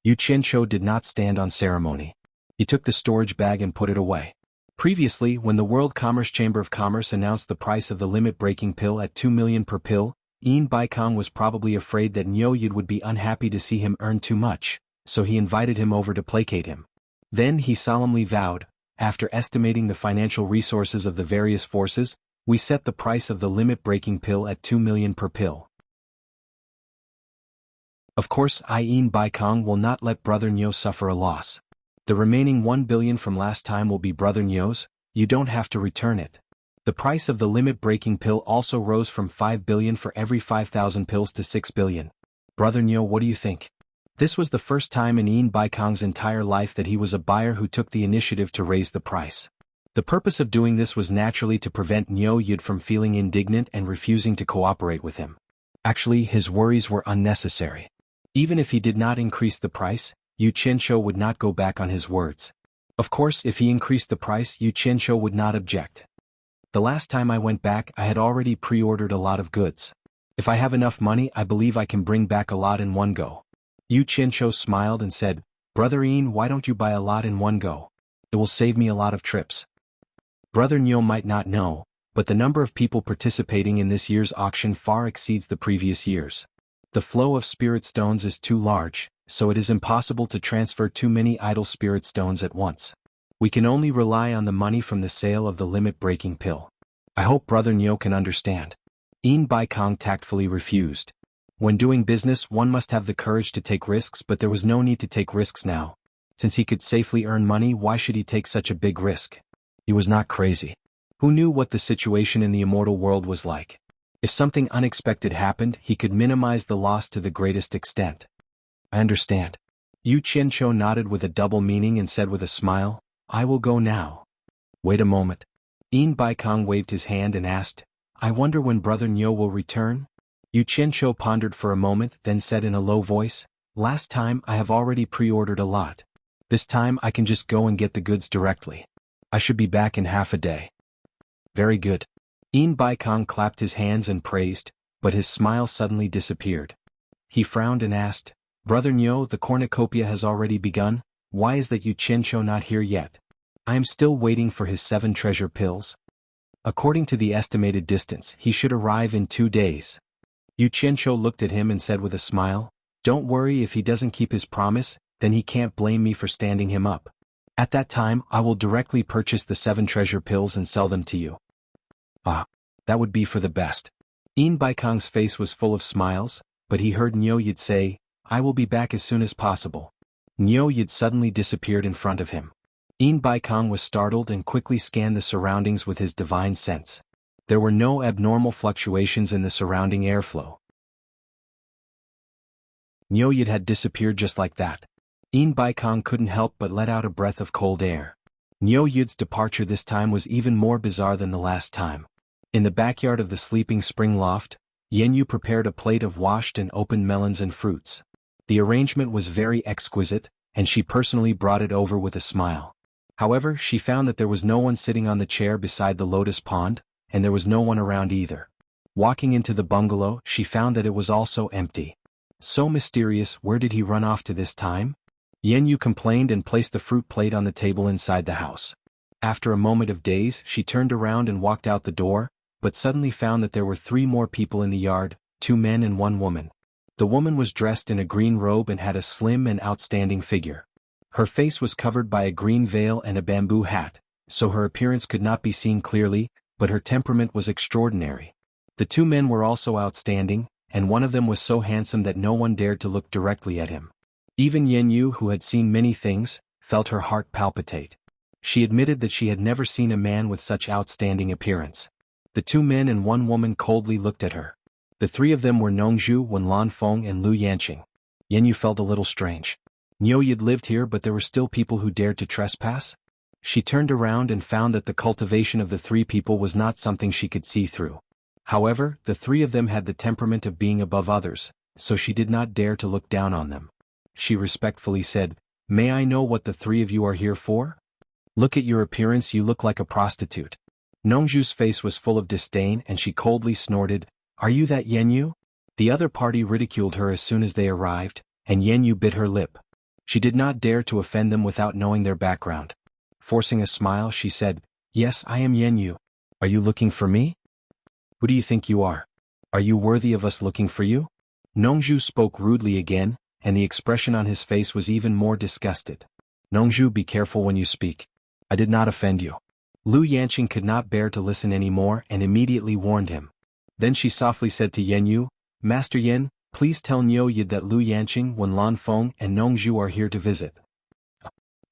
Yu Qianzhou did not stand on ceremony. He took the storage bag and put it away. Previously, when the World Commerce Chamber of Commerce announced the price of the limit-breaking pill at 2 million per pill, Yin Baikong was probably afraid that Niu Yud would be unhappy to see him earn too much, so he invited him over to placate him. Then he solemnly vowed, "After estimating the financial resources of the various forces, we set the price of the limit-breaking pill at 2 million per pill. Of course, Yin Baikong will not let Brother Niu suffer a loss. The remaining 1 billion from last time will be Brother Niu's. You don't have to return it." The price of the limit-breaking pill also rose from 5 billion for every 5,000 pills to 6 billion. "Brother Niu, what do you think?" This was the first time in Yin Baikong's entire life that he was a buyer who took the initiative to raise the price. The purpose of doing this was naturally to prevent Niu Yud from feeling indignant and refusing to cooperate with him. Actually, his worries were unnecessary. Even if he did not increase the price, Yu Qianzhou would not go back on his words. Of course, if he increased the price, Yu Qianzhou would not object. "The last time I went back, I had already pre-ordered a lot of goods. If I have enough money, I believe I can bring back a lot in one go." Yu Qianzhou smiled and said, "Brother Yin, why don't you buy a lot in one go? It will save me a lot of trips." Brother Niu might not know, but the number of people participating in this year's auction far exceeds the previous years. The flow of spirit stones is too large, so it is impossible to transfer too many idle spirit stones at once. We can only rely on the money from the sale of the limit-breaking pill. I hope Brother Niu can understand." Yin Baikong tactfully refused. When doing business, one must have the courage to take risks, but there was no need to take risks now. Since he could safely earn money, why should he take such a big risk? He was not crazy. Who knew what the situation in the immortal world was like? If something unexpected happened, he could minimize the loss to the greatest extent. I understand. Yu Qianqiu nodded with a double meaning and said with a smile, I will go now. Wait a moment. Yin Baikong waved his hand and asked, I wonder when Brother Niu will return? Yu Qianqiu pondered for a moment, then said in a low voice, Last time I have already pre-ordered a lot. This time I can just go and get the goods directly. I should be back in half a day. Very good. Yin Baikong clapped his hands and praised, but his smile suddenly disappeared. He frowned and asked, Brother Niu, the cornucopia has already begun, why is that Yu Qianqiu not here yet? I am still waiting for his 7 treasure pills. According to the estimated distance, he should arrive in 2 days. Yu Qianqiu looked at him and said with a smile, Don't worry, if he doesn't keep his promise, then he can't blame me for standing him up. At that time, I will directly purchase the 7 treasure pills and sell them to you. Ah, that would be for the best. Yin Baikong's face was full of smiles, but he heard Niu Yid say, I will be back as soon as possible. Niu Yid suddenly disappeared in front of him. Yin Baikong was startled and quickly scanned the surroundings with his divine sense. There were no abnormal fluctuations in the surrounding airflow. Niu Yid had disappeared just like that. Yin Baikong couldn't help but let out a breath of cold air. Niu Yid's departure this time was even more bizarre than the last time. In the backyard of the sleeping spring loft, Yenyu prepared a plate of washed and opened melons and fruits. The arrangement was very exquisite, and she personally brought it over with a smile. However, she found that there was no one sitting on the chair beside the lotus pond, and there was no one around either. Walking into the bungalow, she found that it was also empty. So mysterious, where did he run off to this time? Yenyu complained and placed the fruit plate on the table inside the house. After a moment of daze, she turned around and walked out the door, but suddenly found that there were 3 more people in the yard, 2 men and 1 woman. The woman was dressed in a green robe and had a slim and outstanding figure. Her face was covered by a green veil and a bamboo hat, so her appearance could not be seen clearly, but her temperament was extraordinary. The 2 men were also outstanding, and one of them was so handsome that no one dared to look directly at him. Even Yenyu, who had seen many things, felt her heart palpitate. She admitted that she had never seen a man with such outstanding appearance. The 2 men and 1 woman coldly looked at her. The 3 of them were Nongzhu, Wenlanfeng and Lu Yanqing. Yenyu felt a little strange. Niu Yid lived here, but there were still people who dared to trespass? She turned around and found that the cultivation of the 3 people was not something she could see through. However, the 3 of them had the temperament of being above others, so she did not dare to look down on them. She respectfully said, May I know what the 3 of you are here for? Look at your appearance, you look like a prostitute. Nongzhu's face was full of disdain and she coldly snorted, Are you that Yenyu? The other party ridiculed her as soon as they arrived, and Yenyu bit her lip. She did not dare to offend them without knowing their background. Forcing a smile, she said, Yes, I am Yenyu. Are you looking for me? Who do you think you are? Are you worthy of us looking for you? Nongzhu spoke rudely again, and the expression on his face was even more disgusted. Nongzhu, be careful when you speak. I did not offend you. Lu Yanqing could not bear to listen any more and immediately warned him. Then she softly said to Yenyu, Master Yen, please tell Niu Yid that Lu Yanqing, Wenlanfeng and Nongzhu are here to visit.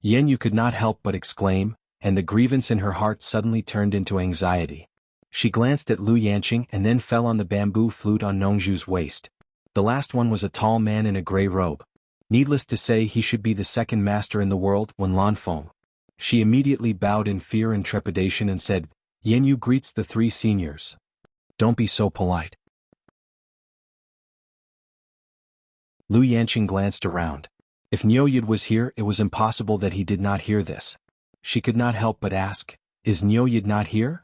Yenyu could not help but exclaim, and the grievance in her heart suddenly turned into anxiety. She glanced at Lu Yanqing and then fell on the bamboo flute on Nongzhu's waist. The last one was a tall man in a gray robe. Needless to say, he should be the 2nd master in the world, Wenlanfeng. She immediately bowed in fear and trepidation and said, Yenyu greets the 3 seniors. Don't be so polite. Lu Yanqing glanced around. If Niu Yid was here, it was impossible that he did not hear this. She could not help but ask, Is Niu Yid not here?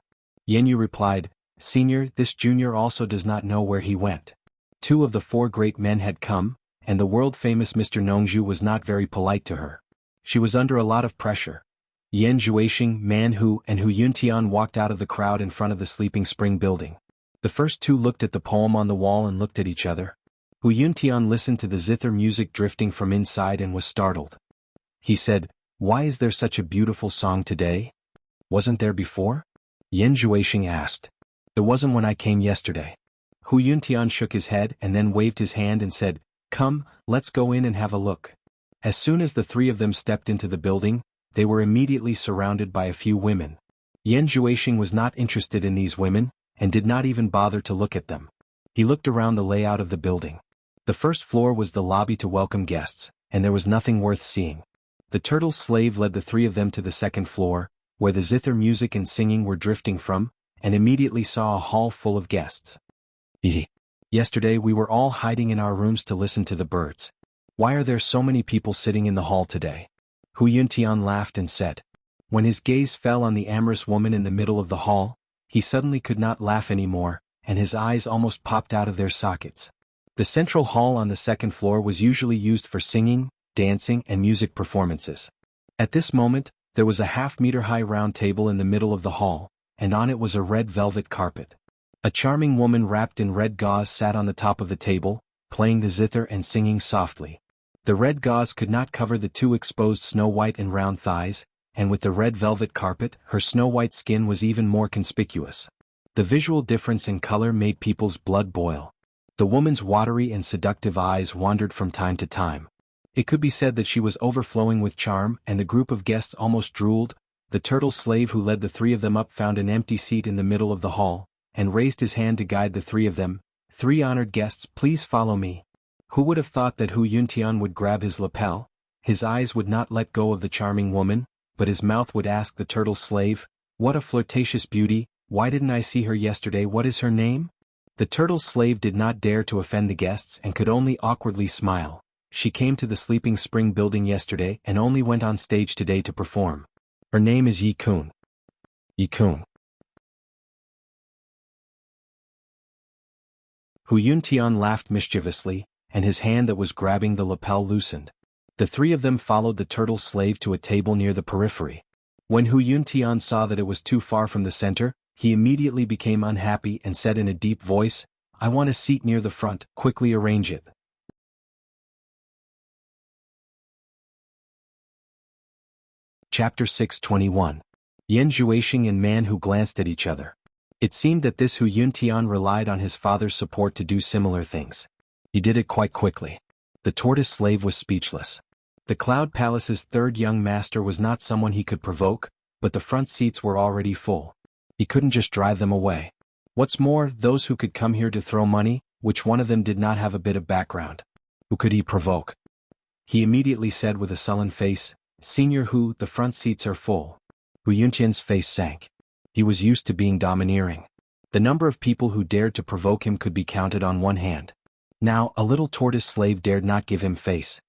Yenyu replied, Senior, this junior also does not know where he went. 2 of the 4 great men had come, and the world-famous Mr. Nongzhu was not very polite to her. She was under a lot of pressure. Yan Zhuixing, Man Hu and Hu Yuntian walked out of the crowd in front of the Sleeping Spring building. The first 2 looked at the poem on the wall and looked at each other. Hu Yuntian listened to the zither music drifting from inside and was startled. He said, Why is there such a beautiful song today? Wasn't there before? Yan Zhuixing asked. It wasn't when I came yesterday. Hu Yuntian shook his head and then waved his hand and said, Come, let's go in and have a look. As soon as the 3 of them stepped into the building, they were immediately surrounded by a few women. Yan Zhuixing was not interested in these women, and did not even bother to look at them. He looked around the layout of the building. The first floor was the lobby to welcome guests, and there was nothing worth seeing. The turtle slave led the three of them to the second floor, where the zither music and singing were drifting from, and immediately saw a hall full of guests. Yesterday we were all hiding in our rooms to listen to the birds. Why are there so many people sitting in the hall today? Hu Yuntian laughed and said. When his gaze fell on the amorous woman in the middle of the hall, he suddenly could not laugh anymore, and his eyes almost popped out of their sockets. The central hall on the second floor was usually used for singing, dancing, and music performances. At this moment, there was a half-meter-high round table in the middle of the hall, and on it was a red velvet carpet. A charming woman wrapped in red gauze sat on the top of the table, playing the zither and singing softly. The red gauze could not cover the two exposed snow-white and round thighs, and with the red velvet carpet, her snow-white skin was even more conspicuous. The visual difference in color made people's blood boil. The woman's watery and seductive eyes wandered from time to time. It could be said that she was overflowing with charm, and the group of guests almost drooled. The turtle slave who led the three of them up found an empty seat in the middle of the hall, and raised his hand to guide the three of them. "Three honored guests, please follow me." Who would have thought that Hu Yuntian would grab his lapel? His eyes would not let go of the charming woman, but his mouth would ask the turtle slave, "What a flirtatious beauty, why didn't I see her yesterday? What is her name?" The turtle slave did not dare to offend the guests and could only awkwardly smile. "She came to the Sleeping Spring building yesterday and only went on stage today to perform. Her name is Yi Kun." Yi Kun. Hu Yuntian laughed mischievously, and his hand that was grabbing the lapel loosened. The three of them followed the turtle slave to a table near the periphery. When Hu Yuntian saw that it was too far from the center, he immediately became unhappy and said in a deep voice, "I want a seat near the front, quickly arrange it." Chapter 621. Yan Zhuixing and Man Who Glanced at Each Other. It seemed that this Hu Yuntian relied on his father's support to do similar things. He did it quite quickly. The tortoise slave was speechless. The Cloud Palace's third young master was not someone he could provoke, but the front seats were already full. He couldn't just drive them away. What's more, those who could come here to throw money, which one of them did not have a bit of background. Who could he provoke? He immediately said with a sullen face, "Senior Hu, the front seats are full." Hu Yuntian's face sank. He was used to being domineering. The number of people who dared to provoke him could be counted on one hand. Now, a little tortoise slave dared not give him face.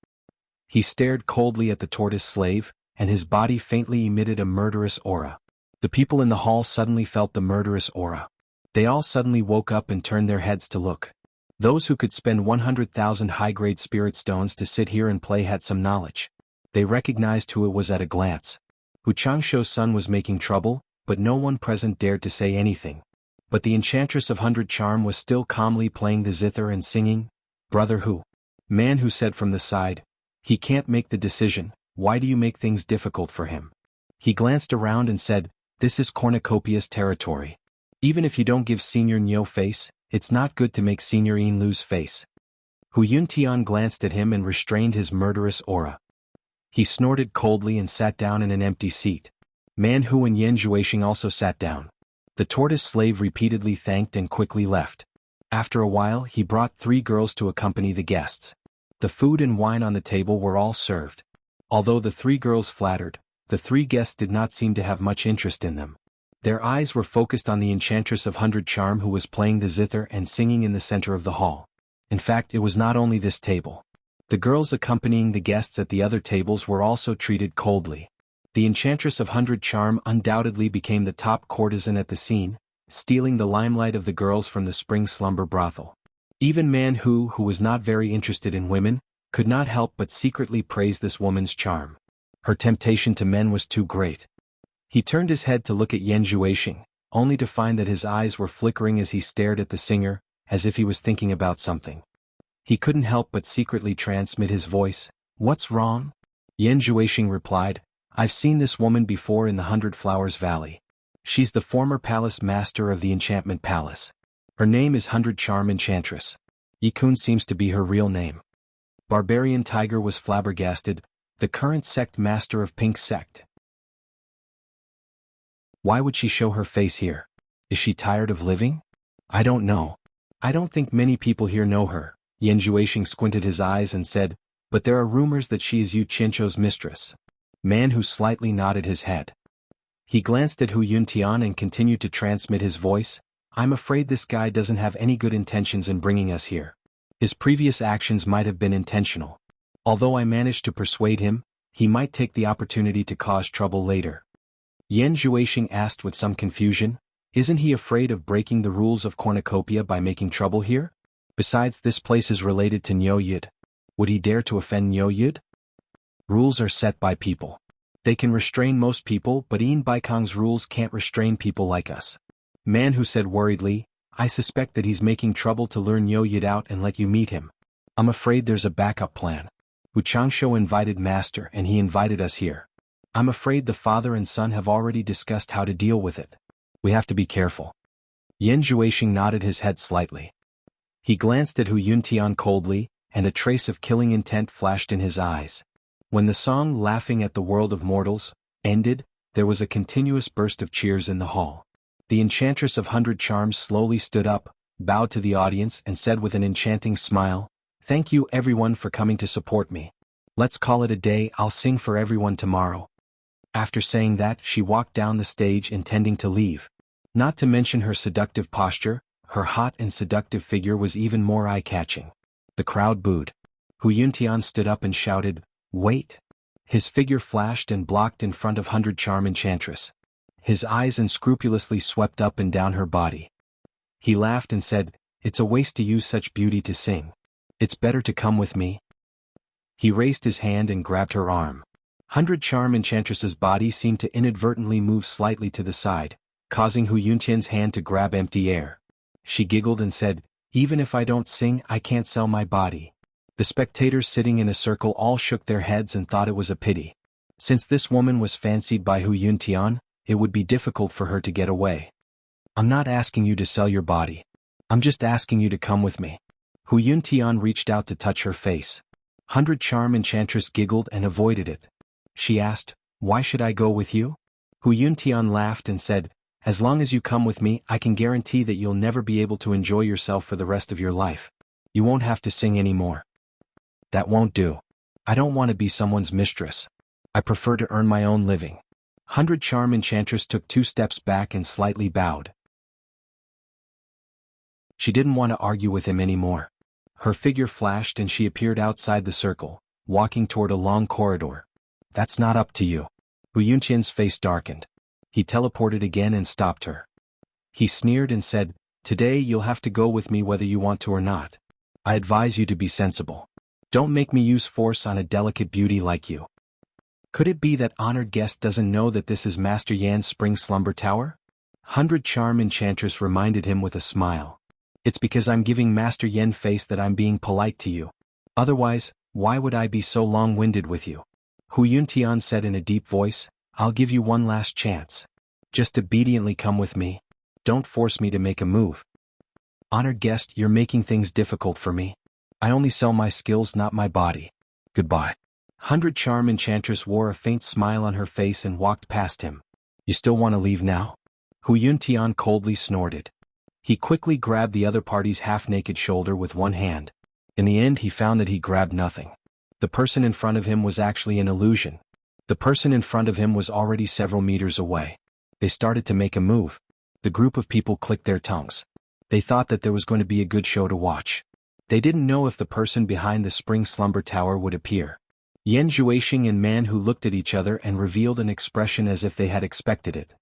He stared coldly at the tortoise slave, and his body faintly emitted a murderous aura. The people in the hall suddenly felt the murderous aura. They all suddenly woke up and turned their heads to look. Those who could spend 100,000 high-grade spirit stones to sit here and play had some knowledge. They recognized who it was at a glance. Hu Changsho's son was making trouble, but no one present dared to say anything. But the Enchantress of 100 Charm was still calmly playing the zither and singing. "Brother Hu." Man Who said from the side, "He can't make the decision, why do you make things difficult for him?" He glanced around and said, "This is cornucopia's territory. Even if you don't give Senior Nyo face, it's not good to make Senior Yin lose face." Hu Yuntian glanced at him and restrained his murderous aura. He snorted coldly and sat down in an empty seat. Man Hu and Yan Zhuixing also sat down. The tortoise slave repeatedly thanked and quickly left. After a while he brought 3 girls to accompany the guests. The food and wine on the table were all served. Although the 3 girls flattered, the 3 guests did not seem to have much interest in them. Their eyes were focused on the Enchantress of 100 Charm who was playing the zither and singing in the center of the hall. In fact, it was not only this table. The girls accompanying the guests at the other tables were also treated coldly. The Enchantress of 100 Charm undoubtedly became the top courtesan at the scene, stealing the limelight of the girls from the spring slumber brothel. Even Man Hu, who was not very interested in women, could not help but secretly praise this woman's charm. Her temptation to men was too great. He turned his head to look at Yan Zhuixing, only to find that his eyes were flickering as he stared at the singer, as if he was thinking about something. He couldn't help but secretly transmit his voice, "What's wrong?" Yan Zhuixing replied, "I've seen this woman before in the 100 Flowers Valley. She's the former palace master of the Enchantment Palace. Her name is 100 Charm Enchantress. Yi Kun seems to be her real name." Barbarian Tiger was flabbergasted, the current sect master of Pink Sect. Why would she show her face here? Is she tired of living? I don't know. I don't think many people here know her. Yan Zhuisheng squinted his eyes and said, but there are rumors that she is Yu Qianzhou's mistress. Man Hu slightly nodded his head. He glanced at Hu Yuntian and continued to transmit his voice. I'm afraid this guy doesn't have any good intentions in bringing us here. His previous actions might have been intentional. Although I managed to persuade him, he might take the opportunity to cause trouble later. Yan Zhuisheng asked with some confusion, isn't he afraid of breaking the rules of cornucopia by making trouble here? Besides, this place is related to Niu Yid. Would he dare to offend Niu Yid? Rules are set by people. They can restrain most people, but Yin Baikong's rules can't restrain people like us. Man Hu said worriedly, I suspect that he's making trouble to lure Niu Yid out and let you meet him. I'm afraid there's a backup plan. Wu Changshou invited Master and he invited us here. I'm afraid the father and son have already discussed how to deal with it. We have to be careful. Yan Zhuisheng nodded his head slightly. He glanced at Hu Yuntian coldly, and a trace of killing intent flashed in his eyes. When the song Laughing at the World of Mortals ended, there was a continuous burst of cheers in the hall. The Enchantress of 100 Charms slowly stood up, bowed to the audience and said with an enchanting smile, thank you everyone for coming to support me. Let's call it a day. I'll sing for everyone tomorrow. After saying that, she walked down the stage intending to leave. Not to mention her seductive posture, her hot and seductive figure was even more eye-catching. The crowd booed. Hu Yuntian stood up and shouted, wait. His figure flashed and blocked in front of 100 Charm Enchantress. His eyes unscrupulously swept up and down her body. He laughed and said, it's a waste to use such beauty to sing. It's better to come with me. He raised his hand and grabbed her arm. 100 Charm Enchantress's body seemed to inadvertently move slightly to the side, causing Hu Yuntian's hand to grab empty air. She giggled and said, even if I don't sing, I can't sell my body. The spectators sitting in a circle all shook their heads and thought it was a pity. Since this woman was fancied by Hu Yuntian, it would be difficult for her to get away. I'm not asking you to sell your body. I'm just asking you to come with me. Hu Yuntian reached out to touch her face. 100 Charm Enchantress giggled and avoided it. She asked, why should I go with you? Hu Yuntian laughed and said, as long as you come with me, I can guarantee that you'll never be able to enjoy yourself for the rest of your life. You won't have to sing anymore. That won't do. I don't want to be someone's mistress. I prefer to earn my own living. 100 Charm Enchantress took 2 steps back and slightly bowed. She didn't want to argue with him anymore. Her figure flashed and she appeared outside the circle, walking toward a long corridor. That's not up to you. Hu Yuntian's face darkened. He teleported again and stopped her. He sneered and said, today you'll have to go with me whether you want to or not. I advise you to be sensible. Don't make me use force on a delicate beauty like you. Could it be that honored guest doesn't know that this is Master Yan's spring slumber tower? 100 Charm Enchantress reminded him with a smile. It's because I'm giving Master Yan face that I'm being polite to you. Otherwise, why would I be so long-winded with you? Hu Yuntian said in a deep voice, I'll give you one last chance. Just obediently come with me. Don't force me to make a move. Honored guest, you're making things difficult for me. I only sell my skills, not my body. Goodbye. 100 Charm Enchantress wore a faint smile on her face and walked past him. You still want to leave now? Hu Yuntian coldly snorted. He quickly grabbed the other party's half-naked shoulder with one hand. In the end, he found that he grabbed nothing. The person in front of him was actually an illusion. The person in front of him was already several meters away. They started to make a move. The group of people clicked their tongues. They thought that there was going to be a good show to watch. They didn't know if the person behind the spring slumber tower would appear. Yan Zhuisheng and Man Hu looked at each other and revealed an expression as if they had expected it.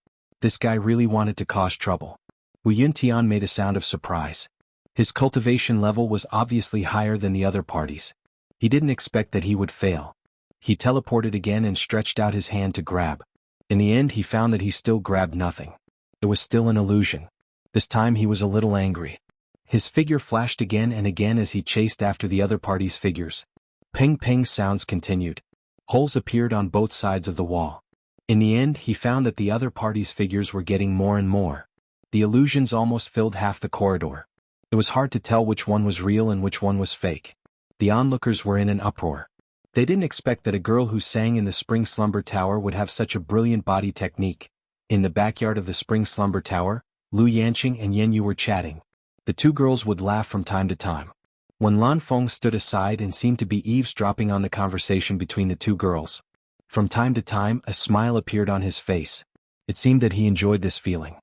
This guy really wanted to cause trouble. Wu Yuntian made a sound of surprise. His cultivation level was obviously higher than the other parties. He didn't expect that he would fail. He teleported again and stretched out his hand to grab. In the end, he found that he still grabbed nothing. It was still an illusion. This time he was a little angry. His figure flashed again and again as he chased after the other party's figures. Ping-ping sounds continued. Holes appeared on both sides of the wall. In the end, he found that the other party's figures were getting more and more. The illusions almost filled half the corridor. It was hard to tell which one was real and which one was fake. The onlookers were in an uproar. They didn't expect that a girl who sang in the Spring Slumber Tower would have such a brilliant body technique. In the backyard of the Spring Slumber Tower, Lu Yanqing and Yen Yu were chatting. The two girls would laugh from time to time. When Lan Feng stood aside and seemed to be eavesdropping on the conversation between the two girls. From time to time, a smile appeared on his face. It seemed that he enjoyed this feeling.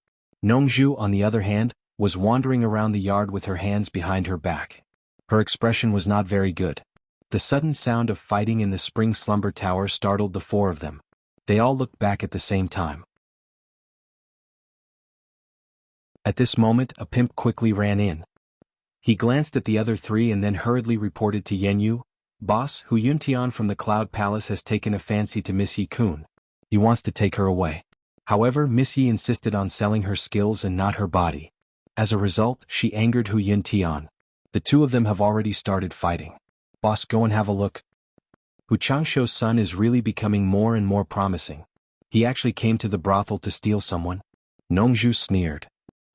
Nongzhu, on the other hand, was wandering around the yard with her hands behind her back. Her expression was not very good. The sudden sound of fighting in the spring slumber tower startled the four of them. They all looked back at the same time. At this moment, a pimp quickly ran in. He glanced at the other three and then hurriedly reported to Yen Yu, "Boss, Hu Yuntian from the Cloud Palace has taken a fancy to Miss Yi Kun. He wants to take her away." However, Miss Yi insisted on selling her skills and not her body. As a result, she angered Hu Yuntian. The two of them have already started fighting. "Boss, go and have a look. Hu Changsho's son is really becoming more and more promising. He actually came to the brothel to steal someone." Nongzhu sneered.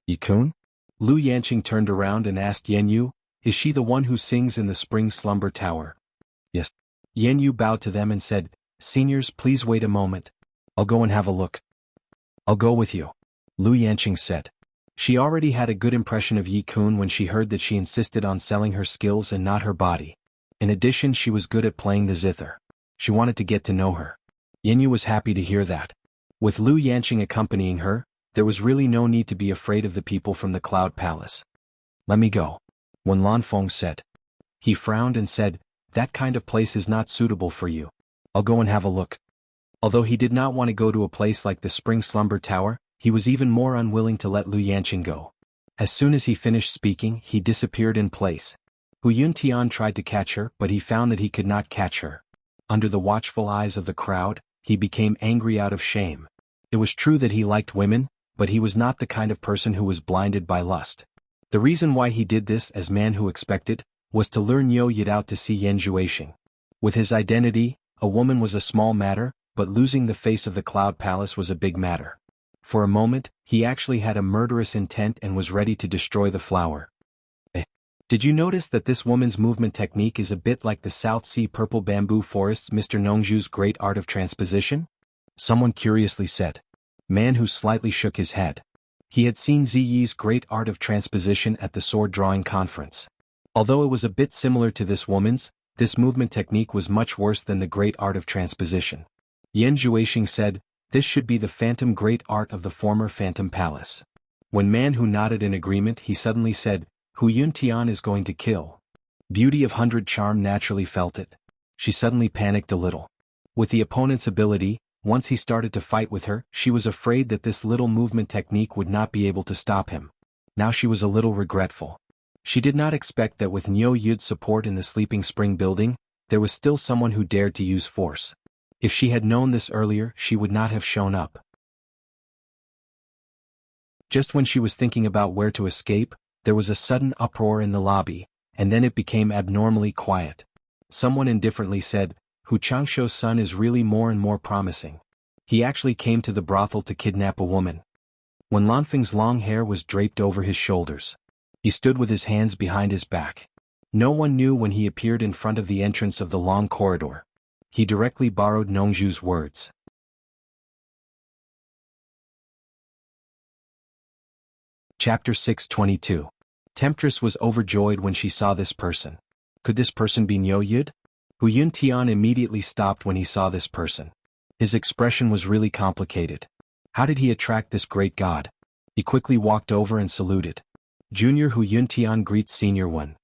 "Yi Kun?" Lu Yanqing turned around and asked Yen Yu, "Is she the one who sings in the spring slumber tower?" "Yes." Yen Yu bowed to them and said, "Seniors, please wait a moment. I'll go and have a look." "I'll go with you," Lu Yanqing said. She already had a good impression of Yi Kun when she heard that she insisted on selling her skills and not her body. In addition, she was good at playing the zither. She wanted to get to know her. Yen Yu was happy to hear that. With Lu Yanqing accompanying her, there was really no need to be afraid of the people from the Cloud Palace. "Let me go," Wen Lanfeng said. He frowned and said, "That kind of place is not suitable for you. I'll go and have a look." Although he did not want to go to a place like the Spring Slumber Tower, he was even more unwilling to let Lu Yanqing go. As soon as he finished speaking, he disappeared in place. Hu Yuntian tried to catch her, but he found that he could not catch her. Under the watchful eyes of the crowd, he became angry out of shame. It was true that he liked women, but he was not the kind of person who was blinded by lust. The reason why he did this, as man who expected, was to lure Niu Yid out to see Yan Zhuixing. With his identity, a woman was a small matter, but losing the face of the Cloud Palace was a big matter. For a moment, he actually had a murderous intent and was ready to destroy the flower. Did you notice that this woman's movement technique is a bit like the South Sea purple bamboo forest's Mr. Nongzhu's great art of transposition? Someone curiously said. Man who slightly shook his head. He had seen Ziyi's great art of transposition at the sword drawing conference. Although it was a bit similar to this woman's, this movement technique was much worse than the great art of transposition. Yan Zhuixing said, "This should be the phantom great art of the former Phantom Palace." When Man Hu nodded in agreement, he suddenly said, "Hu Yuntian is going to kill." Beauty of 100 Charm naturally felt it. She suddenly panicked a little. With the opponent's ability, once he started to fight with her, she was afraid that this little movement technique would not be able to stop him. Now she was a little regretful. She did not expect that with Niu Yid's support in the Sleeping Spring building, there was still someone who dared to use force. If she had known this earlier, she would not have shown up. Just when she was thinking about where to escape, there was a sudden uproar in the lobby, and then it became abnormally quiet. Someone indifferently said, "Hu Changsho's son is really more and more promising. He actually came to the brothel to kidnap a woman." When Lanfeng's long hair was draped over his shoulders. He stood with his hands behind his back. No one knew when he appeared in front of the entrance of the long corridor. He directly borrowed Nongzhu's words. Chapter 622. Temptress was overjoyed when she saw this person. Could this person be Niu Yid? Hu Yuntian immediately stopped when he saw this person. His expression was really complicated. How did he attract this great god? He quickly walked over and saluted. Junior Hu Yuntian greets Senior One.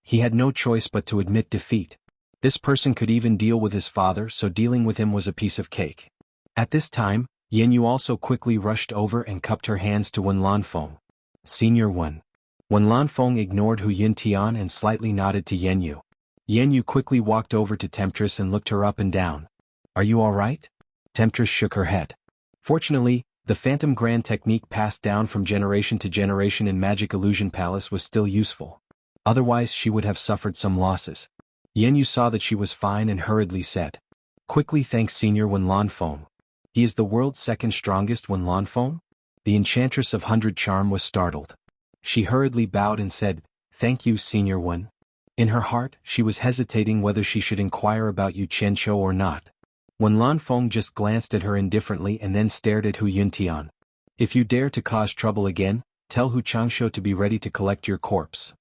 He had no choice but to admit defeat. This person could even deal with his father, so dealing with him was a piece of cake. At this time, Yen Yu also quickly rushed over and cupped her hands to Wen Lanfeng. Senior One. Wen Lanfeng ignored Hu Yuntian and slightly nodded to Yen Yu. Yen Yu quickly walked over to Temptress and looked her up and down. "Are you all right?" Temptress shook her head. Fortunately, the Phantom Grand technique passed down from generation to generation in Magic Illusion Palace was still useful. Otherwise she would have suffered some losses. Yen Yu saw that she was fine and hurriedly said. "Quickly thank Senior Wen Lanfeng. He is the world's second strongest Wen Lanfeng?" The Enchantress of 100 Charm was startled. She hurriedly bowed and said, "Thank you, Senior Wen." In her heart, she was hesitating whether she should inquire about Yu Qianqiu or not. Wen Lanfeng just glanced at her indifferently and then stared at Hu Yuntian. "If you dare to cause trouble again, tell Hu Changsho to be ready to collect your corpse."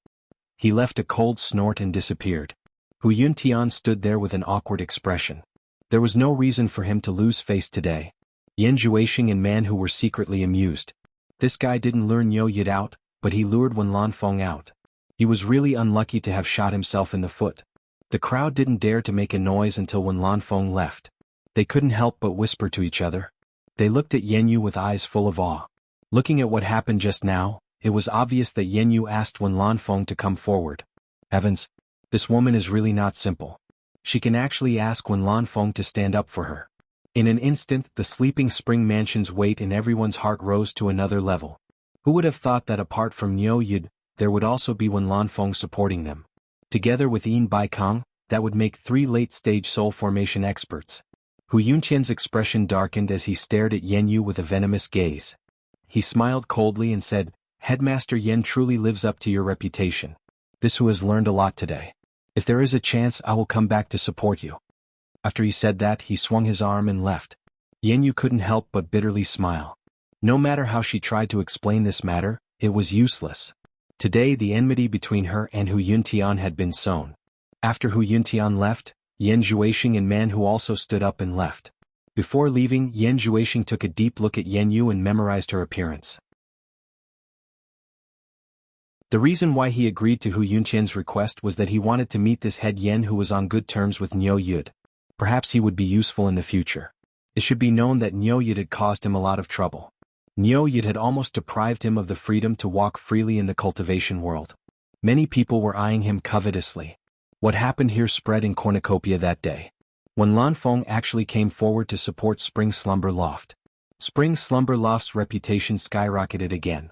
He left a cold snort and disappeared. Hu Yuntian stood there with an awkward expression. There was no reason for him to lose face today. Yan Zhuixing and Man Hu were secretly amused. This guy didn't lure Niu Yid out, but he lured Wen Lanfeng out. He was really unlucky to have shot himself in the foot. The crowd didn't dare to make a noise until Wen Lanfeng left. They couldn't help but whisper to each other. They looked at Yan Yu with eyes full of awe. Looking at what happened just now, it was obvious that Yan Yu asked Wen Lanfeng to come forward. Heavens, this woman is really not simple. She can actually ask Wen Lanfeng to stand up for her. In an instant, the sleeping spring mansion's weight in everyone's heart rose to another level. Who would have thought that apart from Niu Yid, there would also be Wen Lanfeng supporting them? Together with Yin Baikang, that would make 3 late-stage soul formation experts. Hu Yunqian's expression darkened as he stared at Yan Yu with a venomous gaze. He smiled coldly and said, "Headmaster Yan truly lives up to your reputation. This Hu has learned a lot today. If there is a chance, I will come back to support you." After he said that, he swung his arm and left. Yan Yu couldn't help but bitterly smile. No matter how she tried to explain this matter, it was useless. Today the enmity between her and Hu Yuntian had been sown. After Hu Yuntian left, Yan Zhuixing and Man Hu also stood up and left. Before leaving, Yan Zhuixing took a deep look at Yan Yu and memorized her appearance. The reason why he agreed to Hu Yunqian's request was that he wanted to meet this head Yan who was on good terms with Niu Yid. Perhaps he would be useful in the future. It should be known that Niu Yid had caused him a lot of trouble. Niu Yid had almost deprived him of the freedom to walk freely in the cultivation world. Many people were eyeing him covetously. What happened here spread in cornucopia that day. When Lanfeng actually came forward to support Spring Slumber Loft. Spring Slumber Loft's reputation skyrocketed again.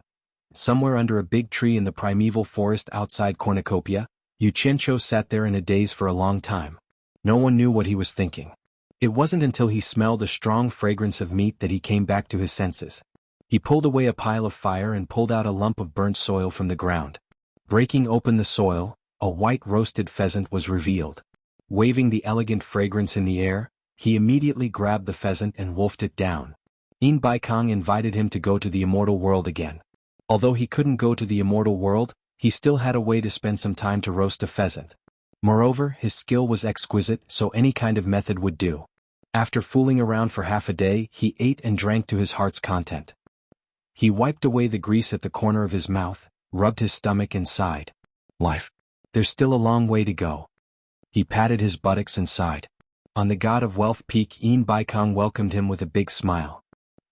Somewhere under a big tree in the primeval forest outside cornucopia, Yu Qianqiu sat there in a daze for a long time. No one knew what he was thinking. It wasn't until he smelled a strong fragrance of meat that he came back to his senses. He pulled away a pile of fire and pulled out a lump of burnt soil from the ground. Breaking open the soil, a white roasted pheasant was revealed. Waving the elegant fragrance in the air, he immediately grabbed the pheasant and wolfed it down. Yin Baikang invited him to go to the immortal world again. Although he couldn't go to the immortal world, he still had a way to spend some time to roast a pheasant. Moreover, his skill was exquisite, so any kind of method would do. After fooling around for half a day, he ate and drank to his heart's content. He wiped away the grease at the corner of his mouth, rubbed his stomach and sighed. Life. There's still a long way to go. He patted his buttocks and sighed. On the God of Wealth peak, Yin Baikang welcomed him with a big smile.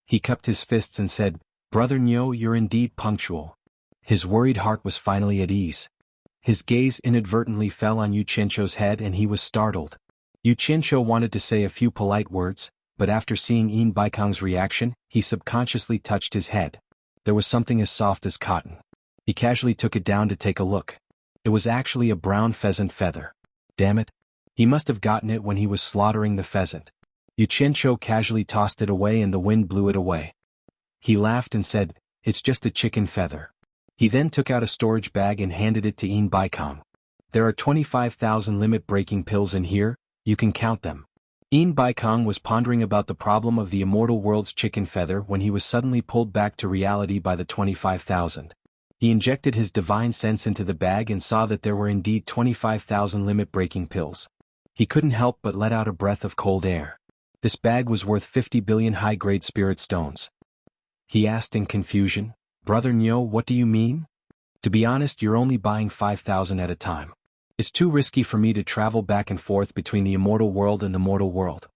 He cupped his fists and said, "Brother Niu, you're indeed punctual." His worried heart was finally at ease. His gaze inadvertently fell on Yu Qianqiu's head and he was startled. Yu Qianqiu wanted to say a few polite words, but after seeing Yin Baikang's reaction, he subconsciously touched his head. There was something as soft as cotton. He casually took it down to take a look. It was actually a brown pheasant feather. Damn it. He must have gotten it when he was slaughtering the pheasant. Yu Qianqiu casually tossed it away and the wind blew it away. He laughed and said, "It's just a chicken feather." He then took out a storage bag and handed it to Yin Baikang. "There are 25,000 limit-breaking pills in here, you can count them." Yin Baikang was pondering about the problem of the immortal world's chicken feather when he was suddenly pulled back to reality by the 25,000. He injected his divine sense into the bag and saw that there were indeed 25,000 limit-breaking pills. He couldn't help but let out a breath of cold air. This bag was worth 50 billion high-grade spirit stones. He asked in confusion, "Brother Niu, what do you mean? To be honest, you're only buying 5,000 at a time. It's too risky for me to travel back and forth between the immortal world and the mortal world."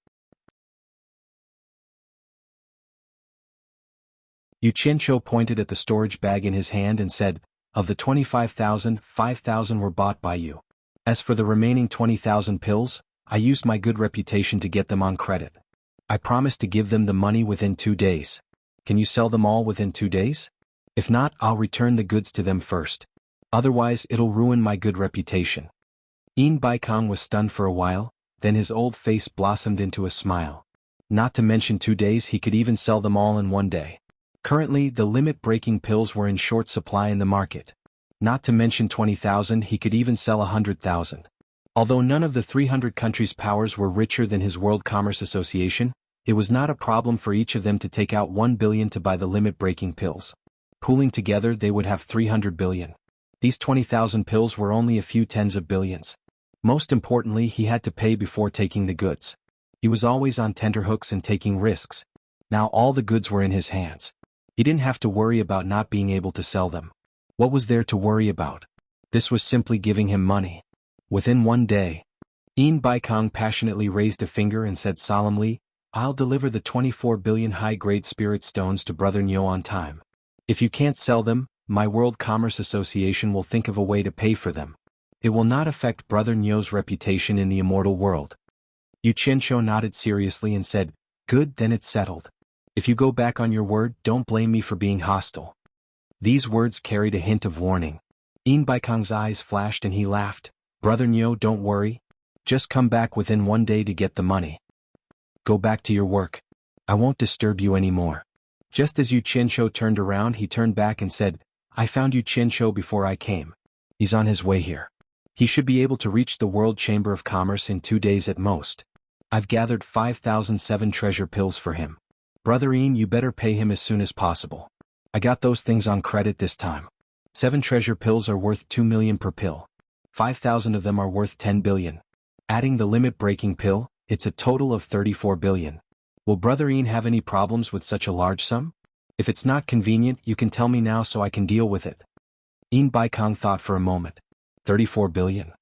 Yu Qianqiu pointed at the storage bag in his hand and said, "Of the 25,000, 5,000 were bought by you. As for the remaining 20,000 pills, I used my good reputation to get them on credit. I promised to give them the money within 2 days. Can you sell them all within 2 days? If not, I'll return the goods to them first. Otherwise, it'll ruin my good reputation." Yin Baikang was stunned for a while, then his old face blossomed into a smile. Not to mention 2 days, he could even sell them all in 1 day. Currently, the limit-breaking pills were in short supply in the market. Not to mention 20,000, he could even sell 100,000. Although none of the 300 countries' powers were richer than his World Commerce Association, it was not a problem for each of them to take out 1 billion to buy the limit-breaking pills. Pooling together they would have 300 billion. These 20,000 pills were only a few tens of billions. Most importantly, he had to pay before taking the goods. He was always on tenterhooks and taking risks. Now all the goods were in his hands. He didn't have to worry about not being able to sell them. What was there to worry about? This was simply giving him money. Within one day, Yin Baikong passionately raised a finger and said solemnly, "I'll deliver the 24 billion high-grade spirit stones to Brother Nyo on time. If you can't sell them, my World Commerce Association will think of a way to pay for them. It will not affect Brother Nyo's reputation in the immortal world." Yu Qianshou nodded seriously and said, "Good, then it's settled. If you go back on your word, don't blame me for being hostile." These words carried a hint of warning. Yin Baikong's eyes flashed and he laughed. "Brother Nyo, don't worry. Just come back within one day to get the money. Go back to your work. I won't disturb you anymore." Just as Yu Qianshou turned around, he turned back and said, "I found Yu Qianshou before I came. He's on his way here. He should be able to reach the World Chamber of Commerce in 2 days at most. I've gathered 5,007 treasure pills for him. Brother Yin, you better pay him as soon as possible. I got those things on credit this time. 7 treasure pills are worth 2 million per pill. 5,000 of them are worth 10 billion. Adding the limit-breaking pill, it's a total of 34 billion. Will Brother Yin have any problems with such a large sum? If it's not convenient, you can tell me now so I can deal with it." Yin Baikong thought for a moment. 34 billion.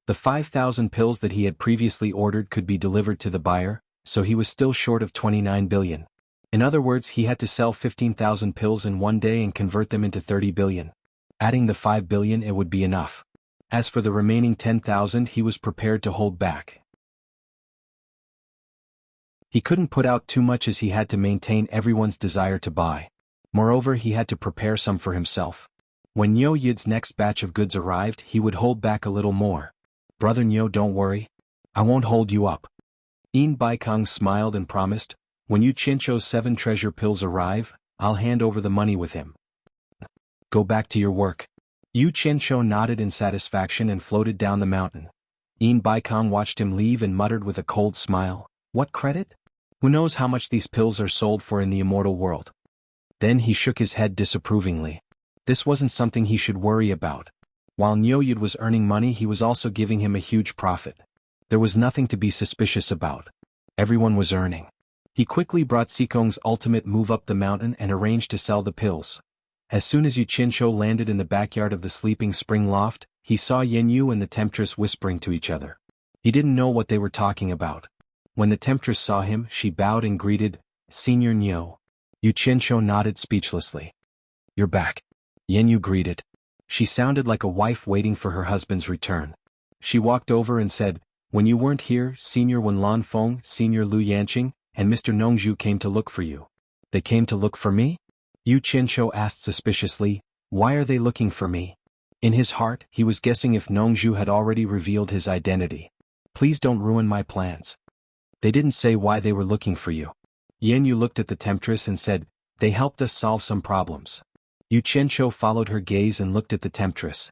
The 5,000 pills that he had previously ordered could be delivered to the buyer, so he was still short of 29 billion. In other words, he had to sell 15,000 pills in one day and convert them into 30 billion. Adding the 5 billion, it would be enough. As for the remaining 10,000, he was prepared to hold back. He couldn't put out too much as he had to maintain everyone's desire to buy. Moreover, he had to prepare some for himself. When Nyo Yid's next batch of goods arrived, he would hold back a little more. "Brother Nyo, don't worry. I won't hold you up." Yin Baikong smiled and promised, "When Yu Qianshou's 7 treasure pills arrive, I'll hand over the money with him. Go back to your work." Yu Qianshou nodded in satisfaction and floated down the mountain. Yin Baikong watched him leave and muttered with a cold smile, "What credit? Who knows how much these pills are sold for in the immortal world?" Then he shook his head disapprovingly. This wasn't something he should worry about. While Nyo Yid was earning money, he was also giving him a huge profit. There was nothing to be suspicious about. Everyone was earning. He quickly brought Sikong's ultimate move up the mountain and arranged to sell the pills. As soon as Yu Qianshou landed in the backyard of the sleeping spring loft, he saw Yen Yu and the temptress whispering to each other. He didn't know what they were talking about. When the temptress saw him, she bowed and greeted, "Senior Nyo." Yu Qianshou nodded speechlessly. "You're back." Yen Yu greeted. She sounded like a wife waiting for her husband's return. She walked over and said, "When you weren't here, Senior Wen Lanfeng, Senior Lu Yanqing, and Mr. Nongzhu came to look for you." "They came to look for me?" Yu Qianshou asked suspiciously, "Why are they looking for me?" In his heart, he was guessing if Nongzhu had already revealed his identity. "Please don't ruin my plans." "They didn't say why they were looking for you." Yen Yu looked at the temptress and said, "They helped us solve some problems." Yu Qianshou followed her gaze and looked at the temptress.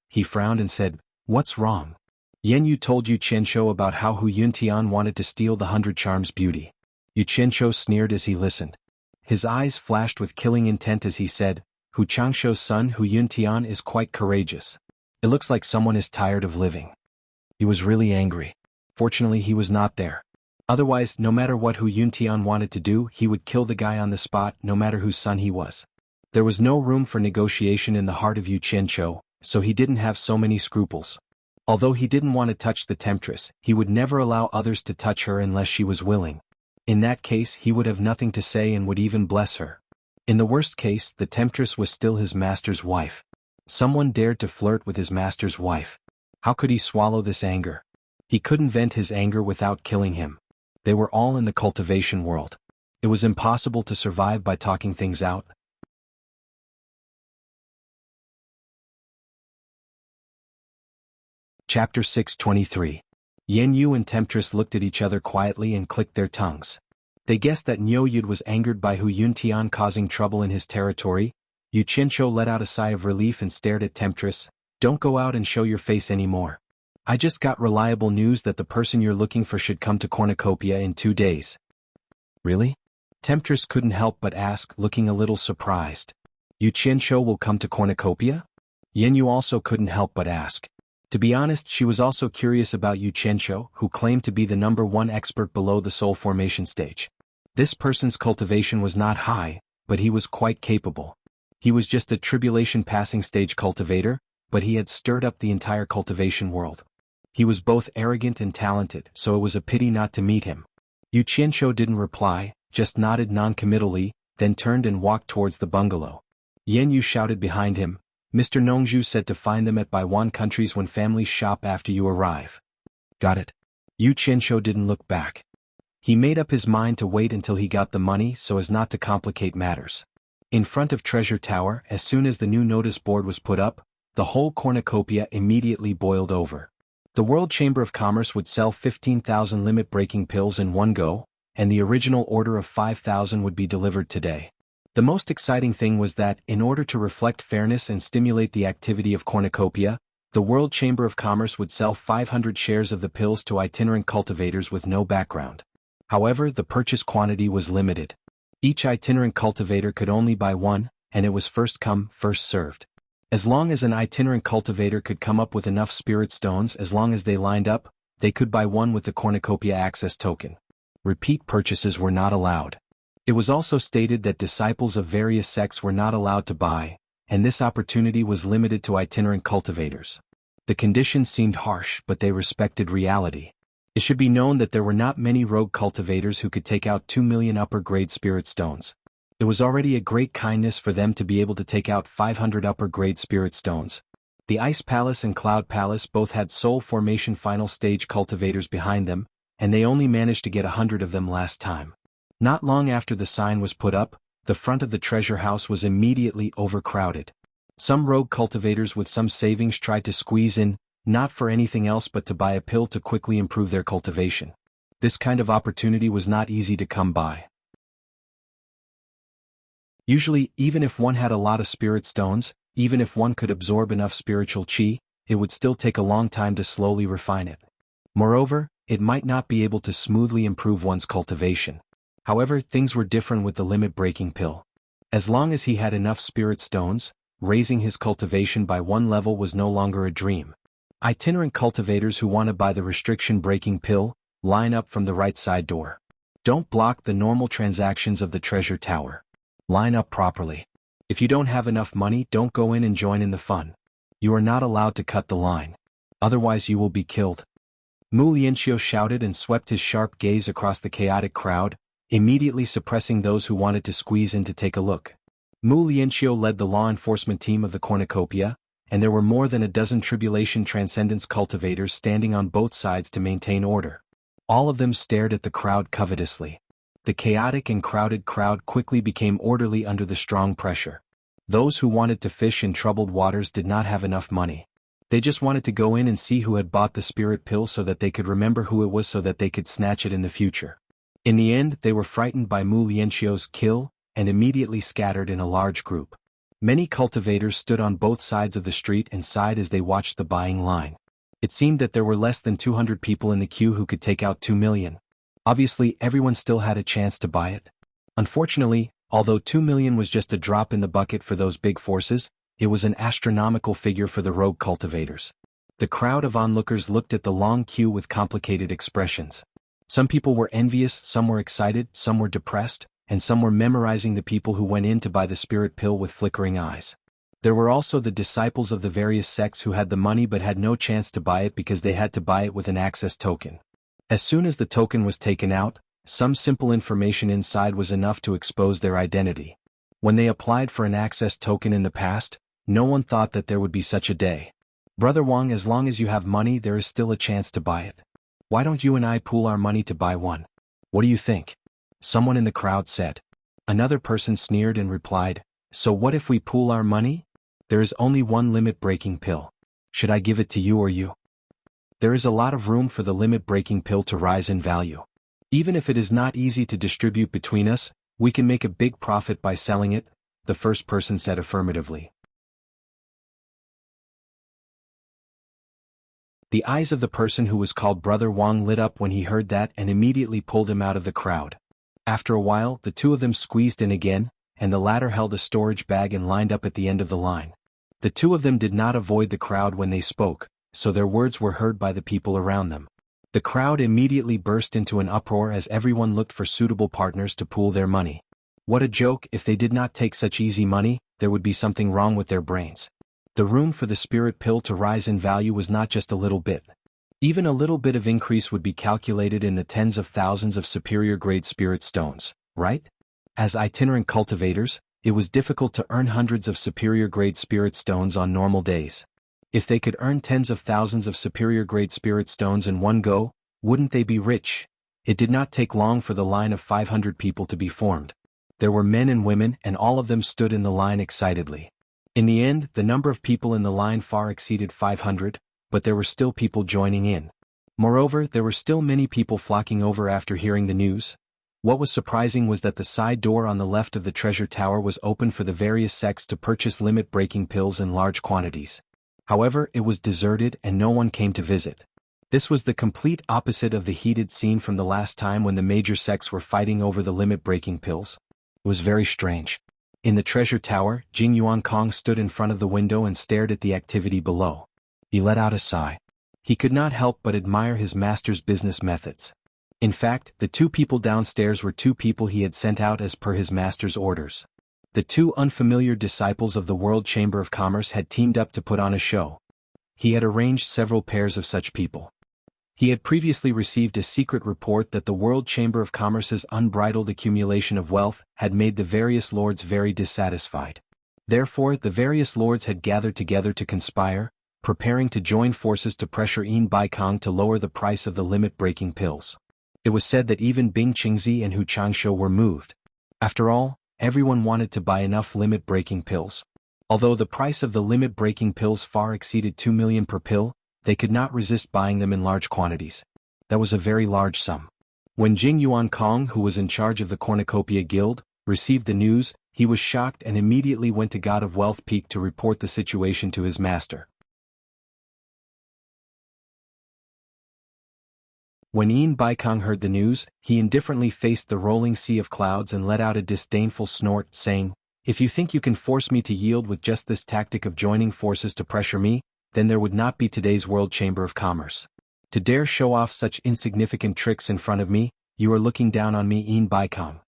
He frowned and said, "What's wrong?" Yen Yu told Yu Qianshou about how Hu Yuntian wanted to steal the 100 Charms beauty. Yu Qianshou sneered as he listened. His eyes flashed with killing intent as he said, "Hu Changshou's son Hu Yuntian is quite courageous. It looks like someone is tired of living." He was really angry. Fortunately, he was not there. Otherwise, no matter what Hu Yuntian wanted to do, he would kill the guy on the spot, no matter whose son he was. There was no room for negotiation in the heart of Yu Qianshou, so he didn't have so many scruples. Although he didn't want to touch the temptress, he would never allow others to touch her unless she was willing. In that case, he would have nothing to say and would even bless her. In the worst case, the temptress was still his master's wife. Someone dared to flirt with his master's wife. How could he swallow this anger? He couldn't vent his anger without killing him. They were all in the cultivation world. It was impossible to survive by talking things out. Chapter 623. Yen Yu and Temptress looked at each other quietly and clicked their tongues. They guessed that Nyo Yid was angered by Hu Yuntian causing trouble in his territory. Yu Qianshou let out a sigh of relief and stared at Temptress. "Don't go out and show your face anymore. I just got reliable news that the person you're looking for should come to Cornucopia in 2 days." "Really?" Temptress couldn't help but ask, looking a little surprised. Yu Qianqiu will come to Cornucopia? Yin Yu also couldn't help but ask. To be honest, she was also curious about Yu Qianqiu, who claimed to be the #1 expert below the soul formation stage. This person's cultivation was not high, but he was quite capable. He was just a tribulation passing stage cultivator, but he had stirred up the entire cultivation world. He was both arrogant and talented, so it was a pity not to meet him. Yu Qianqiu didn't reply, just nodded non-committally, then turned and walked towards the bungalow. Yin Yu shouted behind him, "Mr. Nongzhu said to find them at Baiwan countries when families shop after you arrive." Got it. Yu Qianqiu didn't look back. He made up his mind to wait until he got the money so as not to complicate matters. In front of Treasure Tower, as soon as the new notice board was put up, the whole cornucopia immediately boiled over. The World Chamber of Commerce would sell 15,000 limit-breaking pills in one go, and the original order of 5,000 would be delivered today. The most exciting thing was that, in order to reflect fairness and stimulate the activity of cornucopia, the World Chamber of Commerce would sell 500 shares of the pills to itinerant cultivators with no background. However, the purchase quantity was limited. Each itinerant cultivator could only buy one, and it was first come, first served. As long as an itinerant cultivator could come up with enough spirit stones, as long as they lined up, they could buy one with the cornucopia access token. Repeat purchases were not allowed. It was also stated that disciples of various sects were not allowed to buy, and this opportunity was limited to itinerant cultivators. The conditions seemed harsh, but they respected reality. It should be known that there were not many rogue cultivators who could take out 2 million upper-grade spirit stones. It was already a great kindness for them to be able to take out 500 upper-grade spirit stones. The Ice Palace and Cloud Palace both had soul formation final stage cultivators behind them, and they only managed to get 100 of them last time. Not long after the sign was put up, the front of the treasure house was immediately overcrowded. Some rogue cultivators with some savings tried to squeeze in, not for anything else but to buy a pill to quickly improve their cultivation. This kind of opportunity was not easy to come by. Usually, even if one had a lot of spirit stones, even if one could absorb enough spiritual qi, it would still take a long time to slowly refine it. Moreover, it might not be able to smoothly improve one's cultivation. However, things were different with the limit-breaking pill. As long as he had enough spirit stones, raising his cultivation by one level was no longer a dream. Itinerant cultivators who want to buy the restriction-breaking pill, line up from the right side door. Don't block the normal transactions of the treasure tower. Line up properly. If you don't have enough money, don't go in and join in the fun. You are not allowed to cut the line. Otherwise you will be killed. Mu Lianqiu shouted and swept his sharp gaze across the chaotic crowd, immediately suppressing those who wanted to squeeze in to take a look. Mu Lianqiu led the law enforcement team of the cornucopia, and there were more than a dozen tribulation transcendence cultivators standing on both sides to maintain order. All of them stared at the crowd covetously. The chaotic and crowded crowd quickly became orderly under the strong pressure. Those who wanted to fish in troubled waters did not have enough money. They just wanted to go in and see who had bought the spirit pill so that they could remember who it was so that they could snatch it in the future. In the end, they were frightened by Mu Lianqiu's kill, and immediately scattered in a large group. Many cultivators stood on both sides of the street and sighed as they watched the buying line. It seemed that there were less than 200 people in the queue who could take out 2 million. Obviously, everyone still had a chance to buy it. Unfortunately, although 2 million was just a drop in the bucket for those big forces, it was an astronomical figure for the rogue cultivators. The crowd of onlookers looked at the long queue with complicated expressions. Some people were envious, some were excited, some were depressed, and some were memorizing the people who went in to buy the spirit pill with flickering eyes. There were also the disciples of the various sects who had the money but had no chance to buy it because they had to buy it with an access token. As soon as the token was taken out, some simple information inside was enough to expose their identity. When they applied for an access token in the past, no one thought that there would be such a day. Brother Wang, as long as you have money, there is still a chance to buy it. Why don't you and I pool our money to buy one? What do you think? Someone in the crowd said. Another person sneered and replied, so what if we pool our money? There is only one limit-breaking pill. Should I give it to you or you? There is a lot of room for the limit-breaking pill to rise in value. Even if it is not easy to distribute between us, we can make a big profit by selling it, the first person said affirmatively. The eyes of the person who was called Brother Wang lit up when he heard that and immediately pulled him out of the crowd. After a while, the two of them squeezed in again, and the latter held a storage bag and lined up at the end of the line. The two of them did not avoid the crowd when they spoke, so their words were heard by the people around them. The crowd immediately burst into an uproar as everyone looked for suitable partners to pool their money. What a joke! If they did not take such easy money, there would be something wrong with their brains. The room for the spirit pill to rise in value was not just a little bit. Even a little bit of increase would be calculated in the tens of thousands of superior-grade spirit stones, right? As itinerant cultivators, it was difficult to earn hundreds of superior-grade spirit stones on normal days. If they could earn tens of thousands of superior-grade spirit stones in one go, wouldn't they be rich? It did not take long for the line of 500 people to be formed. There were men and women, and all of them stood in the line excitedly. In the end, the number of people in the line far exceeded 500, but there were still people joining in. Moreover, there were still many people flocking over after hearing the news. What was surprising was that the side door on the left of the treasure tower was open for the various sects to purchase limit-breaking pills in large quantities. However, it was deserted and no one came to visit. This was the complete opposite of the heated scene from the last time when the major sects were fighting over the limit-breaking pills. It was very strange. In the treasure tower, Jing Yuankong stood in front of the window and stared at the activity below. He let out a sigh. He could not help but admire his master's business methods. In fact, the two people downstairs were two people he had sent out as per his master's orders. The two unfamiliar disciples of the World Chamber of Commerce had teamed up to put on a show. He had arranged several pairs of such people. He had previously received a secret report that the World Chamber of Commerce's unbridled accumulation of wealth had made the various lords very dissatisfied. Therefore, the various lords had gathered together to conspire, preparing to join forces to pressure Yin Baikong to lower the price of the limit-breaking pills. It was said that even Bing Qingzi and Hu Changshu were moved. After all, everyone wanted to buy enough limit-breaking pills. Although the price of the limit-breaking pills far exceeded 2 million per pill, they could not resist buying them in large quantities. That was a very large sum. When Jing Yuankong, who was in charge of the Cornucopia Guild, received the news, he was shocked and immediately went to God of Wealth Peak to report the situation to his master. When Yin Baikong heard the news, he indifferently faced the rolling sea of clouds and let out a disdainful snort, saying, "If you think you can force me to yield with just this tactic of joining forces to pressure me, then there would not be today's World Chamber of Commerce. To dare show off such insignificant tricks in front of me, you are looking down on me, Yin Baikong.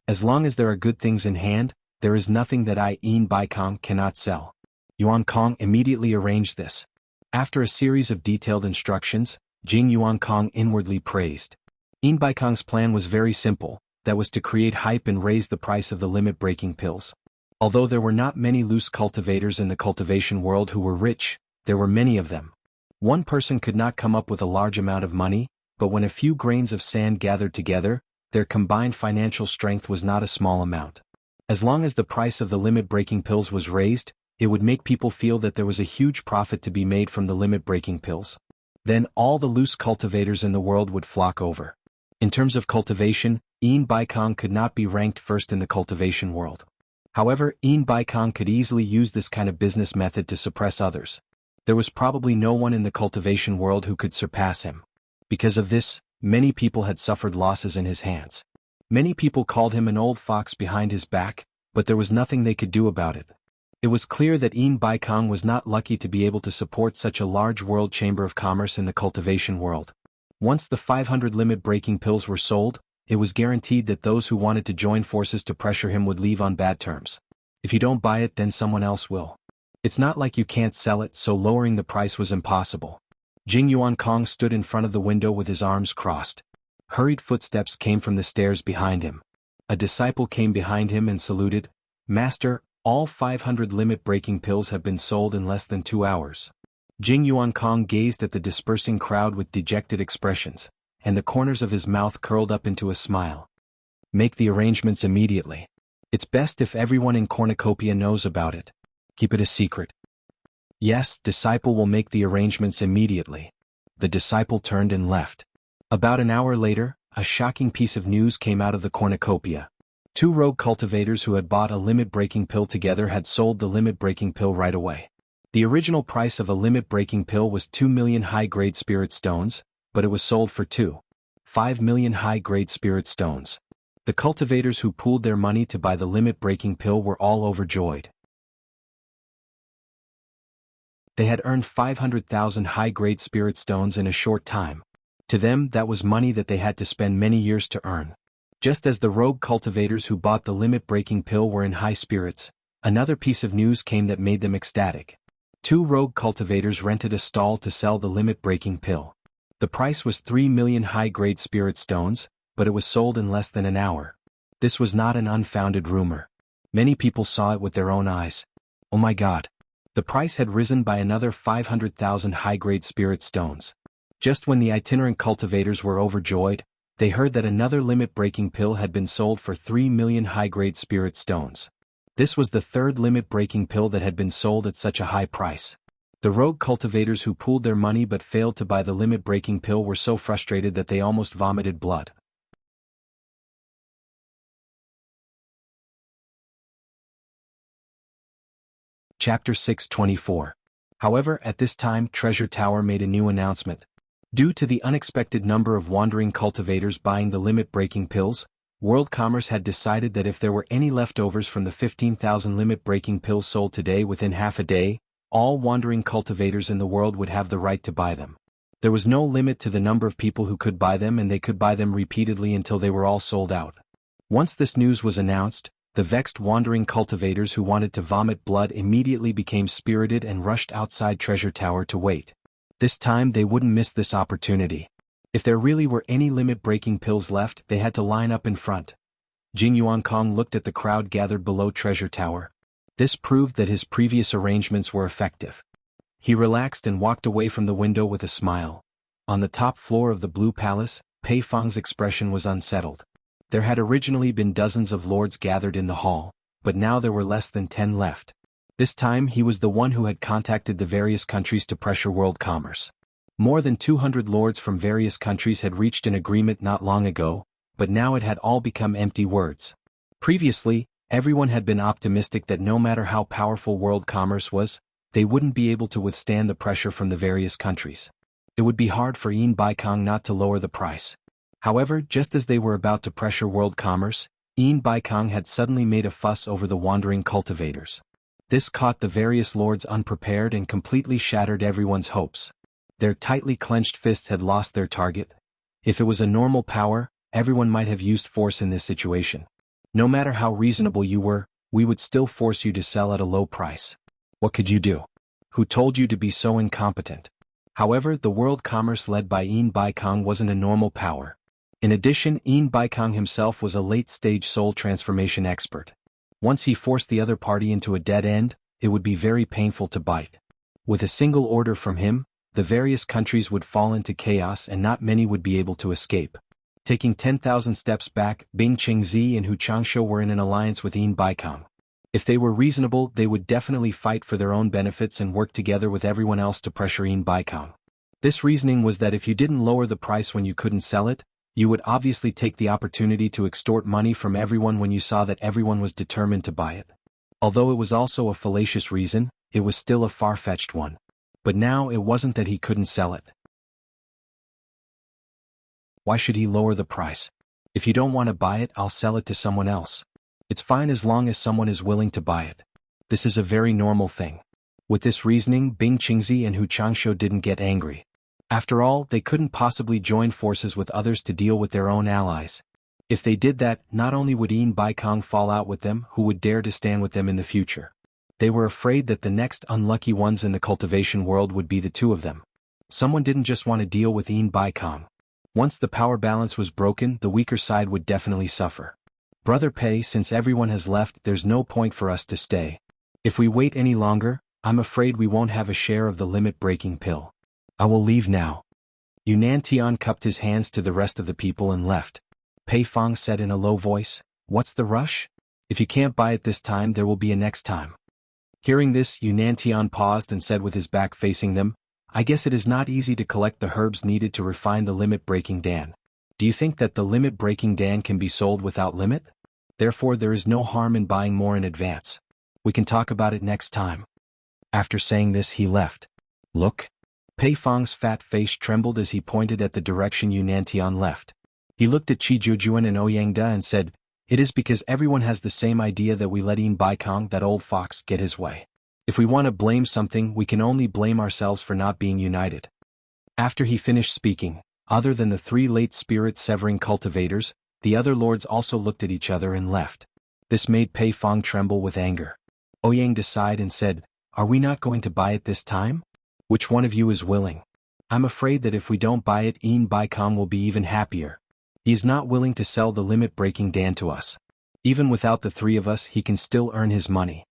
As long as there are good things in hand, there is nothing that I, Yin Baikong, cannot sell." Yuankong immediately arranged this. After a series of detailed instructions, Jing Yuankong inwardly praised. Yin Baikong's plan was very simple, that was to create hype and raise the price of the limit-breaking pills. Although there were not many loose cultivators in the cultivation world who were rich, there were many of them. One person could not come up with a large amount of money, but when a few grains of sand gathered together, their combined financial strength was not a small amount. As long as the price of the limit-breaking pills was raised, it would make people feel that there was a huge profit to be made from the limit-breaking pills. Then all the loose cultivators in the world would flock over. In terms of cultivation, Yin Baikong could not be ranked first in the cultivation world. However, Yin Baikong could easily use this kind of business method to suppress others. There was probably no one in the cultivation world who could surpass him. Because of this, many people had suffered losses in his hands. Many people called him an old fox behind his back, but there was nothing they could do about it. It was clear that Yin Baikong was not lucky to be able to support such a large World Chamber of Commerce in the cultivation world. Once the 500 limit-breaking pills were sold, it was guaranteed that those who wanted to join forces to pressure him would leave on bad terms. If you don't buy it, then someone else will. It's not like you can't sell it, so lowering the price was impossible. Jing Yuankong stood in front of the window with his arms crossed. Hurried footsteps came from the stairs behind him. A disciple came behind him and saluted, "Master, all 500 limit-breaking pills have been sold in less than 2 hours." Jing Yuankong gazed at the dispersing crowd with dejected expressions, and the corners of his mouth curled up into a smile. "Make the arrangements immediately. It's best if everyone in Cornucopia knows about it. Keep it a secret." "Yes, disciple will make the arrangements immediately." The disciple turned and left. About an hour later, a shocking piece of news came out of the Cornucopia. 2 rogue cultivators who had bought a limit-breaking pill together had sold the limit-breaking pill right away. The original price of a limit-breaking pill was 2 million high-grade spirit stones, but it was sold for 2.5 million high-grade spirit stones. The cultivators who pooled their money to buy the limit-breaking pill were all overjoyed. They had earned 500,000 high-grade spirit stones in a short time. To them, that was money that they had to spend many years to earn. Just as the rogue cultivators who bought the limit-breaking pill were in high spirits, another piece of news came that made them ecstatic. 2 rogue cultivators rented a stall to sell the limit-breaking pill. The price was 3 million high-grade spirit stones, but it was sold in less than an hour. This was not an unfounded rumor. Many people saw it with their own eyes. Oh my God! The price had risen by another 500,000 high-grade spirit stones. Just when the itinerant cultivators were overjoyed, they heard that another limit-breaking pill had been sold for 3 million high-grade spirit stones. This was the 3rd limit-breaking pill that had been sold at such a high price. The rogue cultivators who pooled their money but failed to buy the limit-breaking pill were so frustrated that they almost vomited blood. Chapter 6:24. However, at this time Treasure Tower made a new announcement. Due to the unexpected number of wandering cultivators buying the limit-breaking pills, World Commerce had decided that if there were any leftovers from the 15,000 limit-breaking pills sold today within half a day, all wandering cultivators in the world would have the right to buy them. There was no limit to the number of people who could buy them, and they could buy them repeatedly until they were all sold out. Once this news was announced, the vexed wandering cultivators who wanted to vomit blood immediately became spirited and rushed outside Treasure Tower to wait. This time they wouldn't miss this opportunity. If there really were any limit-breaking pills left, they had to line up in front. Jing Yuankong looked at the crowd gathered below Treasure Tower. This proved that his previous arrangements were effective. He relaxed and walked away from the window with a smile. On the top floor of the Blue Palace, Pei Fang's expression was unsettled. There had originally been dozens of lords gathered in the hall, but now there were less than 10 left. This time he was the one who had contacted the various countries to pressure world commerce. More than 200 lords from various countries had reached an agreement not long ago, but now it had all become empty words. Previously, everyone had been optimistic that no matter how powerful world commerce was, they wouldn't be able to withstand the pressure from the various countries. It would be hard for Yin Baikong not to lower the price. However, just as they were about to pressure world commerce, Yin Baikong had suddenly made a fuss over the wandering cultivators. This caught the various lords unprepared and completely shattered everyone's hopes. Their tightly clenched fists had lost their target. If it was a normal power, everyone might have used force in this situation. No matter how reasonable you were, we would still force you to sell at a low price. What could you do? Who told you to be so incompetent? However, the world commerce led by Yin Baikong wasn't a normal power. In addition, Yin Baikong himself was a late-stage soul transformation expert. Once he forced the other party into a dead end, it would be very painful to bite. With a single order from him, the various countries would fall into chaos and not many would be able to escape. Taking 10,000 steps back, Bing Qingzi and Hu Changshu were in an alliance with Yin Baikong. If they were reasonable, they would definitely fight for their own benefits and work together with everyone else to pressure Yin Baikong. This reasoning was that if you didn't lower the price when you couldn't sell it, you would obviously take the opportunity to extort money from everyone when you saw that everyone was determined to buy it. Although it was also a fallacious reason, it was still a far-fetched one. But now it wasn't that he couldn't sell it. Why should he lower the price? If you don't want to buy it, I'll sell it to someone else. It's fine as long as someone is willing to buy it. This is a very normal thing. With this reasoning, Bing Qingzi and Hu Changshu didn't get angry. After all, they couldn't possibly join forces with others to deal with their own allies. If they did that, not only would Yin Baikong fall out with them, who would dare to stand with them in the future? They were afraid that the next unlucky ones in the cultivation world would be the two of them. Someone didn't just want to deal with Yin Baikong. Once the power balance was broken, the weaker side would definitely suffer. Brother Pei, since everyone has left, there's no point for us to stay. If we wait any longer, I'm afraid we won't have a share of the limit-breaking pill. I will leave now. Yunnan Tian cupped his hands to the rest of the people and left. Pei Fang said in a low voice, "What's the rush? If you can't buy it this time, there will be a next time." Hearing this, Yunnan Tian paused and said with his back facing them, "I guess it is not easy to collect the herbs needed to refine the limit-breaking dan. Do you think that the limit-breaking dan can be sold without limit? Therefore there is no harm in buying more in advance. We can talk about it next time." After saying this, he left. "Look." Pei Fang's fat face trembled as he pointed at the direction Yunnan Tian left. He looked at Qi Jujuan and Ouyang Da and said, It is because everyone has the same idea that we let Baikong, that old fox, get his way. If we want to blame something, we can only blame ourselves for not being united. After he finished speaking, other than the 3 late spirit-severing cultivators, the other lords also looked at each other and left. This made Pei Fong tremble with anger. Ouyang sighed and said, "Are we not going to buy it this time? Which one of you is willing? I'm afraid that if we don't buy it, Baikong will be even happier. He is not willing to sell the limit-breaking Dan to us. Even without the 3 of us, he can still earn his money.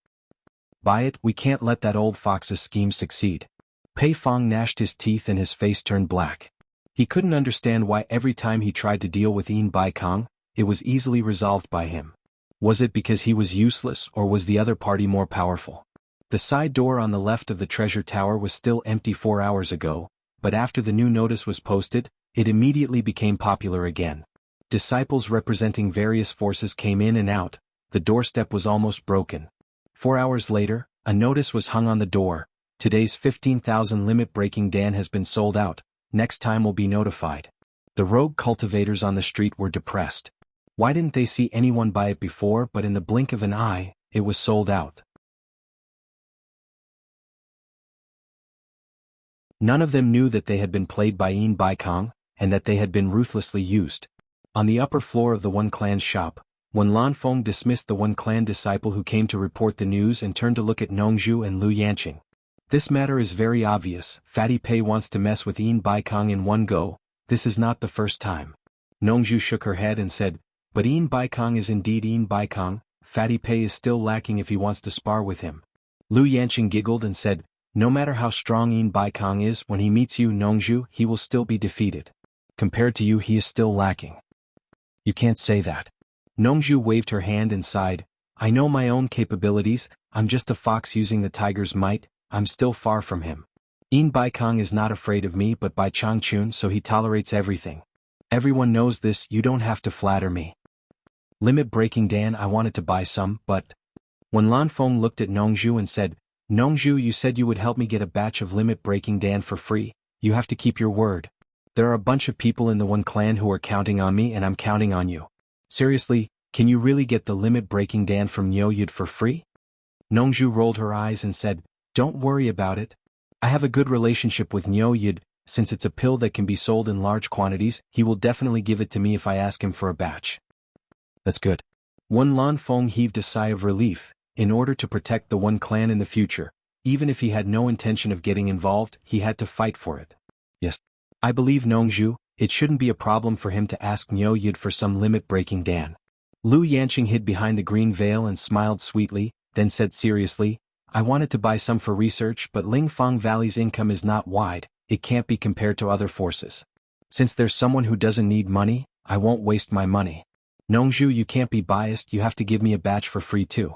Buy it, we can't let that old fox's scheme succeed." Pei Fong gnashed his teeth and his face turned black. He couldn't understand why every time he tried to deal with Baikong, it was easily resolved by him. Was it because he was useless, or was the other party more powerful? The side door on the left of the treasure tower was still empty 4 hours ago, but after the new notice was posted, it immediately became popular again. Disciples representing various forces came in and out. The doorstep was almost broken. 4 hours later, a notice was hung on the door. Today's 15,000 limit-breaking Dan has been sold out. Next time we'll be notified. The rogue cultivators on the street were depressed. Why didn't they see anyone buy it before? But in the blink of an eye, it was sold out. None of them knew that they had been played by Baikong, and that they had been ruthlessly used. On the upper floor of the One Clan's shop, when Lan Feng dismissed the One Clan disciple who came to report the news and turned to look at Nongzhu and Lu Yanqing. "This matter is very obvious. Fatty Pei wants to mess with Baikong in one go. This is not the first time." Nongzhu shook her head and said, "But Baikong is indeed Baikong. Fatty Pei is still lacking if he wants to spar with him." Lu Yanqing giggled and said, "No matter how strong Baikong is, when he meets you, Nongzhu, he will still be defeated. Compared to you, he is still lacking." "You can't say that." Nongzhu waved her hand and sighed, "I know my own capabilities. I'm just a fox using the tiger's might. I'm still far from him. Baikong is not afraid of me but by Changchun, so he tolerates everything. Everyone knows this, you don't have to flatter me. Limit-breaking Dan, I wanted to buy some, but..." When Lan Feng looked at Nongzhu and said, "Nongzhu, you said you would help me get a batch of limit-breaking Dan for free. You have to keep your word. There are a bunch of people in the One Clan who are counting on me and I'm counting on you. Seriously, can you really get the limit-breaking Dan from Nyo Yud for free?" Nongzhu rolled her eyes and said, "Don't worry about it. I have a good relationship with Nyo Yud. Since it's a pill that can be sold in large quantities, he will definitely give it to me if I ask him for a batch." "That's good." One Lan Feng heaved a sigh of relief. In order to protect the One Clan in the future, even if he had no intention of getting involved, he had to fight for it. "Yes. I believe Nongzhu, it shouldn't be a problem for him to ask Nyo Yud for some limit-breaking Dan." Lu Yanqing hid behind the green veil and smiled sweetly, then said seriously, "I wanted to buy some for research, but Lingfang Valley's income is not wide, it can't be compared to other forces. Since there's someone who doesn't need money, I won't waste my money. Nongzhu, you can't be biased, you have to give me a batch for free too."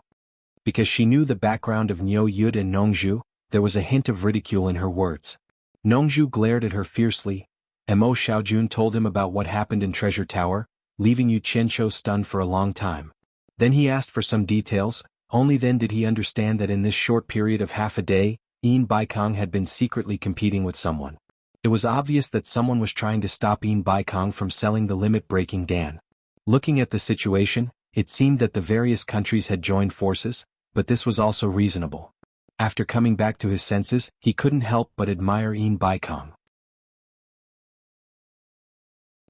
Because she knew the background of Nyo Yud and Nongzhu, there was a hint of ridicule in her words. Nongzhu glared at her fiercely. Mo Xiaojun told him about what happened in Treasure Tower, leaving Yu Qianqiu stunned for a long time. Then he asked for some details. Only then did he understand that in this short period of half a day, Baikong had been secretly competing with someone. It was obvious that someone was trying to stop Baikong from selling the limit-breaking Dan. Looking at the situation, it seemed that the various countries had joined forces, but this was also reasonable. After coming back to his senses, he couldn't help but admire Baikong.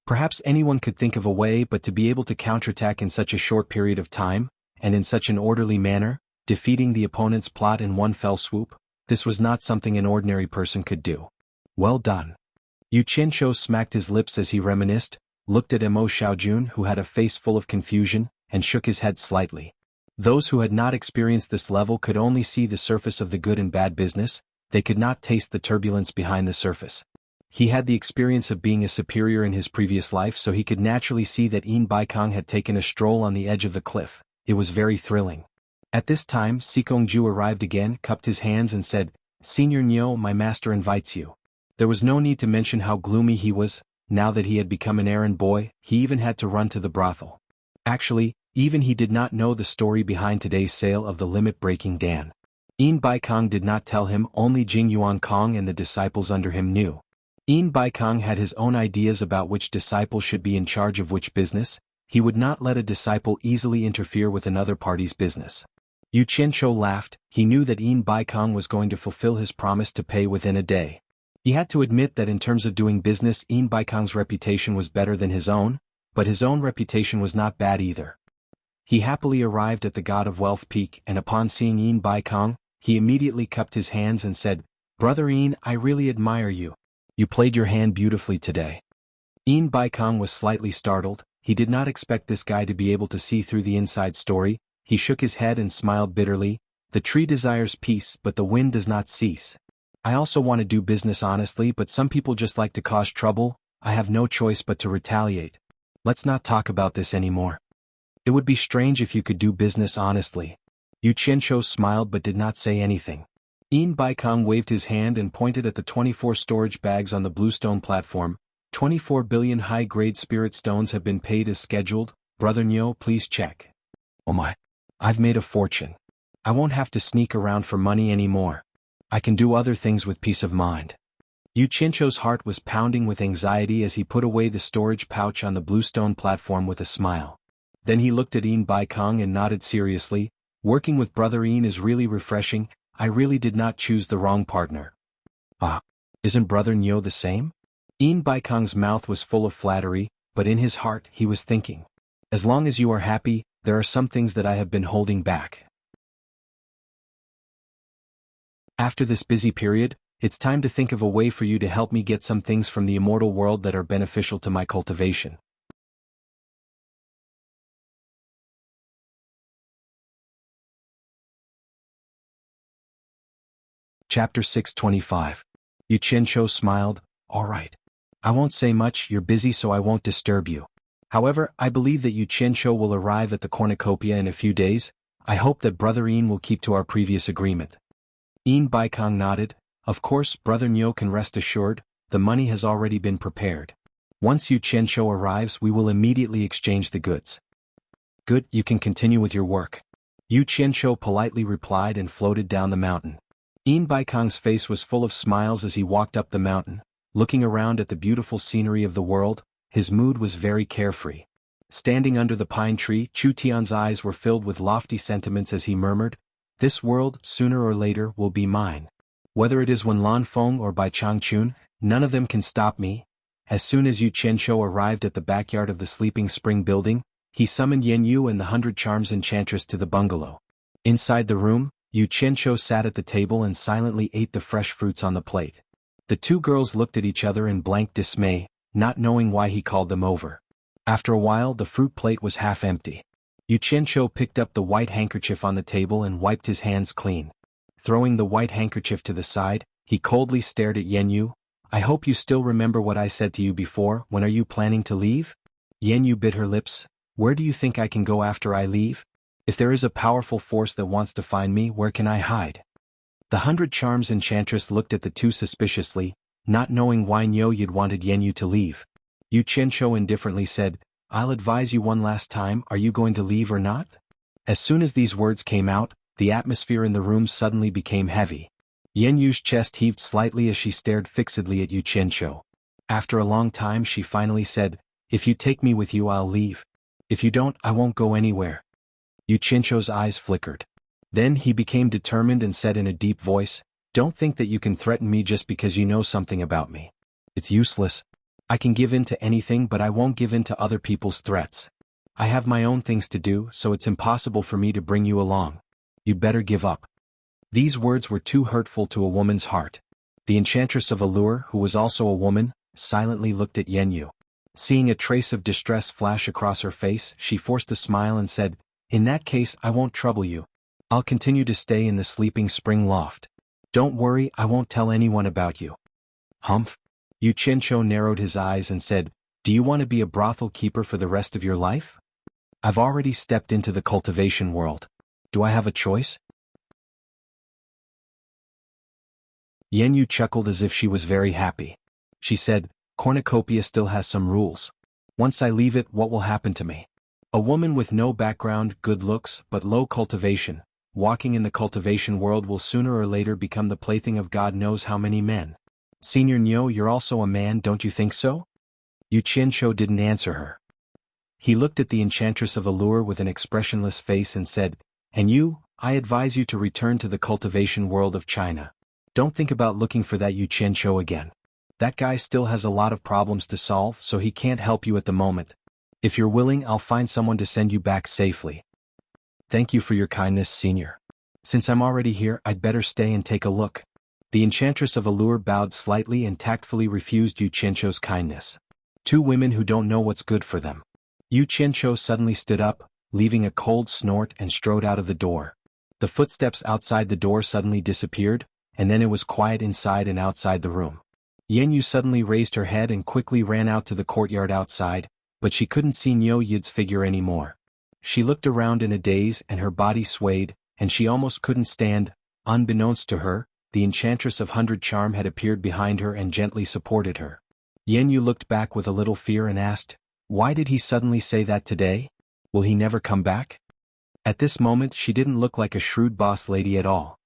Perhaps anyone could think of a way, but to be able to counterattack in such a short period of time, and in such an orderly manner, defeating the opponent's plot in one fell swoop, this was not something an ordinary person could do. Well done. Yu Qianqiu smacked his lips as he reminisced, looked at Mo Xiaojun who had a face full of confusion, and shook his head slightly. Those who had not experienced this level could only see the surface of the good and bad business, they could not taste the turbulence behind the surface. He had the experience of being a superior in his previous life, so he could naturally see that Baikong had taken a stroll on the edge of the cliff. It was very thrilling. At this time, Sikongju arrived again, cupped his hands and said, "Senior Nyo, my master invites you." There was no need to mention how gloomy he was. Now that he had become an errand boy, he even had to run to the brothel. Actually, even he did not know the story behind today's sale of the limit-breaking Dan. Baikong did not tell him, only Jing Yuankong and the disciples under him knew. Baikong had his own ideas about which disciple should be in charge of which business. He would not let a disciple easily interfere with another party's business. Yu Qianzhou laughed. He knew that Yin Baikong was going to fulfill his promise to pay within a day. He had to admit that in terms of doing business, Yin Baikong's reputation was better than his own, but his own reputation was not bad either. He happily arrived at the God of Wealth Peak, and upon seeing Yin Baikong, he immediately cupped his hands and said, "Brother Yin, I really admire you. You played your hand beautifully today." Yin Baikong was slightly startled. He did not expect this guy to be able to see through the inside story. He shook his head and smiled bitterly. "The tree desires peace, but the wind does not cease. I also want to do business honestly, but some people just like to cause trouble. I have no choice but to retaliate. Let's not talk about this anymore. It would be strange if you could do business honestly." Yu Qianzhou smiled but did not say anything. Yin Baikong waved his hand and pointed at the 24 storage bags on the bluestone platform. 24 billion high-grade spirit stones have been paid as scheduled. Brother Nyo, please check. Oh my. I've made a fortune. I won't have to sneak around for money anymore. I can do other things with peace of mind. Yu Qianzhou's heart was pounding with anxiety as he put away the storage pouch on the bluestone platform with a smile. Then he looked at Yin Baikong and nodded seriously. "Working with Brother Yin is really refreshing. I really did not choose the wrong partner." "Ah, isn't Brother Nyo the same?" Yin Baikong's mouth was full of flattery, but in his heart he was thinking, "As long as you are happy, there are some things that I have been holding back." After this busy period, it's time to think of a way for you to help me get some things from the immortal world that are beneficial to my cultivation. Chapter 625. Yu Qianzhou smiled. "All right. I won't say much, you're busy so I won't disturb you. However, I believe that Yu Qianzhou will arrive at the cornucopia in a few days. I hope that Brother Yin will keep to our previous agreement." Yin Baikong nodded. "Of course, Brother Nyo can rest assured, the money has already been prepared. Once Yu Qianzhou arrives, we will immediately exchange the goods." "Good, you can continue with your work." Yu Qianzhou politely replied and floated down the mountain. Yin Baikong's face was full of smiles as he walked up the mountain. Looking around at the beautiful scenery of the world, his mood was very carefree. Standing under the pine tree, Chu Tian's eyes were filled with lofty sentiments as he murmured, "This world, sooner or later, will be mine. Whether it is Wenlan Feng or by Changchun, none of them can stop me." As soon as Yu Qianzhou arrived at the backyard of the Sleeping Spring building, he summoned Yan Yu and the 100 Charms enchantress to the bungalow. Inside the room, Yu Qianzhou sat at the table and silently ate the fresh fruits on the plate. The two girls looked at each other in blank dismay, not knowing why he called them over. After a while, the fruit plate was half empty. Yu Qianzhou picked up the white handkerchief on the table and wiped his hands clean. Throwing the white handkerchief to the side, he coldly stared at Yan Yu. "I hope you still remember what I said to you before. When are you planning to leave?" Yan Yu bit her lips. "Where do you think I can go after I leave? If there is a powerful force that wants to find me, where can I hide?" The 100 Charms enchantress looked at the two suspiciously, not knowing why Nyo Yid wanted Yan Yu to leave. Yu Qianzhou indifferently said, "I'll advise you one last time, are you going to leave or not?" As soon as these words came out, the atmosphere in the room suddenly became heavy. Yan Yu's chest heaved slightly as she stared fixedly at Yu Qianzhou. After a long time she finally said, "If you take me with you I'll leave. If you don't, I won't go anywhere." Yu Qianzhou's eyes flickered. Then he became determined and said in a deep voice, "Don't think that you can threaten me just because you know something about me. It's useless. I can give in to anything but I won't give in to other people's threats. I have my own things to do, so it's impossible for me to bring you along. You better give up." These words were too hurtful to a woman's heart. The enchantress of Allure, who was also a woman, silently looked at Yan Yu. Seeing a trace of distress flash across her face, she forced a smile and said, "In that case I won't trouble you. I'll continue to stay in the Sleeping Spring loft. Don't worry, I won't tell anyone about you." "Humph?" Yu Qianzhou narrowed his eyes and said, "Do you want to be a brothel keeper for the rest of your life?" "I've already stepped into the cultivation world. Do I have a choice?" Yan Yu chuckled as if she was very happy. She said, "Cornucopia still has some rules. Once I leave it, what will happen to me? A woman with no background, good looks, but low cultivation, walking in the cultivation world will sooner or later become the plaything of God knows how many men. Senior Nyo, you're also a man, don't you think so?" Yu Qianzhou didn't answer her. He looked at the enchantress of allure with an expressionless face and said, "And you, I advise you to return to the cultivation world of China. Don't think about looking for that Yu Qianqiu again. That guy still has a lot of problems to solve, so he can't help you at the moment. If you're willing, I'll find someone to send you back safely." "Thank you for your kindness, Senior. Since I'm already here, I'd better stay and take a look." The enchantress of allure bowed slightly and tactfully refused Yu Qianqiu's kindness. Two women who don't know what's good for them. Yu Qianqiu suddenly stood up, leaving a cold snort, and strode out of the door. The footsteps outside the door suddenly disappeared, and then it was quiet inside and outside the room. Yan Yu suddenly raised her head and quickly ran out to the courtyard outside, but she couldn't see Niu Yid's figure anymore. She looked around in a daze and her body swayed, and she almost couldn't stand. Unbeknownst to her, the enchantress of 100 Charm had appeared behind her and gently supported her. Yan Yu looked back with a little fear and asked, "Why did he suddenly say that today? Will he never come back?" At this moment she didn't look like a shrewd boss lady at all.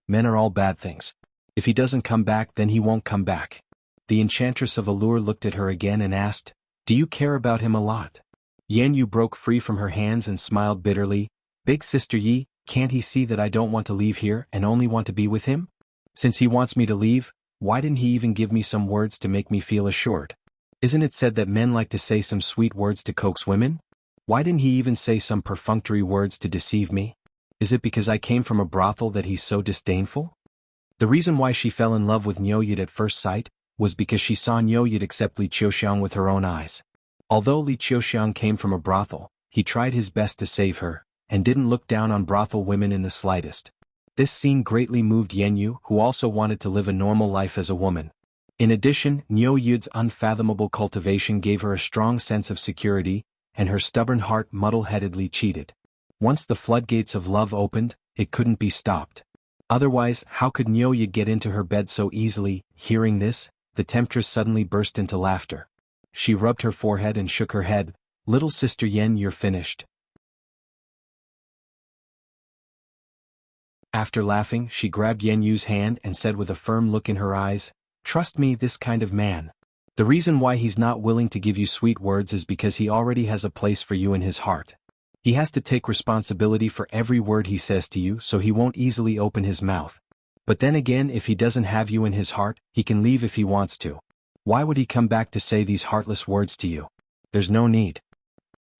Men are all bad things. If he doesn't come back, then he won't come back. The enchantress of allure looked at her again and asked, "Do you care about him a lot?" Yan Yu broke free from her hands and smiled bitterly. "Big Sister Yi, can't he see that I don't want to leave here and only want to be with him? Since he wants me to leave, why didn't he even give me some words to make me feel assured? Isn't it said that men like to say some sweet words to coax women? Why didn't he even say some perfunctory words to deceive me? Is it because I came from a brothel that he's so disdainful?" The reason why she fell in love with Niu Yid at first sight was because she saw Niu Yid accept Li Qiuxiang with her own eyes. Although Li Qiuxiang came from a brothel, he tried his best to save her, and didn't look down on brothel women in the slightest. This scene greatly moved Yan Yu, who also wanted to live a normal life as a woman. In addition, Niu Yid's unfathomable cultivation gave her a strong sense of security, and her stubborn heart muddle-headedly cheated. Once the floodgates of love opened, it couldn't be stopped. Otherwise, how could Niu Yid get into her bed so easily? Hearing this, the temptress suddenly burst into laughter. She rubbed her forehead and shook her head. "Little Sister Yen, you're finished." After laughing, she grabbed Yan Yu's hand and said with a firm look in her eyes, "Trust me, this kind of man. The reason why he's not willing to give you sweet words is because he already has a place for you in his heart. He has to take responsibility for every word he says to you, so he won't easily open his mouth. But then again, if he doesn't have you in his heart, he can leave if he wants to. Why would he come back to say these heartless words to you? There's no need."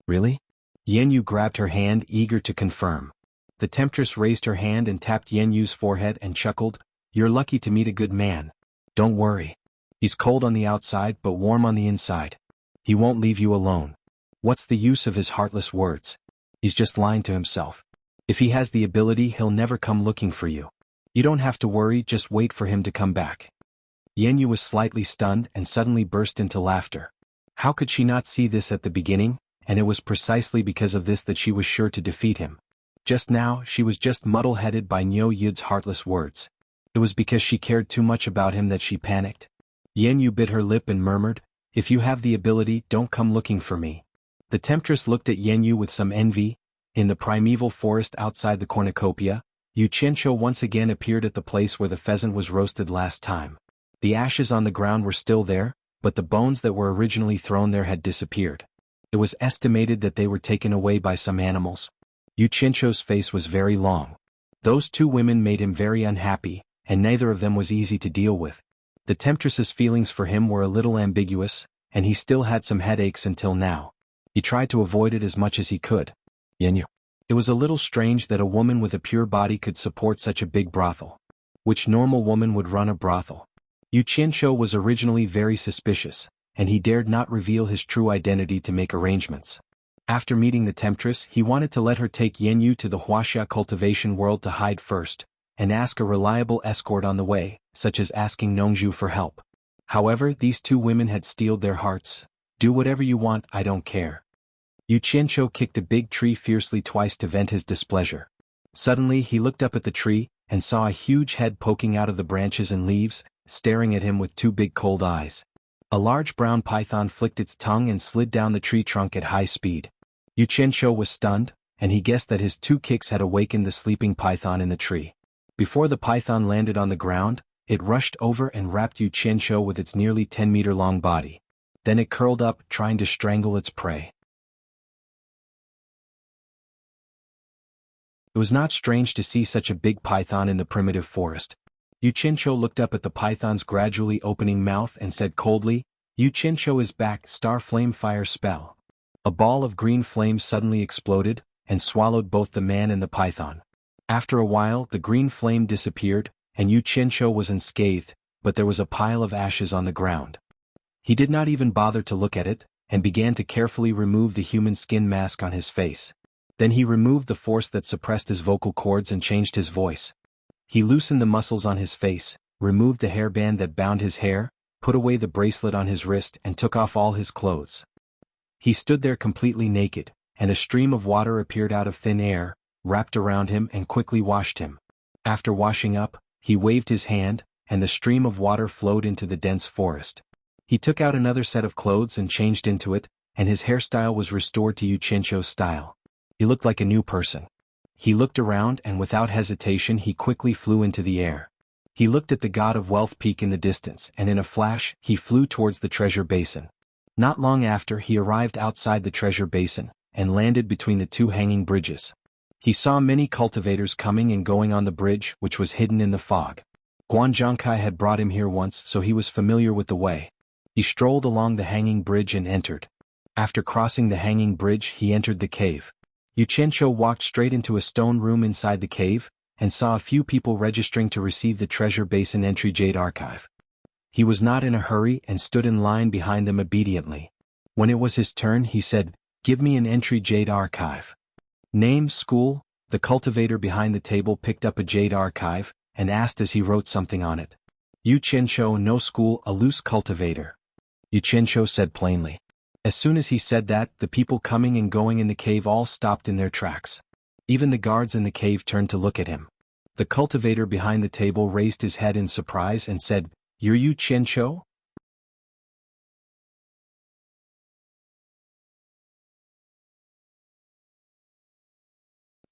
"Really?" Yan Yu grabbed her hand, eager to confirm. The temptress raised her hand and tapped Yan Yu's forehead and chuckled, "You're lucky to meet a good man. Don't worry. He's cold on the outside but warm on the inside. He won't leave you alone. What's the use of his heartless words? He's just lying to himself. If he has the ability, he'll never come looking for you. You don't have to worry, just wait for him to come back." Yan Yu was slightly stunned and suddenly burst into laughter. How could she not see this at the beginning? And it was precisely because of this that she was sure to defeat him. Just now, she was just muddle-headed by Niu Yid's heartless words. It was because she cared too much about him that she panicked. Yan Yu bit her lip and murmured, "If you have the ability, don't come looking for me." The temptress looked at Yan Yu with some envy. In the primeval forest outside the cornucopia, Yu Qianqiu once again appeared at the place where the pheasant was roasted last time. The ashes on the ground were still there, but the bones that were originally thrown there had disappeared. It was estimated that they were taken away by some animals. Yu Qianqiu's face was very long. Those two women made him very unhappy, and neither of them was easy to deal with. The temptress's feelings for him were a little ambiguous, and he still had some headaches until now. He tried to avoid it as much as he could. Yan Yu. It was a little strange that a woman with a pure body could support such a big brothel. Which normal woman would run a brothel? Yu Qianqiu was originally very suspicious, and he dared not reveal his true identity to make arrangements. After meeting the temptress, he wanted to let her take Yan Yu to the Wuxia cultivation world to hide first, and ask a reliable escort on the way, such as asking Nongzhu for help. However, these two women had steeled their hearts. "Do whatever you want, I don't care." Yu Qianqiu kicked a big tree fiercely twice to vent his displeasure. Suddenly he looked up at the tree, and saw a huge head poking out of the branches and leaves, staring at him with two big cold eyes. A large brown python flicked its tongue and slid down the tree trunk at high speed. Yu Qianqiu was stunned, and he guessed that his two kicks had awakened the sleeping python in the tree. Before the python landed on the ground, it rushed over and wrapped Yu Qianqiu with its nearly 10-meter-long body. Then it curled up, trying to strangle its prey. It was not strange to see such a big python in the primitive forest. Yu Chincho looked up at the python's gradually opening mouth and said coldly, "Yu Chincho is back, star flame fire spell." A ball of green flame suddenly exploded, and swallowed both the man and the python. After a while the green flame disappeared, and Yu Chincho was unscathed, but there was a pile of ashes on the ground. He did not even bother to look at it, and began to carefully remove the human skin mask on his face. Then he removed the force that suppressed his vocal cords and changed his voice. He loosened the muscles on his face, removed the hairband that bound his hair, put away the bracelet on his wrist and took off all his clothes. He stood there completely naked, and a stream of water appeared out of thin air, wrapped around him and quickly washed him. After washing up, he waved his hand, and the stream of water flowed into the dense forest. He took out another set of clothes and changed into it, and his hairstyle was restored to Yu Chincho's style. He looked like a new person. He looked around and without hesitation he quickly flew into the air. He looked at the God of Wealth peak in the distance and in a flash he flew towards the treasure basin. Not long after he arrived outside the treasure basin, and landed between the two hanging bridges. He saw many cultivators coming and going on the bridge which was hidden in the fog. Guanzhongkai had brought him here once so he was familiar with the way. He strolled along the hanging bridge and entered. After crossing the hanging bridge he entered the cave. Yu Chincho walked straight into a stone room inside the cave, and saw a few people registering to receive the treasure basin entry jade archive. He was not in a hurry and stood in line behind them obediently. When it was his turn he said, "Give me an entry jade archive." Name, school. The cultivator behind the table picked up a jade archive, and asked as he wrote something on it. Yu Chincho, no school, a loose cultivator. Yu Chincho said plainly. As soon as he said that, the people coming and going in the cave all stopped in their tracks. Even the guards in the cave turned to look at him. The cultivator behind the table raised his head in surprise and said, "You're Yu Chincho?"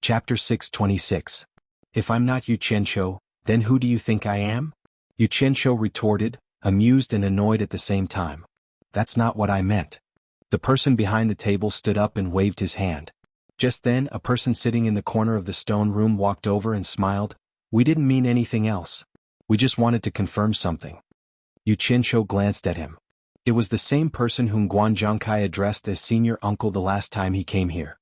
Chapter 626. If I'm not Yu Chincho, then who do you think I am? Yu Chincho retorted, amused and annoyed at the same time. That's not what I meant. The person behind the table stood up and waved his hand. Just then a person sitting in the corner of the stone room walked over and smiled. "We didn't mean anything else. We just wanted to confirm something." Yu Chincho glanced at him. It was the same person whom Guanzhongkai addressed as senior uncle the last time he came here.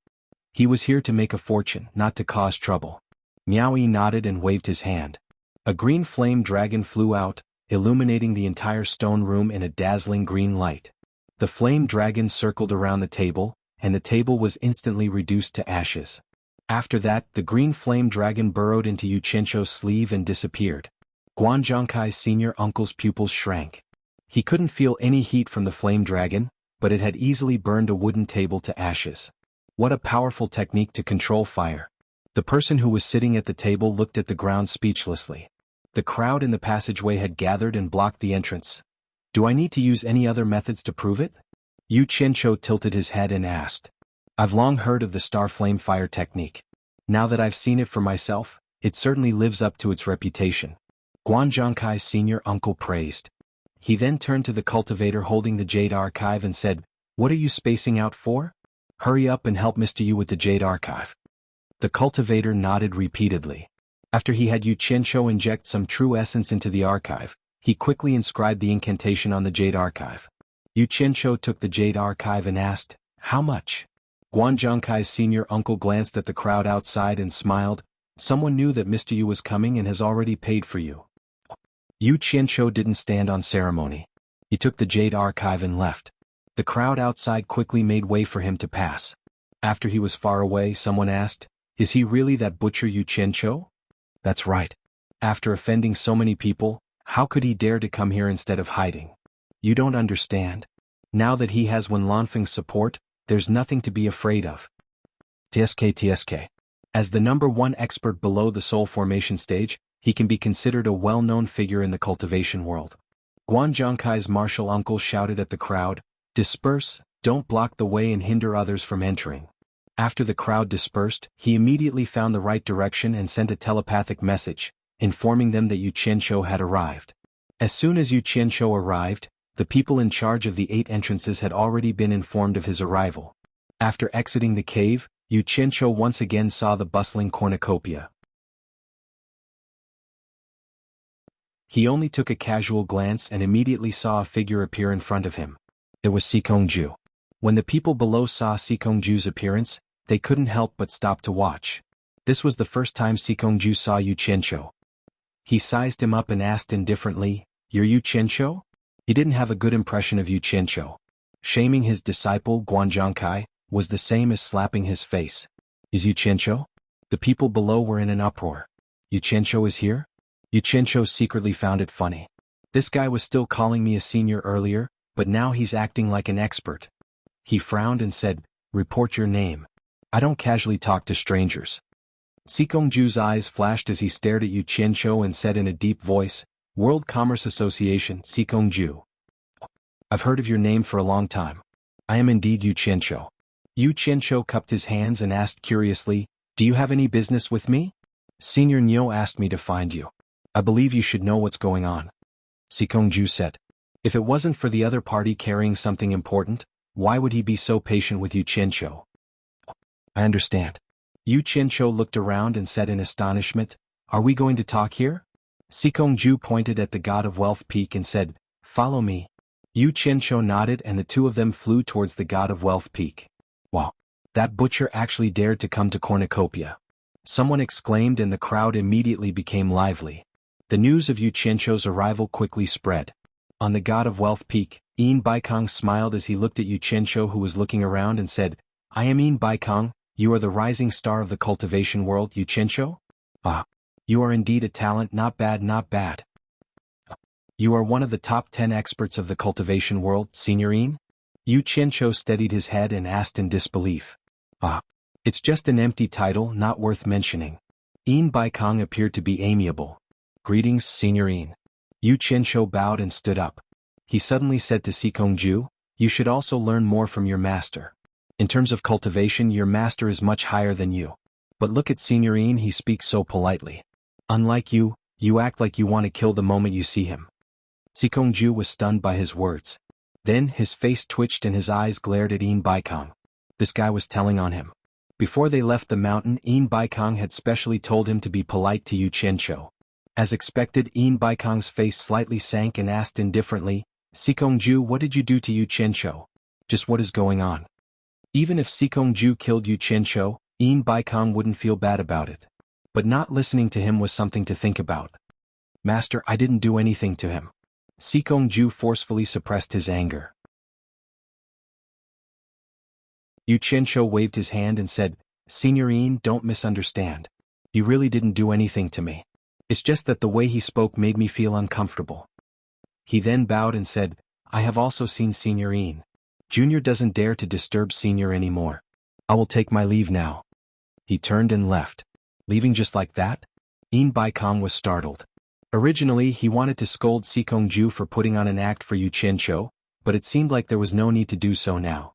He was here to make a fortune, not to cause trouble. Miaoyi nodded and waved his hand. A green flame dragon flew out, illuminating the entire stone room in a dazzling green light. The flame dragon circled around the table, and the table was instantly reduced to ashes. After that, the green flame dragon burrowed into Yu Chincho's sleeve and disappeared. Guanzhongkai's senior uncle's pupils shrank. He couldn't feel any heat from the flame dragon, but it had easily burned a wooden table to ashes. What a powerful technique to control fire. The person who was sitting at the table looked at the ground speechlessly. The crowd in the passageway had gathered and blocked the entrance. Do I need to use any other methods to prove it? Yu Chincho tilted his head and asked. I've long heard of the star flame fire technique. Now that I've seen it for myself, it certainly lives up to its reputation. Guanzhongkai's senior uncle praised. He then turned to the cultivator holding the jade archive and said, "What are you spacing out for? Hurry up and help Mr. Yu with the jade archive." The cultivator nodded repeatedly. After he had Yu Chincho inject some true essence into the archive, he quickly inscribed the incantation on the jade archive. Yu Chincho took the jade archive and asked, "How much?" Guanzhongkai's senior uncle glanced at the crowd outside and smiled. "Someone knew that Mr. Yu was coming and has already paid for you." Yu Chincho didn't stand on ceremony. He took the jade archive and left. The crowd outside quickly made way for him to pass. After he was far away, someone asked, "Is he really that butcher Yu Chincho?" "That's right. After offending so many people, how could he dare to come here instead of hiding? You don't understand. Now that he has Wen Lanfeng's support, there's nothing to be afraid of." TSK. As the #1 expert below the soul formation stage, he can be considered a well-known figure in the cultivation world. Guanzhongkai's martial uncle shouted at the crowd, "Disperse, don't block the way and hinder others from entering." After the crowd dispersed, he immediately found the right direction and sent a telepathic message, informing them that Yu Chincho had arrived. As soon as Yu Chincho arrived, the people in charge of the 8 entrances had already been informed of his arrival. After exiting the cave, Yu Qianqiu once again saw the bustling cornucopia. He only took a casual glance and immediately saw a figure appear in front of him. It was Sikongju. When the people below saw Sikongju's appearance, they couldn't help but stop to watch. This was the first time Sikongju saw Yu Qianqiu. He sized him up and asked indifferently, "You're Yu Qianqiu?" He didn't have a good impression of Yu Qianqiu. Shaming his disciple Guanzhongkai was the same as slapping his face. Is Yu Qianqiu? The people below were in an uproar. Yu Qianqiu is here? Yu Qianqiu secretly found it funny. This guy was still calling me a senior earlier, but now he's acting like an expert. He frowned and said, "Report your name. I don't casually talk to strangers." Sikongju's eyes flashed as he stared at Yu Qianqiu and said in a deep voice, "World Commerce Association, Sikongju. I've heard of your name for a long time. I am indeed Yu Qianqiu." Yu Qianqiu cupped his hands and asked curiously, "Do you have any business with me?" "Senior Niu asked me to find you. I believe you should know what's going on," Sikongju said. If it wasn't for the other party carrying something important, why would he be so patient with Yu Qianqiu? "I understand." Yu Qianqiu looked around and said in astonishment, "Are we going to talk here?" Sikongju pointed at the God of Wealth Peak and said, "Follow me." Yu Qianqiu nodded and the two of them flew towards the God of Wealth Peak. "Wow! That butcher actually dared to come to Cornucopia." Someone exclaimed and the crowd immediately became lively. The news of Yu Qianqiu's arrival quickly spread. On the God of Wealth Peak, Yin Baikong smiled as he looked at Yu Qianqiu who was looking around and said, "I am Yin Baikong, you are the rising star of the cultivation world, Yu Qianqiu? Ah, you are indeed a talent, not bad, not bad. You are one of the top 10 experts of the cultivation world, Senior Yin?" Yu Qianqiu steadied his head and asked in disbelief. "Ah, it's just an empty title, not worth mentioning." Yin Baikong appeared to be amiable. "Greetings, Senior Yin." Yu Qianqiu bowed and stood up. He suddenly said to Sikongju, "You should also learn more from your master. In terms of cultivation, your master is much higher than you. But look at Senior Yin, he speaks so politely. Unlike you, you act like you want to kill the moment you see him." Sikongju was stunned by his words. Then his face twitched and his eyes glared at Yin Baikong. This guy was telling on him. Before they left the mountain, Yin Baikong had specially told him to be polite to Yu Qianqiu. As expected, Yin Baikong's face slightly sank and asked indifferently, "Sikongju, what did you do to Yu Qianqiu? Just what is going on?" Even if Sikongju killed Yu Qianqiu, Yin Baikong wouldn't feel bad about it. But not listening to him was something to think about. "Master, I didn't do anything to him." Sikongju forcefully suppressed his anger. Yu Qianqiu waved his hand and said, "Senior Yin, don't misunderstand. He really didn't do anything to me. It's just that the way he spoke made me feel uncomfortable." He then bowed and said, "I have also seen Senior Yin. Junior doesn't dare to disturb Senior anymore. I will take my leave now." He turned and left. Leaving just like that? Yin Baikong was startled. Originally he wanted to scold Sikongju for putting on an act for Yu Qianqiu, but it seemed like there was no need to do so now.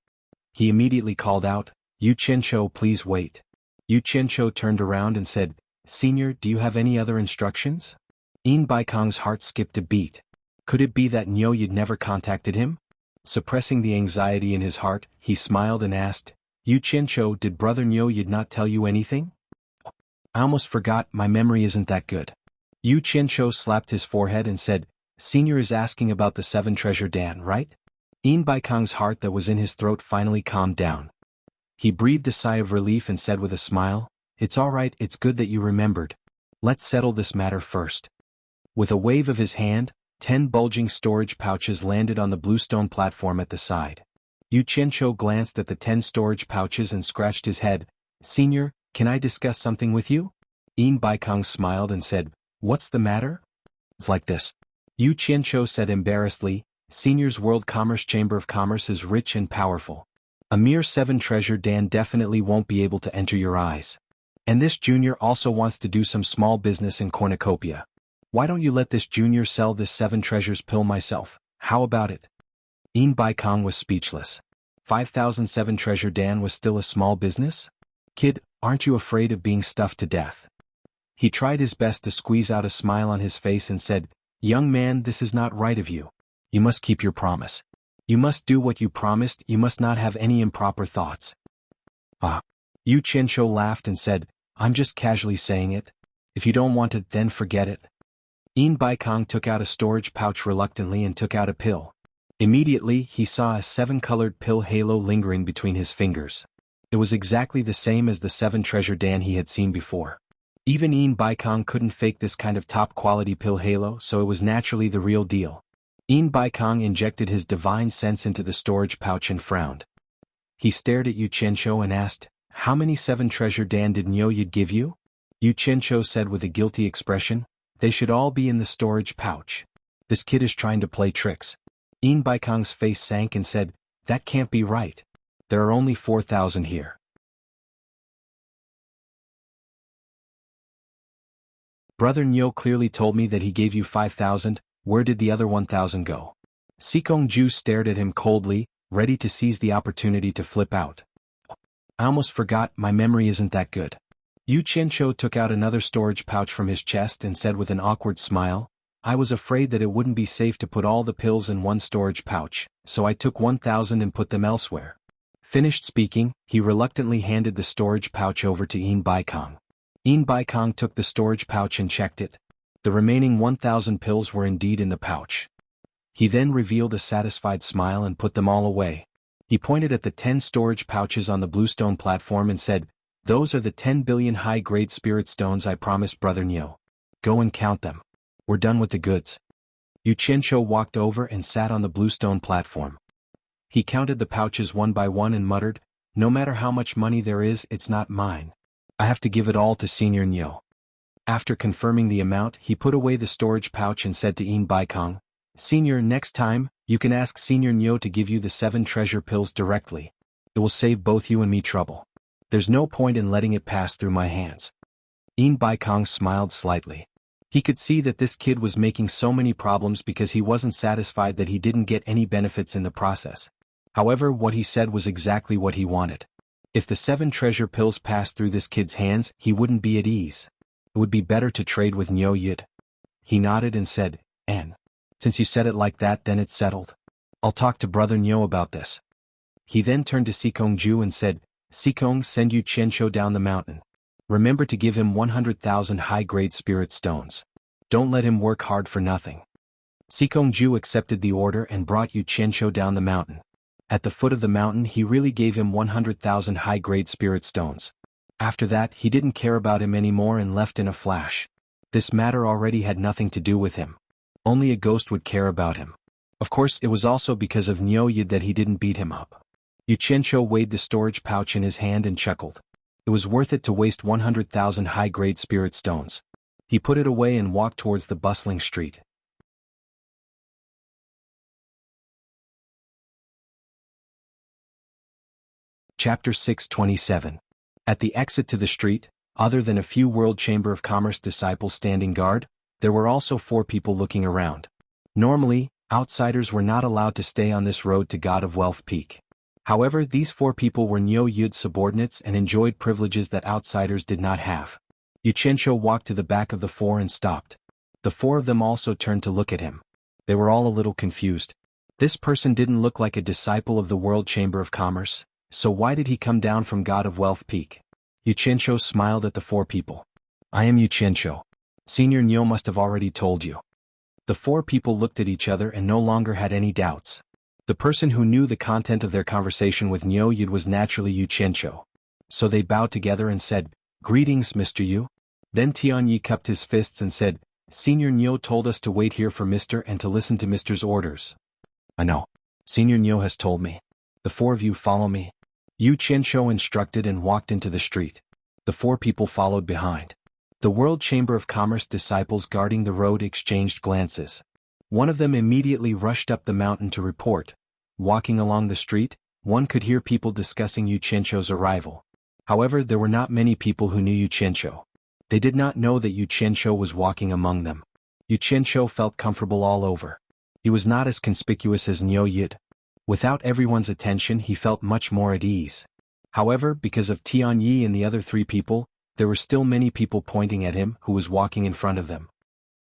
He immediately called out, "Yu Qianqiu, please wait." Yu Qianqiu turned around and said, "Senior, do you have any other instructions?" Yin Baikong's heart skipped a beat. Could it be that Niu Yid never contacted him? Suppressing the anxiety in his heart, he smiled and asked, "Yu Qianqiu, did brother Niu Yid not tell you anything?" "I almost forgot, my memory isn't that good." Yu Qianqiu slapped his forehead and said, "Senior is asking about the 7 treasure Dan, right?" Yin Baikong's heart that was in his throat finally calmed down. He breathed a sigh of relief and said with a smile, "It's all right, it's good that you remembered. Let's settle this matter first." With a wave of his hand, 10 bulging storage pouches landed on the bluestone platform at the side. Yu Qianqiu glanced at the 10 storage pouches and scratched his head. "Senior, can I discuss something with you?" Yin Baikong smiled and said, "What's the matter?" "It's like this." Yu Qianqiu said embarrassedly, "Senior's World Commerce Chamber of Commerce is rich and powerful. A mere 7 treasure Dan definitely won't be able to enter your eyes. And this junior also wants to do some small business in Cornucopia. Why don't you let this junior sell this 7 treasures pill myself? How about it?" Yin Baikong was speechless. 5,007 treasure Dan was still a small business? "Kid, aren't you afraid of being stuffed to death?" He tried his best to squeeze out a smile on his face and said, "Young man, this is not right of you. You must keep your promise. You must do what you promised, you must not have any improper thoughts." "Ah, Yu Qianqiu laughed and said, I'm just casually saying it. If you don't want it, then forget it. Yin Baikong took out a storage pouch reluctantly and took out a pill. Immediately, he saw a 7-colored pill halo lingering between his fingers. It was exactly the same as the 7 treasure dan he had seen before. Even Yin Baikong couldn't fake this kind of top-quality pill halo, so it was naturally the real deal. Yin Baikong injected his divine sense into the storage pouch and frowned. He stared at Yu Qianqiu and asked, How many 7 treasure dan did Niu Yid give you? Yu Qianqiu said with a guilty expression, They should all be in the storage pouch. This kid is trying to play tricks. Yin Baikong's face sank and said, That can't be right. There are only 4,000 here. Brother Niu clearly told me that he gave you 5,000, where did the other 1,000 go? Sikong Ju stared at him coldly, ready to seize the opportunity to flip out. I almost forgot, my memory isn't that good. Yu Qianqiu took out another storage pouch from his chest and said with an awkward smile, I was afraid that it wouldn't be safe to put all the pills in one storage pouch, so I took 1,000 and put them elsewhere. Finished speaking, he reluctantly handed the storage pouch over to Yin Baikong. Yin Baikong took the storage pouch and checked it. The remaining 1,000 pills were indeed in the pouch. He then revealed a satisfied smile and put them all away. He pointed at the 10 storage pouches on the bluestone platform and said, Those are the 10 billion high-grade spirit stones I promised Brother Niu. Go and count them. We're done with the goods. Yu Qianqiu walked over and sat on the bluestone platform. He counted the pouches one by one and muttered, No matter how much money there is, it's not mine. I have to give it all to Senior Niu. After confirming the amount, he put away the storage pouch and said to Yin Baikong, Senior, next time, you can ask Senior Niu to give you the 7 treasure pills directly. It will save both you and me trouble. There's no point in letting it pass through my hands. Yin Baikong smiled slightly. He could see that this kid was making so many problems because he wasn't satisfied that he didn't get any benefits in the process. However, what he said was exactly what he wanted. If the 7 treasure pills passed through this kid's hands, he wouldn't be at ease. It would be better to trade with Niu Yid. He nodded and said, N. Since you said it like that, then it's settled. I'll talk to Brother Niu about this. He then turned to Sikong Ju and said, Sikong, send Yu Qianqiu down the mountain. Remember to give him 100,000 high-grade spirit stones. Don't let him work hard for nothing. Sikong Ju accepted the order and brought Yu Qianqiu down the mountain. At the foot of the mountain he really gave him 100,000 high-grade spirit stones. After that he didn't care about him anymore and left in a flash. This matter already had nothing to do with him. Only a ghost would care about him. Of course it was also because of Niu Yid that he didn't beat him up. Yu Qianqiu weighed the storage pouch in his hand and chuckled. It was worth it to waste 100,000 high-grade spirit stones. He put it away and walked towards the bustling street. Chapter 627. At the exit to the street, other than a few World Chamber of Commerce disciples standing guard, there were also 4 people looking around. Normally, outsiders were not allowed to stay on this road to God of Wealth Peak. However, these 4 people were Niu Yid's subordinates and enjoyed privileges that outsiders did not have. Yu Qianqiu walked to the back of the 4 and stopped. The 4 of them also turned to look at him. They were all a little confused. This person didn't look like a disciple of the World Chamber of Commerce, so why did he come down from God of Wealth Peak? Yu Qianqiu smiled at the 4 people. I am Yu Qianqiu. Senior Niu must have already told you. The 4 people looked at each other and no longer had any doubts. The person who knew the content of their conversation with Niu Yid was naturally Yu Qianqiu. So they bowed together and said, Greetings, Mr. Yu. Then Tianyi cupped his fists and said, Senior Niu told us to wait here for Mr. and to listen to Mr.'s orders. I know. Senior Niu has told me. The 4 of you follow me. Yu Qianqiu instructed and walked into the street. The 4 people followed behind. The World Chamber of Commerce disciples guarding the road exchanged glances. One of them immediately rushed up the mountain to report. Walking along the street, one could hear people discussing Yu Qianqiu's arrival. However, there were not many people who knew Yu Qianqiu. They did not know that Yu Qianqiu was walking among them. Yu Qianqiu felt comfortable all over. He was not as conspicuous as Niu Yid. Without everyone's attention he felt much more at ease. However, because of Tianyi and the other 3 people, there were still many people pointing at him who was walking in front of them.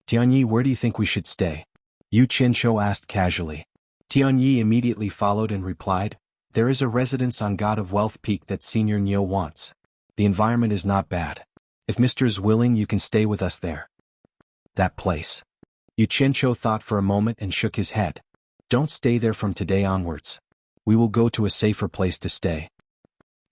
Tianyi, where do you think we should stay? Yu Qianqiu asked casually. Tianyi immediately followed and replied, There is a residence on God of Wealth Peak that Senior Niu wants. The environment is not bad. If Mr. is willing, you can stay with us there. That place. Yu Qianqiu thought for a moment and shook his head. Don't stay there from today onwards. We will go to a safer place to stay.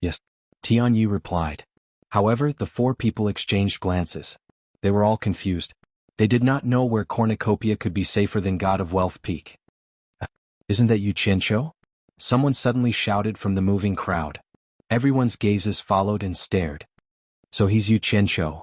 Yes, Tianyu replied. However, the four people exchanged glances. They were all confused. They did not know where cornucopia could be safer than God of Wealth Peak. Isn't that Yu Qianqiu? Someone suddenly shouted from the moving crowd. Everyone's gazes followed and stared. So he's Yu Qianqiu.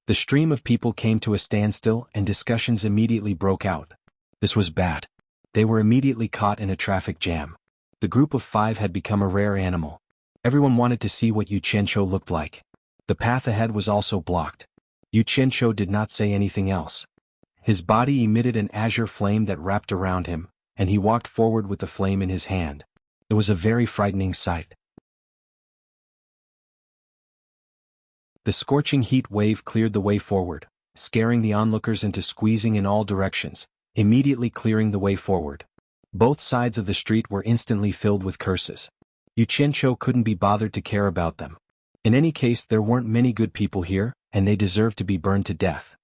The stream of people came to a standstill and discussions immediately broke out. This was bad. They were immediately caught in a traffic jam. The group of five had become a rare animal. Everyone wanted to see what Yu Qianqiu looked like. The path ahead was also blocked. Yu Qianqiu did not say anything else. His body emitted an azure flame that wrapped around him, and he walked forward with the flame in his hand. It was a very frightening sight. The scorching heat wave cleared the way forward, scaring the onlookers into squeezing in all directions, immediately clearing the way forward. Both sides of the street were instantly filled with curses. Yu Qianqiu couldn't be bothered to care about them. In any case, there weren't many good people here, and they deserved to be burned to death.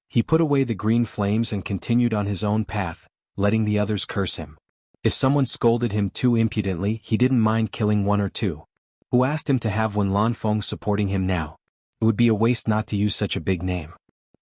He put away the green flames and continued on his own path, letting the others curse him. If someone scolded him too impudently, he didn't mind killing one or two. Who asked him to have Wen Lanfeng supporting him now? It would be a waste not to use such a big name.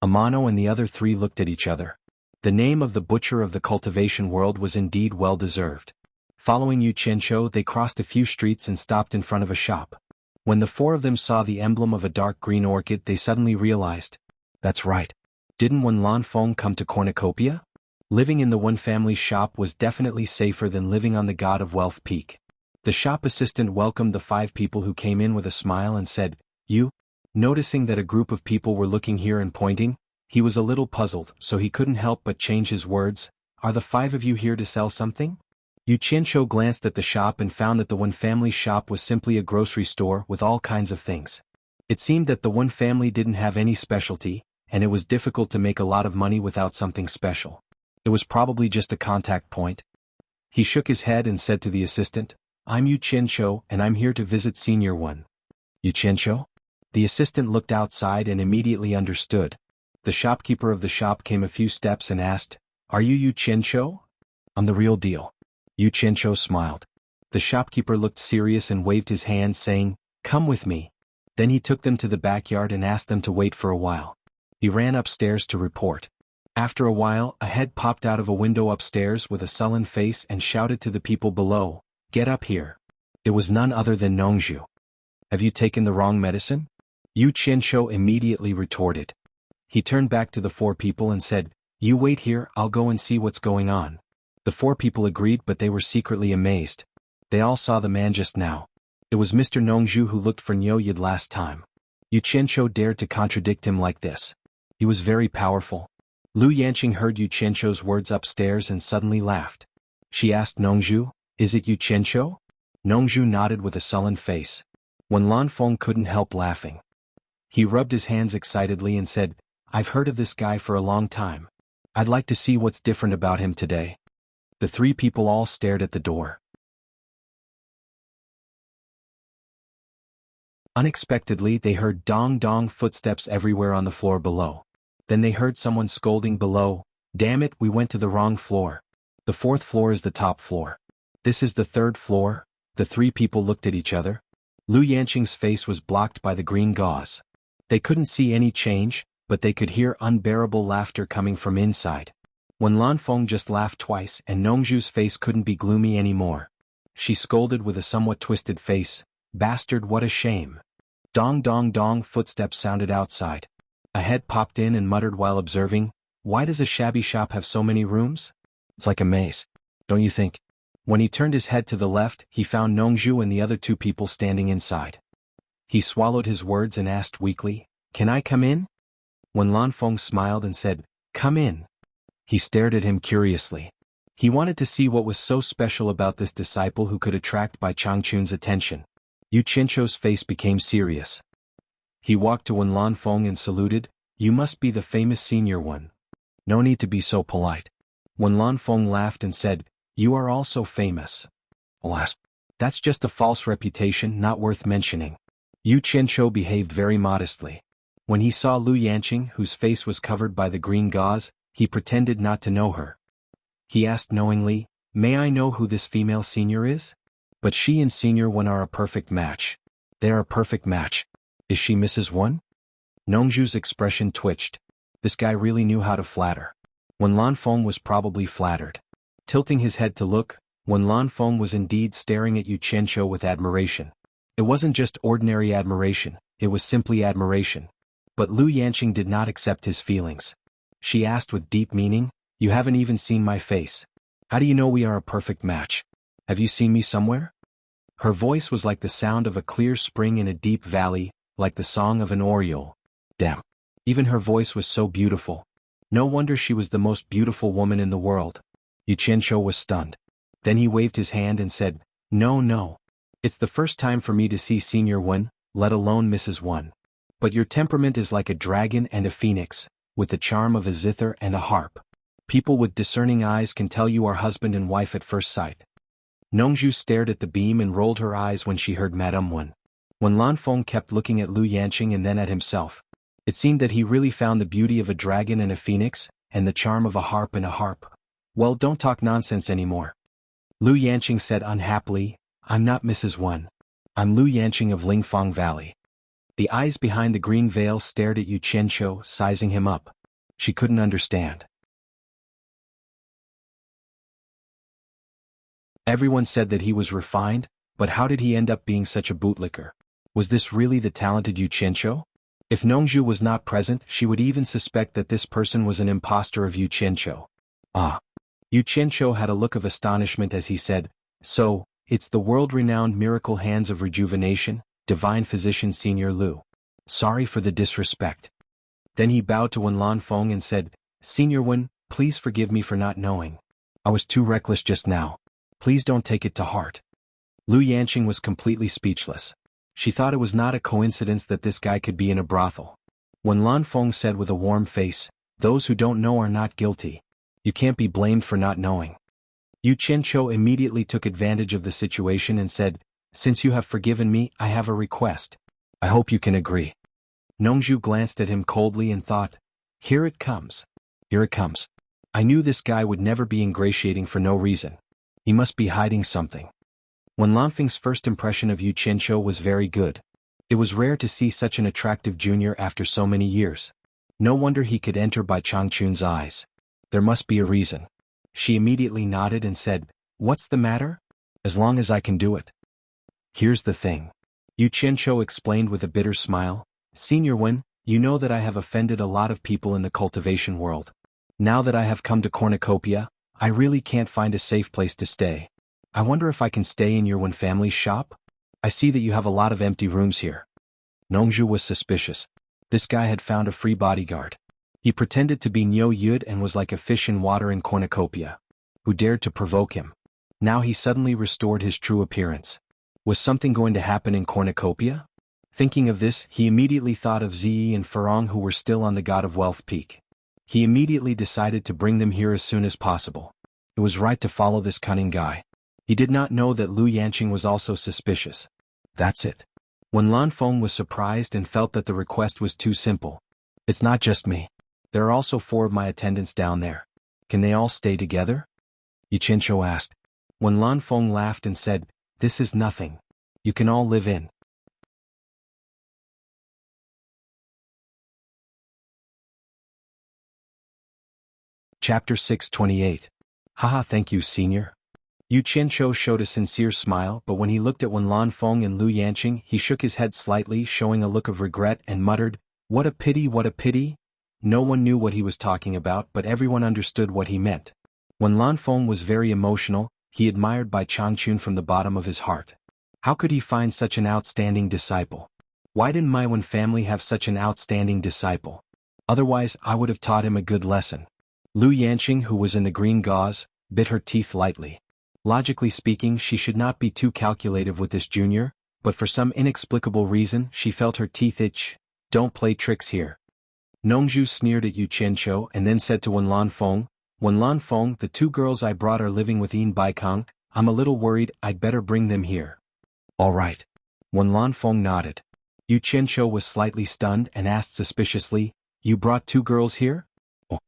Amano and the other three looked at each other. The name of the butcher of the cultivation world was indeed well deserved. Following Yu Qianqiu, they crossed a few streets and stopped in front of a shop. When the four of them saw the emblem of a dark green orchid, they suddenly realized. That's right. Didn't Wen Lanfeng come to Cornucopia? Living in the one family shop was definitely safer than living on the God of Wealth Peak. The shop assistant welcomed the five people who came in with a smile and said, You? Noticing that a group of people were looking here and pointing, he was a little puzzled, so he couldn't help but change his words. Are the five of you here to sell something? Yu Qianqiu glanced at the shop and found that the one family shop was simply a grocery store with all kinds of things. It seemed that the one family didn't have any specialty, and it was difficult to make a lot of money without something special. It was probably just a contact point. He shook his head and said to the assistant, I'm Yu Qianqiu and I'm here to visit Senior One. Yu Qianqiu? The assistant looked outside and immediately understood. The shopkeeper of the shop came a few steps and asked, Are you Yu Qianqiu? I'm the real deal. Yu Qianqiu smiled. The shopkeeper looked serious and waved his hand saying, Come with me. Then he took them to the backyard and asked them to wait for a while. He ran upstairs to report. After a while, a head popped out of a window upstairs with a sullen face and shouted to the people below, Get up here. It was none other than Nongzhu. Have you taken the wrong medicine? Yu Qianqiu immediately retorted. He turned back to the four people and said, You wait here, I'll go and see what's going on. The four people agreed, but they were secretly amazed. They all saw the man just now. It was Mr. Nongzhu who looked for Niu Yid last time. Yu Qianqiu dared to contradict him like this. He was very powerful. Lu Yanqing heard Yu Qianqiu's words upstairs and suddenly laughed. She asked Nongzhu, Is it Yu Qianqiu? Nongzhu nodded with a sullen face. Wen Lanfeng couldn't help laughing. He rubbed his hands excitedly and said, I've heard of this guy for a long time. I'd like to see what's different about him today. The three people all stared at the door. Unexpectedly, they heard dong-dong footsteps everywhere on the floor below. Then they heard someone scolding below, Damn it, we went to the wrong floor. The fourth floor is the top floor. This is the third floor. The three people looked at each other. Lu Yanqing's face was blocked by the green gauze. They couldn't see any change, but they could hear unbearable laughter coming from inside. Wen Lanfeng just laughed twice and Nongzhu's face couldn't be gloomy anymore. She scolded with a somewhat twisted face, Bastard, what a shame. Dong dong dong footsteps sounded outside. A head popped in and muttered while observing, Why does a shabby shop have so many rooms? It's like a maze, don't you think? When he turned his head to the left, he found Nongzhu and the other two people standing inside. He swallowed his words and asked weakly, Can I come in? Wen Lanfeng smiled and said, Come in. He stared at him curiously. He wanted to see what was so special about this disciple who could attract Bai Changchun's attention. Yu Qianqiu's face became serious. He walked to Wen Lanfeng and saluted, You must be the famous Senior One. No need to be so polite. Wen Lanfeng laughed and said, You are also famous. Alas, that's just a false reputation not worth mentioning. Yu Qianqiu behaved very modestly. When he saw Lu Yanqing, whose face was covered by the green gauze, he pretended not to know her. He asked knowingly, "May I know who this female senior is?" But she and Senior Wen are a perfect match. They are a perfect match. Is she Mrs. Wen? Nongzhu's expression twitched. This guy really knew how to flatter. Wen Lanfeng was probably flattered. Tilting his head to look, Wen Lanfeng was indeed staring at Yu Qianqiu with admiration. It wasn't just ordinary admiration, it was simply admiration. But Lu Yanqing did not accept his feelings. She asked with deep meaning, "You haven't even seen my face. How do you know we are a perfect match? Have you seen me somewhere?" Her voice was like the sound of a clear spring in a deep valley, like the song of an oriole. Damn. Even her voice was so beautiful. No wonder she was the most beautiful woman in the world. Yu Qianqiu was stunned. Then he waved his hand and said, No. It's the first time for me to see Senior Wen, let alone Mrs. Wen. But your temperament is like a dragon and a phoenix, with the charm of a zither and a harp. People with discerning eyes can tell you are husband and wife at first sight. Nongzhu stared at the beam and rolled her eyes when she heard Madame Wen. Wen Lanfeng kept looking at Lu Yanqing and then at himself. It seemed that he really found the beauty of a dragon and a phoenix, and the charm of a harp and a harp. Well, don't talk nonsense anymore. Lu Yanqing said unhappily, "I'm not Mrs. Wen. I'm Lu Yanqing of Lingfang Valley." The eyes behind the green veil stared at Yu Qianqiu, sizing him up. She couldn't understand. Everyone said that he was refined, but how did he end up being such a bootlicker? Was this really the talented Yu Qianqiu? If Nongzhu was not present, she would even suspect that this person was an impostor of Yu Qianqiu. Ah. Yu Qianqiu had a look of astonishment as he said, "So, it's the world-renowned miracle hands of rejuvenation, divine physician Senior Lu. Sorry for the disrespect." Then he bowed to Wen Lanfeng and said, "Senior Wen, please forgive me for not knowing. I was too reckless just now. Please don't take it to heart." Lu Yanqing was completely speechless. She thought it was not a coincidence that this guy could be in a brothel. Wen Lanfeng said with a warm face, "Those who don't know are not guilty. You can't be blamed for not knowing." Yu Qianqiu immediately took advantage of the situation and said, "Since you have forgiven me, I have a request. I hope you can agree." Nongzhu glanced at him coldly and thought, Here it comes. Here it comes. I knew this guy would never be ingratiating for no reason. He must be hiding something." Wen Lanfeng's first impression of Yu Qianqiu was very good. It was rare to see such an attractive junior after so many years. No wonder he could enter by Changchun's eyes. There must be a reason. She immediately nodded and said, "What's the matter?" "As long as I can do it." "Here's the thing." Yu Qianqiu explained with a bitter smile, "Senior Wen, you know that I have offended a lot of people in the cultivation world. Now that I have come to Cornucopia, I really can't find a safe place to stay. I wonder if I can stay in your Wen family's shop? I see that you have a lot of empty rooms here." Nongzhu was suspicious. This guy had found a free bodyguard. He pretended to be Niu Yud and was like a fish in water in Cornucopia. Who dared to provoke him? Now he suddenly restored his true appearance. Was something going to happen in Cornucopia? Thinking of this, he immediately thought of Ziyi and Farong, who were still on the God of Wealth peak. He immediately decided to bring them here as soon as possible. It was right to follow this cunning guy. He did not know that Lu Yanqing was also suspicious. That's it. Wen Lanfeng was surprised and felt that the request was too simple. "It's not just me. There are also 4 of my attendants down there. Can they all stay together?" Yu Qianqiu asked. Wen Lanfeng laughed and said, "This is nothing. You can all live in." Chapter 628. Haha, thank you, senior. Yu Qianqiu showed a sincere smile, but when he looked at Wen Lanfeng and Lu Yanqing, he shook his head slightly, showing a look of regret, and muttered, "What a pity, what a pity." No one knew what he was talking about, but everyone understood what he meant. Wen Lanfeng was very emotional. He admired Bai Changchun from the bottom of his heart. How could he find such an outstanding disciple? Why didn't my Wen family have such an outstanding disciple? Otherwise, I would have taught him a good lesson. Lu Yanqing, who was in the green gauze, bit her teeth lightly. Logically speaking, she should not be too calculative with this junior, but for some inexplicable reason, she felt her teeth itch. "Don't play tricks here." Nongzhu sneered at Yu Qianqiu and then said to Wen Lanfeng, "Wen Lanfeng, the 2 girls I brought are living with Yin Baikang. I'm a little worried. I'd better bring them here." "All right." Wen Lanfeng nodded. Yu Qianqiu was slightly stunned and asked suspiciously, "You brought 2 girls here?" Oh.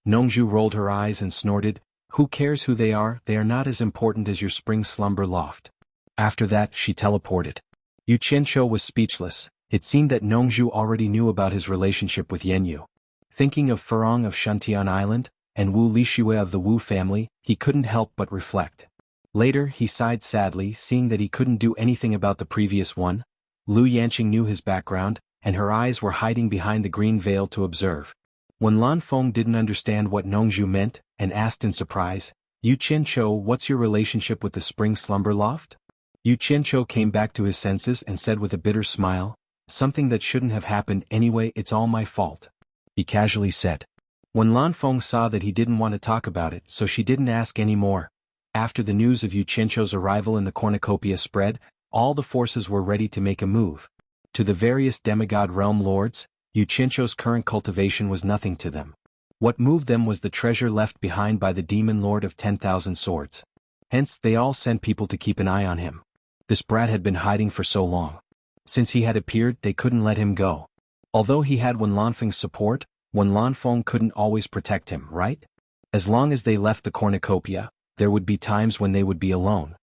Nongzhu rolled her eyes and snorted, "Who cares who they are not as important as your spring slumber loft." After that she teleported. Yu Qianqiu was speechless. It seemed that Nongzhu already knew about his relationship with Yanyu. Thinking of Furong of Shuntian Island, and Wu Lixue of the Wu family, he couldn't help but reflect. Later he sighed sadly, seeing that he couldn't do anything about the previous one. Lu Yanqing knew his background, and her eyes were hiding behind the green veil to observe. When Lan Feng didn't understand what Nongzhu meant, and asked in surprise, "Yu Qianqiu, what's your relationship with the spring slumber loft?" Yu Qianqiu came back to his senses and said with a bitter smile, "Something that shouldn't have happened anyway, it's all my fault," he casually said. When Lan Feng saw that he didn't want to talk about it, so she didn't ask any more. After the news of Yu Qianqiu's arrival in the cornucopia spread, all the forces were ready to make a move. To the various demigod realm lords, Yu Qianqiu's current cultivation was nothing to them. What moved them was the treasure left behind by the demon lord of 10,000 swords. Hence they all sent people to keep an eye on him. This brat had been hiding for so long. Since he had appeared, they couldn't let him go. Although he had Wen Lanfeng's support, Wen Lanfeng couldn't always protect him, right? As long as they left the cornucopia, there would be times when they would be alone.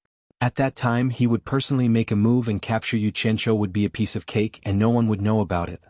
At that time he would personally make a move and capture Yu Qianqiu would be a piece of cake and no one would know about it.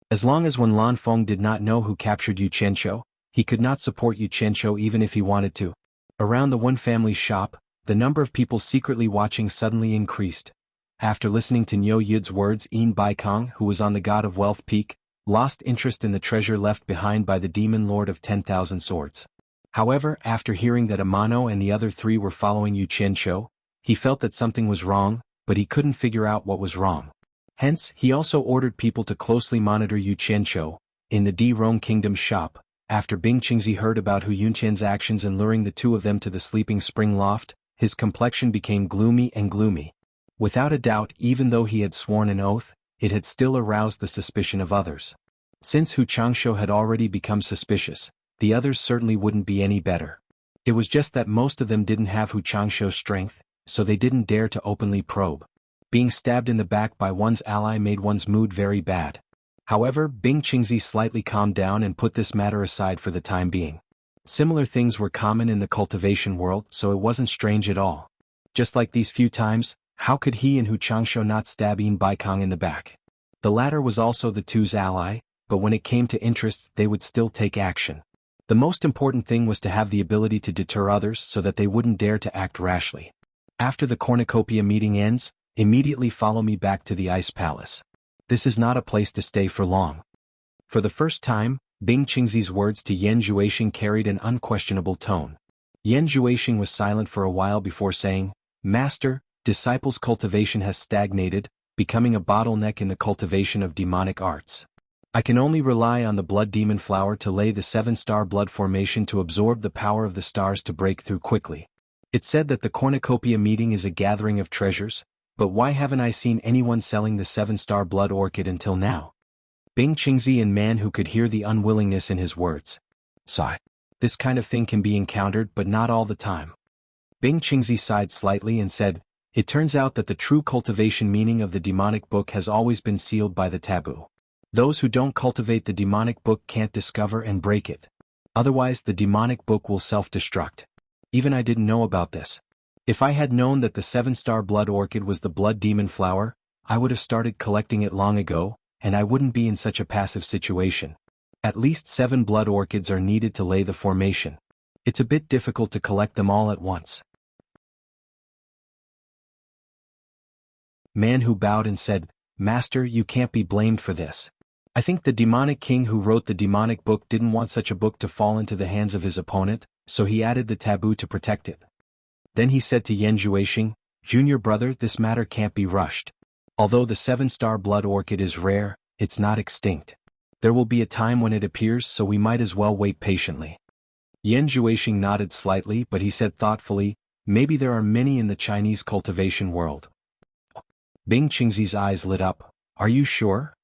As long as Wen Lanfeng did not know who captured Yu Qianqiu, he could not support Yu Qianqiu even if he wanted to. Around the Wen family's shop, the number of people secretly watching suddenly increased. After listening to Niu Yid's words, Yin Baikong, who was on the God of Wealth peak, lost interest in the treasure left behind by the demon lord of 10,000 swords. However, after hearing that Amano and the other 3 were following Yu Qianqiu, he felt that something was wrong, but he couldn't figure out what was wrong. Hence, he also ordered people to closely monitor Yu Qianqiu. In the Di Rong Kingdom's shop, after Bing Qingzi heard about Hu Yunqian's actions in luring the 2 of them to the sleeping spring loft, his complexion became gloomy and gloomy. Without a doubt, even though he had sworn an oath, it had still aroused the suspicion of others. Since Hu Changshou had already become suspicious, the others certainly wouldn't be any better. It was just that most of them didn't have Hu Changshou's strength, so they didn't dare to openly probe. Being stabbed in the back by one's ally made one's mood very bad. However, Bing Qingzi slightly calmed down and put this matter aside for the time being. Similar things were common in the cultivation world, so it wasn't strange at all. Just like these few times, how could he and Hu Changshou not stab Yin Baikong in the back? The latter was also the 2's ally, but when it came to interests they would still take action. The most important thing was to have the ability to deter others so that they wouldn't dare to act rashly. After the cornucopia meeting ends, immediately follow me back to the Ice Palace. This is not a place to stay for long. For the first time, Bing Qingzi's words to Yan Zhuixing carried an unquestionable tone. Yan Zhuixing was silent for a while before saying, "Master, disciples' cultivation has stagnated, becoming a bottleneck in the cultivation of demonic arts. I can only rely on the blood demon flower to lay the 7-star blood formation to absorb the power of the stars to break through quickly. It's said that the cornucopia meeting is a gathering of treasures, but why haven't I seen anyone selling the 7-star blood orchid until now?" Bing Qingzi, a man who could hear the unwillingness in his words, sighed. This kind of thing can be encountered but not all the time. Bing Qingzi sighed slightly and said, "It turns out that the true cultivation meaning of the demonic book has always been sealed by the taboo. Those who don't cultivate the demonic book can't discover and break it. Otherwise the demonic book will self-destruct. Even I didn't know about this. If I had known that the 7-star blood orchid was the blood demon flower, I would have started collecting it long ago, and I wouldn't be in such a passive situation. At least 7 blood orchids are needed to lay the formation. It's a bit difficult to collect them all at once." Man who bowed and said, "Master, you can't be blamed for this. I think the demonic king who wrote the demonic book didn't want such a book to fall into the hands of his opponent, so he added the taboo to protect it." Then he said to Yan Zhuixing, "Junior brother, this matter can't be rushed. Although the 7-star blood orchid is rare, it's not extinct. There will be a time when it appears, so we might as well wait patiently." Yan Zhuixing nodded slightly, but he said thoughtfully, "Maybe there are many in the Chinese cultivation world." Bing Qingzi's eyes lit up. "Are you sure?"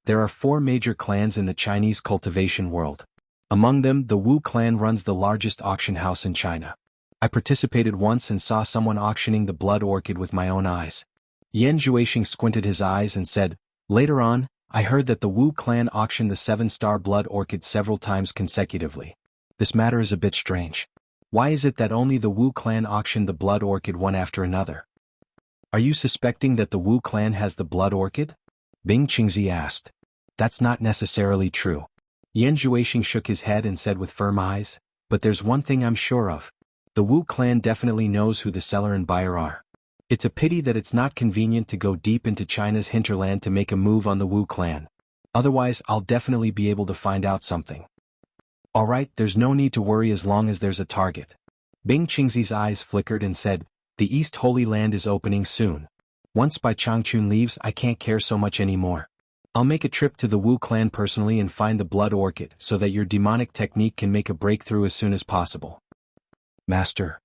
There are 4 major clans in the Chinese cultivation world. Among them, the Wu clan runs the largest auction house in China. I participated once and saw someone auctioning the blood orchid with my own eyes. Yan Zhuoxing squinted his eyes and said, later on, I heard that the Wu clan auctioned the 7-star blood orchid several times consecutively. This matter is a bit strange. Why is it that only the Wu clan auctioned the blood orchid one after another? Are you suspecting that the Wu clan has the blood orchid? Bing Qingzi asked. That's not necessarily true. Yan Zhuoxing shook his head and said with firm eyes, but there's one thing I'm sure of. The Wu clan definitely knows who the seller and buyer are. It's a pity that it's not convenient to go deep into China's hinterland to make a move on the Wu clan. Otherwise, I'll definitely be able to find out something. Alright, there's no need to worry as long as there's a target. Bing Qingzi's eyes flickered and said, the East Holy Land is opening soon. Once Bai Changchun leaves, I can't care so much anymore. I'll make a trip to the Wu clan personally and find the blood orchid so that your demonic technique can make a breakthrough as soon as possible. Master.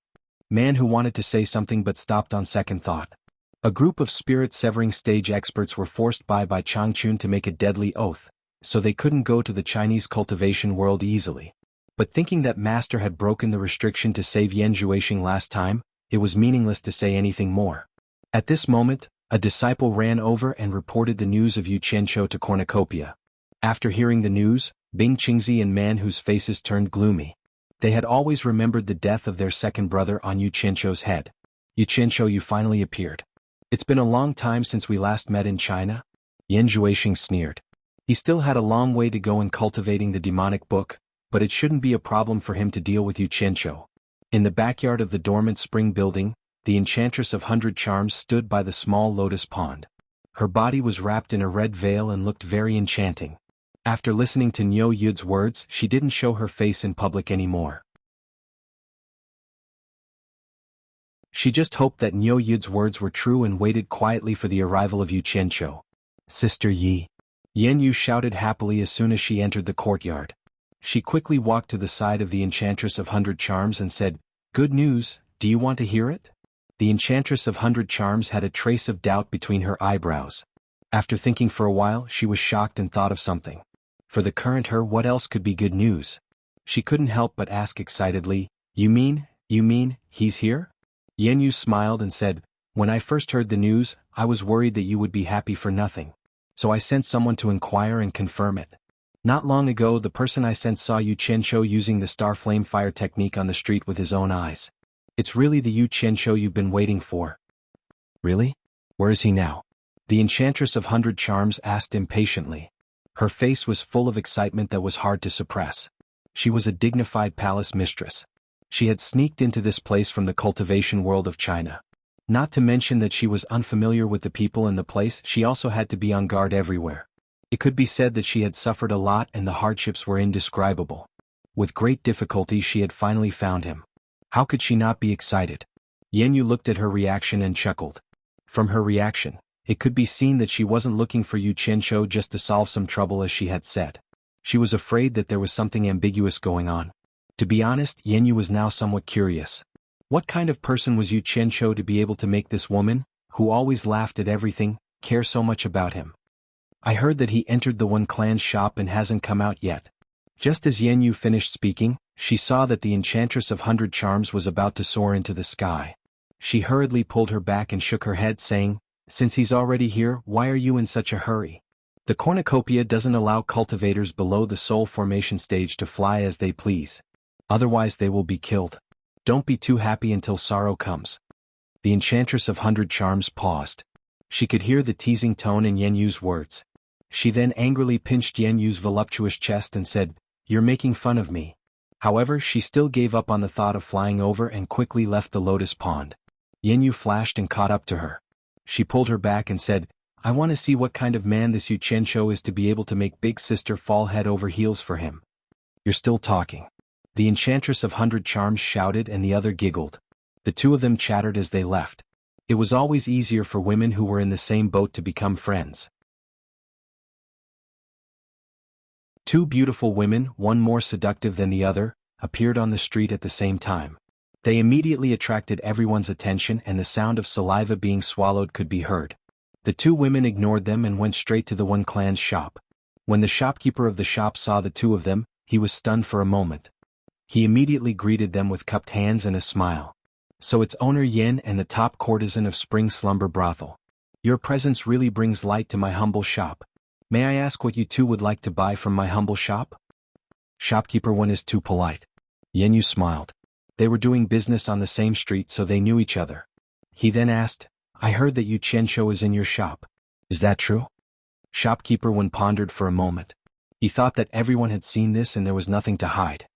Man who wanted to say something but stopped on second thought. A group of spirit-severing stage experts were forced by Changchun to make a deadly oath, so they couldn't go to the Chinese cultivation world easily. But thinking that Master had broken the restriction to save Yan Zhuoxing last time, it was meaningless to say anything more. At this moment, a disciple ran over and reported the news of Yu Qianqiu to Cornucopia. After hearing the news, Bing Qingzi and Man whose faces turned gloomy. They had always remembered the death of their second brother on Yu Qianqiu's head. Yu Qianqiu, you finally appeared. It's been a long time since we last met in China? Yan Zhuoxing sneered. He still had a long way to go in cultivating the demonic book, but it shouldn't be a problem for him to deal with Yu Qianqiu. In the backyard of the dormant spring building, the Enchantress of 100 Charms stood by the small lotus pond. Her body was wrapped in a red veil and looked very enchanting. After listening to Niu Yud's words, she didn't show her face in public anymore. She just hoped that Niu Yud's words were true and waited quietly for the arrival of Yu Qianqiu. Sister Yi. Yan Yu shouted happily as soon as she entered the courtyard. She quickly walked to the side of the Enchantress of 100 Charms and said, Good news, do you want to hear it? The Enchantress of 100 Charms had a trace of doubt between her eyebrows. After thinking for a while, she was shocked and thought of something. For the current her, what else could be good news? She couldn't help but ask excitedly, You mean, he's here? Yan Yu smiled and said, When I first heard the news, I was worried that you would be happy for nothing. So I sent someone to inquire and confirm it. Not long ago, the person I sent saw Yu Qianqiu using the star flame fire technique on the street with his own eyes. It's really the Yu Qianqiu you've been waiting for. Really? Where is he now? The Enchantress of 100 Charms asked impatiently. Her face was full of excitement that was hard to suppress. She was a dignified palace mistress. She had sneaked into this place from the cultivation world of China. Not to mention that she was unfamiliar with the people in the place, she also had to be on guard everywhere. It could be said that she had suffered a lot and the hardships were indescribable. With great difficulty she had finally found him. How could she not be excited? Yan Yu looked at her reaction and chuckled. From her reaction, it could be seen that she wasn't looking for Yu Qianqiu just to solve some trouble as she had said. She was afraid that there was something ambiguous going on. To be honest, Yan Yu was now somewhat curious. What kind of person was Yu Qianqiu to be able to make this woman, who always laughed at everything, care so much about him? I heard that he entered the One Clan's shop and hasn't come out yet. Just as Yan Yu finished speaking, she saw that the Enchantress of 100 Charms was about to soar into the sky. She hurriedly pulled her back and shook her head saying, Since he's already here, why are you in such a hurry? The cornucopia doesn't allow cultivators below the soul formation stage to fly as they please. Otherwise they will be killed. Don't be too happy until sorrow comes. The Enchantress of 100 Charms paused. She could hear the teasing tone in Yan Yu's words. She then angrily pinched Yan Yu's voluptuous chest and said, You're making fun of me. However, she still gave up on the thought of flying over and quickly left the lotus pond. Yan Yu flashed and caught up to her. She pulled her back and said, I want to see what kind of man this Yu Qianqiu is to be able to make Big Sister fall head over heels for him. You're still talking. The Enchantress of 100 Charms shouted and the other giggled. The two of them chattered as they left. It was always easier for women who were in the same boat to become friends. Two beautiful women, one more seductive than the other, appeared on the street at the same time. They immediately attracted everyone's attention and the sound of saliva being swallowed could be heard. The two women ignored them and went straight to the One Clan's shop. When the shopkeeper of the shop saw the two of them, he was stunned for a moment. He immediately greeted them with cupped hands and a smile. So it's owner Yin and the top courtesan of Spring Slumber Brothel. Your presence really brings light to my humble shop. May I ask what you two would like to buy from my humble shop? Shopkeeper 1 is too polite. Yin Yu smiled. They were doing business on the same street, so they knew each other. He then asked, I heard that Yu Qianshou is in your shop. Is that true? Shopkeeper 1 pondered for a moment. He thought that everyone had seen this and there was nothing to hide.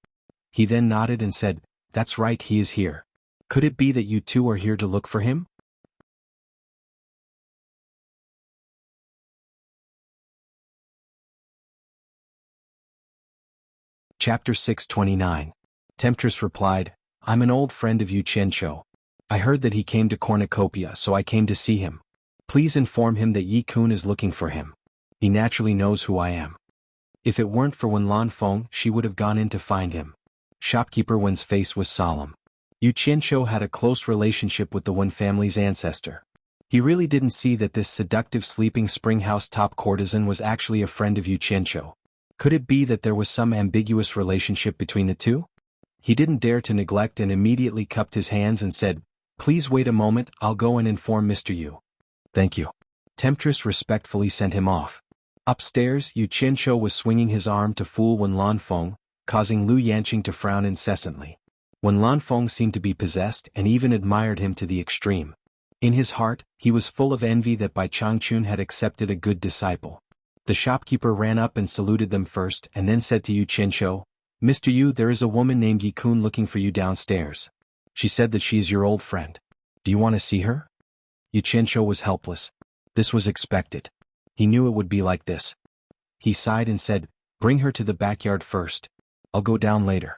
He then nodded and said, That's right, he is here. Could it be that you two are here to look for him? Chapter 629. Temptress replied, I'm an old friend of Yu Qianshou. I heard that he came to Cornucopia, so I came to see him. Please inform him that Yi Kun is looking for him. He naturally knows who I am. If it weren't for Wen Lanfeng, she would have gone in to find him. Shopkeeper Wen's face was solemn. Yu Qianshou had a close relationship with the Wen family's ancestor. He really didn't see that this seductive sleeping springhouse top courtesan was actually a friend of Yu Qianshou. Could it be that there was some ambiguous relationship between the two? He didn't dare to neglect and immediately cupped his hands and said, Please wait a moment, I'll go and inform Mr. Yu. Thank you. Temptress respectfully sent him off. Upstairs, Yu Qianshou was swinging his arm to fool Wen Lanfeng, causing Lu Yanqing to frown incessantly. Wen Lanfeng seemed to be possessed and even admired him to the extreme. In his heart, he was full of envy that Bai Changchun had accepted a good disciple. The shopkeeper ran up and saluted them first and then said to Yu Qianshou, Mr. Yu, there is a woman named Yi Kun looking for you downstairs. She said that she is your old friend. Do you want to see her? Yu Qianshou was helpless. This was expected. He knew it would be like this. He sighed and said, Bring her to the backyard first. I'll go down later.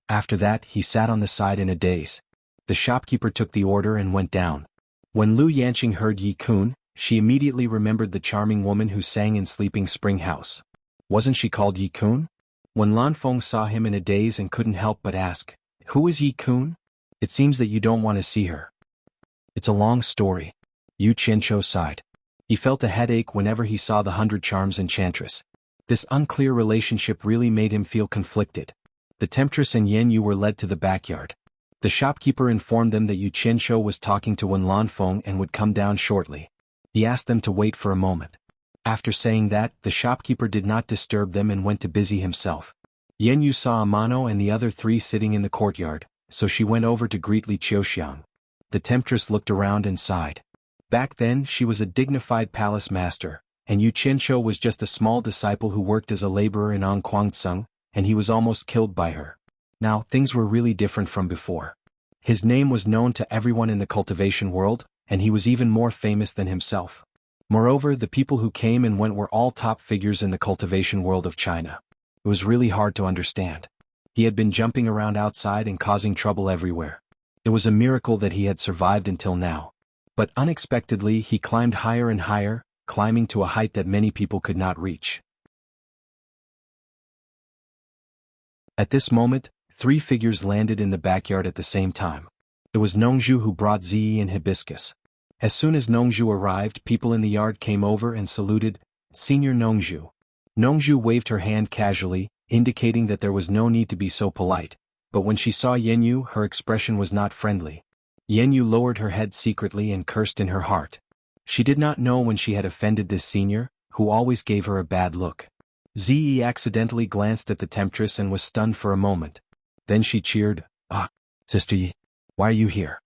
After that, he sat on the side in a daze. The shopkeeper took the order and went down. When Lu Yanqing heard Yi Kun, she immediately remembered the charming woman who sang in Sleeping Spring House. Wasn't she called Yi Kun? When Lanfeng saw him in a daze and couldn't help but ask, Who is Yi Kun? It seems that you don't want to see her. It's a long story. Yu Qianshou sighed. He felt a headache whenever he saw the 100 Charms Enchantress. This unclear relationship really made him feel conflicted. The Temptress and Yen Yu were led to the backyard. The shopkeeper informed them that Yu Qianshou was talking to Wen Lanfeng and would come down shortly. He asked them to wait for a moment. After saying that, the shopkeeper did not disturb them and went to busy himself. Yen Yu saw Amano and the other three sitting in the courtyard, so she went over to greet Li Qiuxiang. The Temptress looked around and sighed. Back then, she was a dignified palace master, and Yu Qianshou was just a small disciple who worked as a laborer in Anquangtsung, and he was almost killed by her. Now, things were really different from before. His name was known to everyone in the cultivation world, and he was even more famous than himself. Moreover, the people who came and went were all top figures in the cultivation world of China. It was really hard to understand. He had been jumping around outside and causing trouble everywhere. It was a miracle that he had survived until now. But unexpectedly, he climbed higher and higher, climbing to a height that many people could not reach. At this moment, three figures landed in the backyard at the same time. It was Nongzhu who brought Ziyi and Hibiscus. As soon as Nongzhu arrived, people in the yard came over and saluted, Senior Nongzhu. Nongzhu waved her hand casually, indicating that there was no need to be so polite, but when she saw Yen Yu, her expression was not friendly. Yen Yu lowered her head secretly and cursed in her heart. She did not know when she had offended this senior, who always gave her a bad look. Ziyi accidentally glanced at the Temptress and was stunned for a moment. Then she cheered, Ah, Sister Yi, why are you here?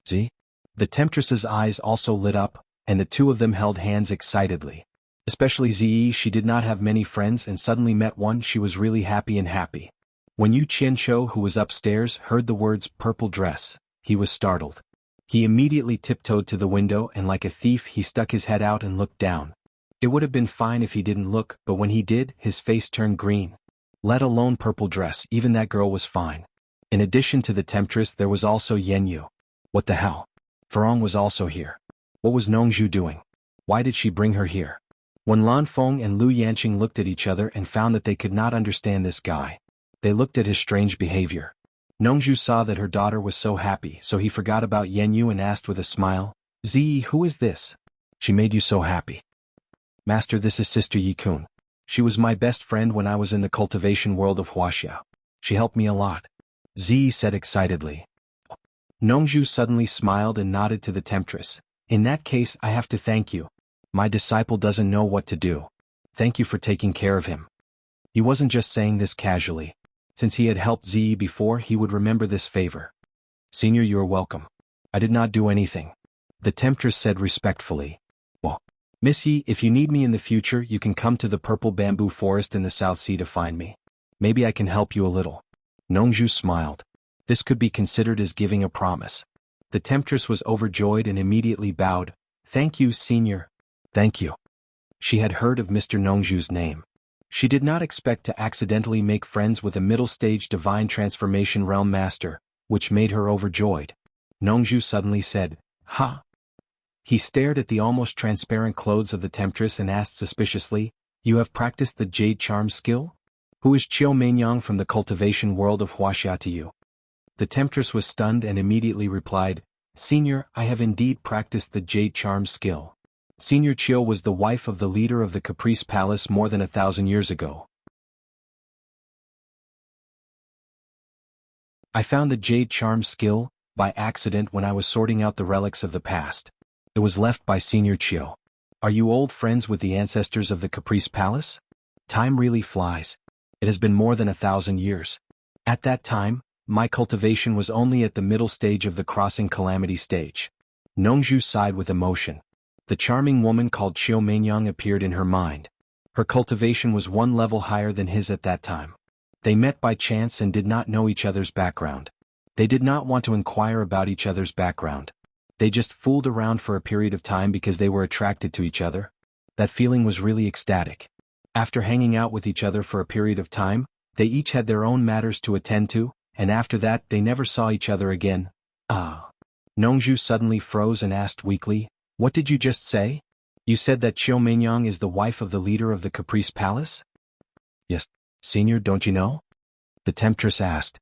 Zi? The Temptress's eyes also lit up, and the two of them held hands excitedly. Especially Ziyi, she did not have many friends and suddenly met one. She was really happy. When Yu Qianshou, who was upstairs, heard the words purple dress, he was startled. He immediately tiptoed to the window and like a thief he stuck his head out and looked down. It would have been fine if he didn't look, but when he did, his face turned green. Let alone purple dress, even that girl was fine. In addition to the Temptress, there was also Yen Yu. What the hell? Ferong was also here. What was Nongzhu doing? Why did she bring her here? When Lanfeng and Lu Yanqing looked at each other and found that they could not understand this guy. They looked at his strange behavior. Nongzhu saw that her daughter was so happy, so he forgot about Yen Yu and asked with a smile, Ziyi, who is this? She made you so happy. Master, this is Sister Yi Kun. She was my best friend when I was in the cultivation world of Huaxia. She helped me a lot. Ziyi said excitedly. Nongzhu suddenly smiled and nodded to the temptress. In that case, I have to thank you. My disciple doesn't know what to do. Thank you for taking care of him. He wasn't just saying this casually. Since he had helped Ziyi before, he would remember this favor. Senior, you are welcome. I did not do anything. The temptress said respectfully. Well, Miss Yi, if you need me in the future, you can come to the purple bamboo forest in the South Sea to find me. Maybe I can help you a little. Nongzhu smiled. This could be considered as giving a promise. The temptress was overjoyed and immediately bowed. Thank you, Senior. Thank you. She had heard of Mr. Nongzhu's name. She did not expect to accidentally make friends with a middle-stage divine transformation realm master, which made her overjoyed. Nongzhu suddenly said, Ha! He stared at the almost transparent clothes of the temptress and asked suspiciously, You have practiced the jade charm skill? Who is Qiu Meinyang from the cultivation world of Wuxia to you? The temptress was stunned and immediately replied, Senior, I have indeed practiced the jade charm skill. Senior Qiu was the wife of the leader of the Caprice Palace more than 1,000 years ago. I found the jade charm skill, by accident when I was sorting out the relics of the past. It was left by Senior Qiu. Are you old friends with the ancestors of the Caprice Palace? Time really flies. It has been more than 1,000 years. At that time, my cultivation was only at the middle stage of the crossing calamity stage. Nongzhu sighed with emotion. The charming woman called Qiu Meinyang appeared in her mind. Her cultivation was one level higher than his at that time. They met by chance and did not know each other's background. They did not want to inquire about each other's background. They just fooled around for a period of time because they were attracted to each other. That feeling was really ecstatic. After hanging out with each other for a period of time, they each had their own matters to attend to, and after that they never saw each other again. Ah. Nongzhu suddenly froze and asked weakly, What did you just say? You said that Qiu Meinyang is the wife of the leader of the Caprice Palace? Yes, Senior, don't you know? The temptress asked.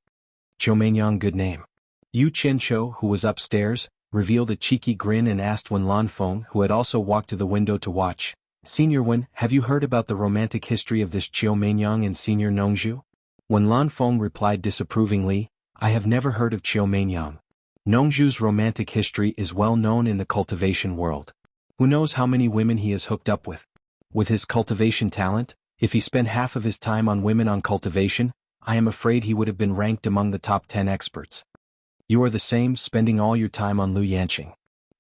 Qiu Meinyang, good name. Yu Qianqiu, who was upstairs, revealed a cheeky grin and asked Wen Lanfeng, who had also walked to the window to watch, Senior Wen, have you heard about the romantic history of this Qiu Meinyang and Senior Nongzhu? Wen Lanfeng replied disapprovingly, I have never heard of Qiu Meinyang. Nongzhu's romantic history is well known in the cultivation world. Who knows how many women he has hooked up with? With his cultivation talent, if he spent half of his time on women on cultivation, I am afraid he would have been ranked among the top 10 experts. You are the same, spending all your time on Lu Yanqing.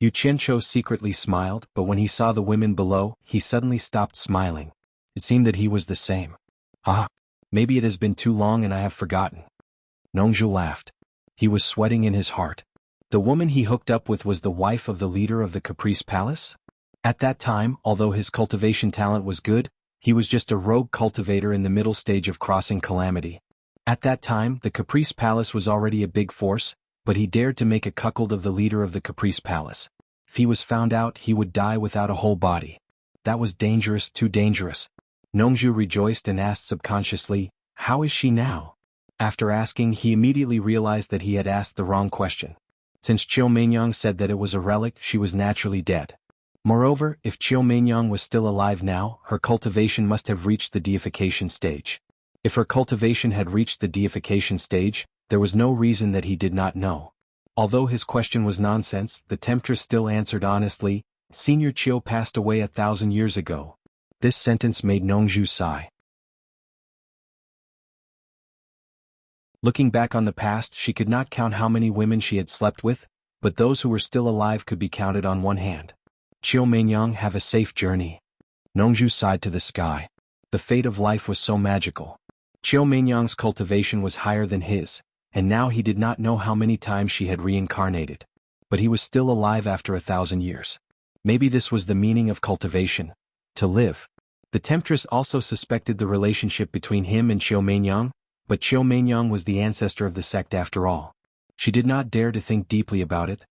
Yu Qianqiu secretly smiled, but when he saw the women below, he suddenly stopped smiling. It seemed that he was the same. Ah, maybe it has been too long and I have forgotten. Nongzhu laughed. He was sweating in his heart. The woman he hooked up with was the wife of the leader of the Caprice Palace? At that time, although his cultivation talent was good, he was just a rogue cultivator in the middle stage of crossing calamity. At that time, the Caprice Palace was already a big force, but he dared to make a cuckold of the leader of the Caprice Palace. If he was found out, he would die without a whole body. That was dangerous, too dangerous. Nongzhu rejoiced and asked subconsciously, How is she now? After asking, he immediately realized that he had asked the wrong question. Since Qiu Meinyang said that it was a relic, she was naturally dead. Moreover, if Qiu Meinyang was still alive now, her cultivation must have reached the deification stage. If her cultivation had reached the deification stage, there was no reason that he did not know. Although his question was nonsense, the temptress still answered honestly, Senior Qiu passed away 1,000 years ago. This sentence made Nongzhu sigh. Looking back on the past, she could not count how many women she had slept with, but those who were still alive could be counted on one hand. Qiu Meinyang, have a safe journey. Nongzhu sighed to the sky. The fate of life was so magical. Qiu Meinyang's cultivation was higher than his, and now he did not know how many times she had reincarnated. But he was still alive after 1,000 years. Maybe this was the meaning of cultivation. To live. The temptress also suspected the relationship between him and Qiu Meinyang, but Qiu Meinyang was the ancestor of the sect after all. She did not dare to think deeply about it,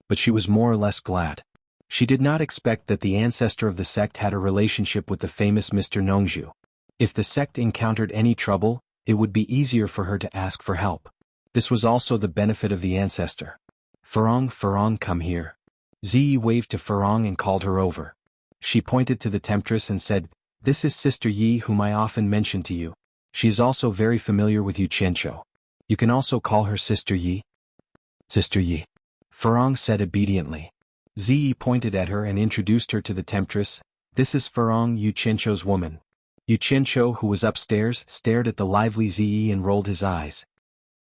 but she was more or less glad. She did not expect that the ancestor of the sect had a relationship with the famous Mr. Nongzhu. If the sect encountered any trouble, it would be easier for her to ask for help. This was also the benefit of the ancestor. Farong, come here. Ziyi waved to Farong and called her over. She pointed to the temptress and said, This is Sister Yi whom I often mention to you. She is also very familiar with Yu Qianqiu. You can also call her Sister Yi. Sister Yi. Furong said obediently. Ziyi pointed at her and introduced her to the temptress. This is Furong, Yu Qianzhou's woman. Yu Qianzhou, who was upstairs, stared at the lively Ziyi and rolled his eyes.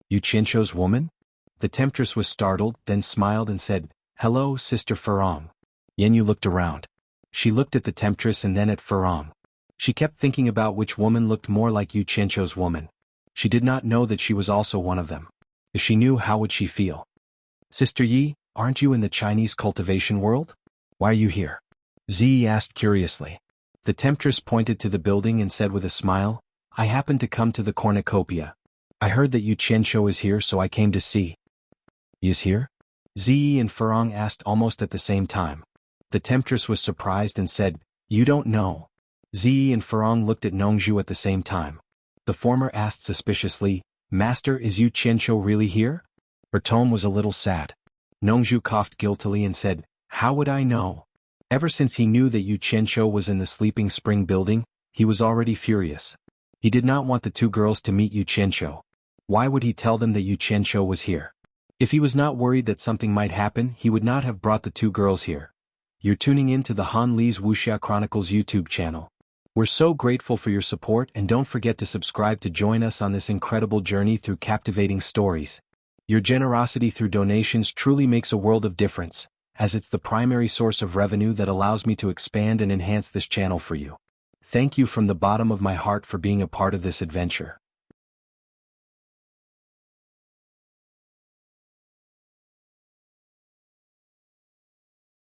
Yu Qianzhou's woman? The temptress was startled, then smiled and said, Hello, Sister Furong. Yan Yu looked around. She looked at the temptress and then at Furong. She kept thinking about which woman looked more like Yu Qianzhou's woman. She did not know that she was also one of them. If she knew, how would she feel? Sister Yi, aren't you in the Chinese cultivation world? Why are you here? Ziyi asked curiously. The temptress pointed to the building and said with a smile, I happened to come to the cornucopia. I heard that Yu Qianzhou is here, so I came to see. He is here? Ziyi and Furong asked almost at the same time. The temptress was surprised and said, You don't know. Ziyi and Furong looked at Nongzhu at the same time. The former asked suspiciously, Master, is Yu Qianzhou really here? Her tone was a little sad. Nongzhu coughed guiltily and said, How would I know? Ever since he knew that Yu Qianzhou was in the Sleeping Spring building, he was already furious. He did not want the two girls to meet Yu Qianzhou. Why would he tell them that Yu Qianzhou was here? If he was not worried that something might happen, he would not have brought the two girls here. You're tuning in to the Han Li's Wuxia Chronicles YouTube channel. We're so grateful for your support, and don't forget to subscribe to join us on this incredible journey through captivating stories. Your generosity through donations truly makes a world of difference, as it's the primary source of revenue that allows me to expand and enhance this channel for you. Thank you from the bottom of my heart for being a part of this adventure.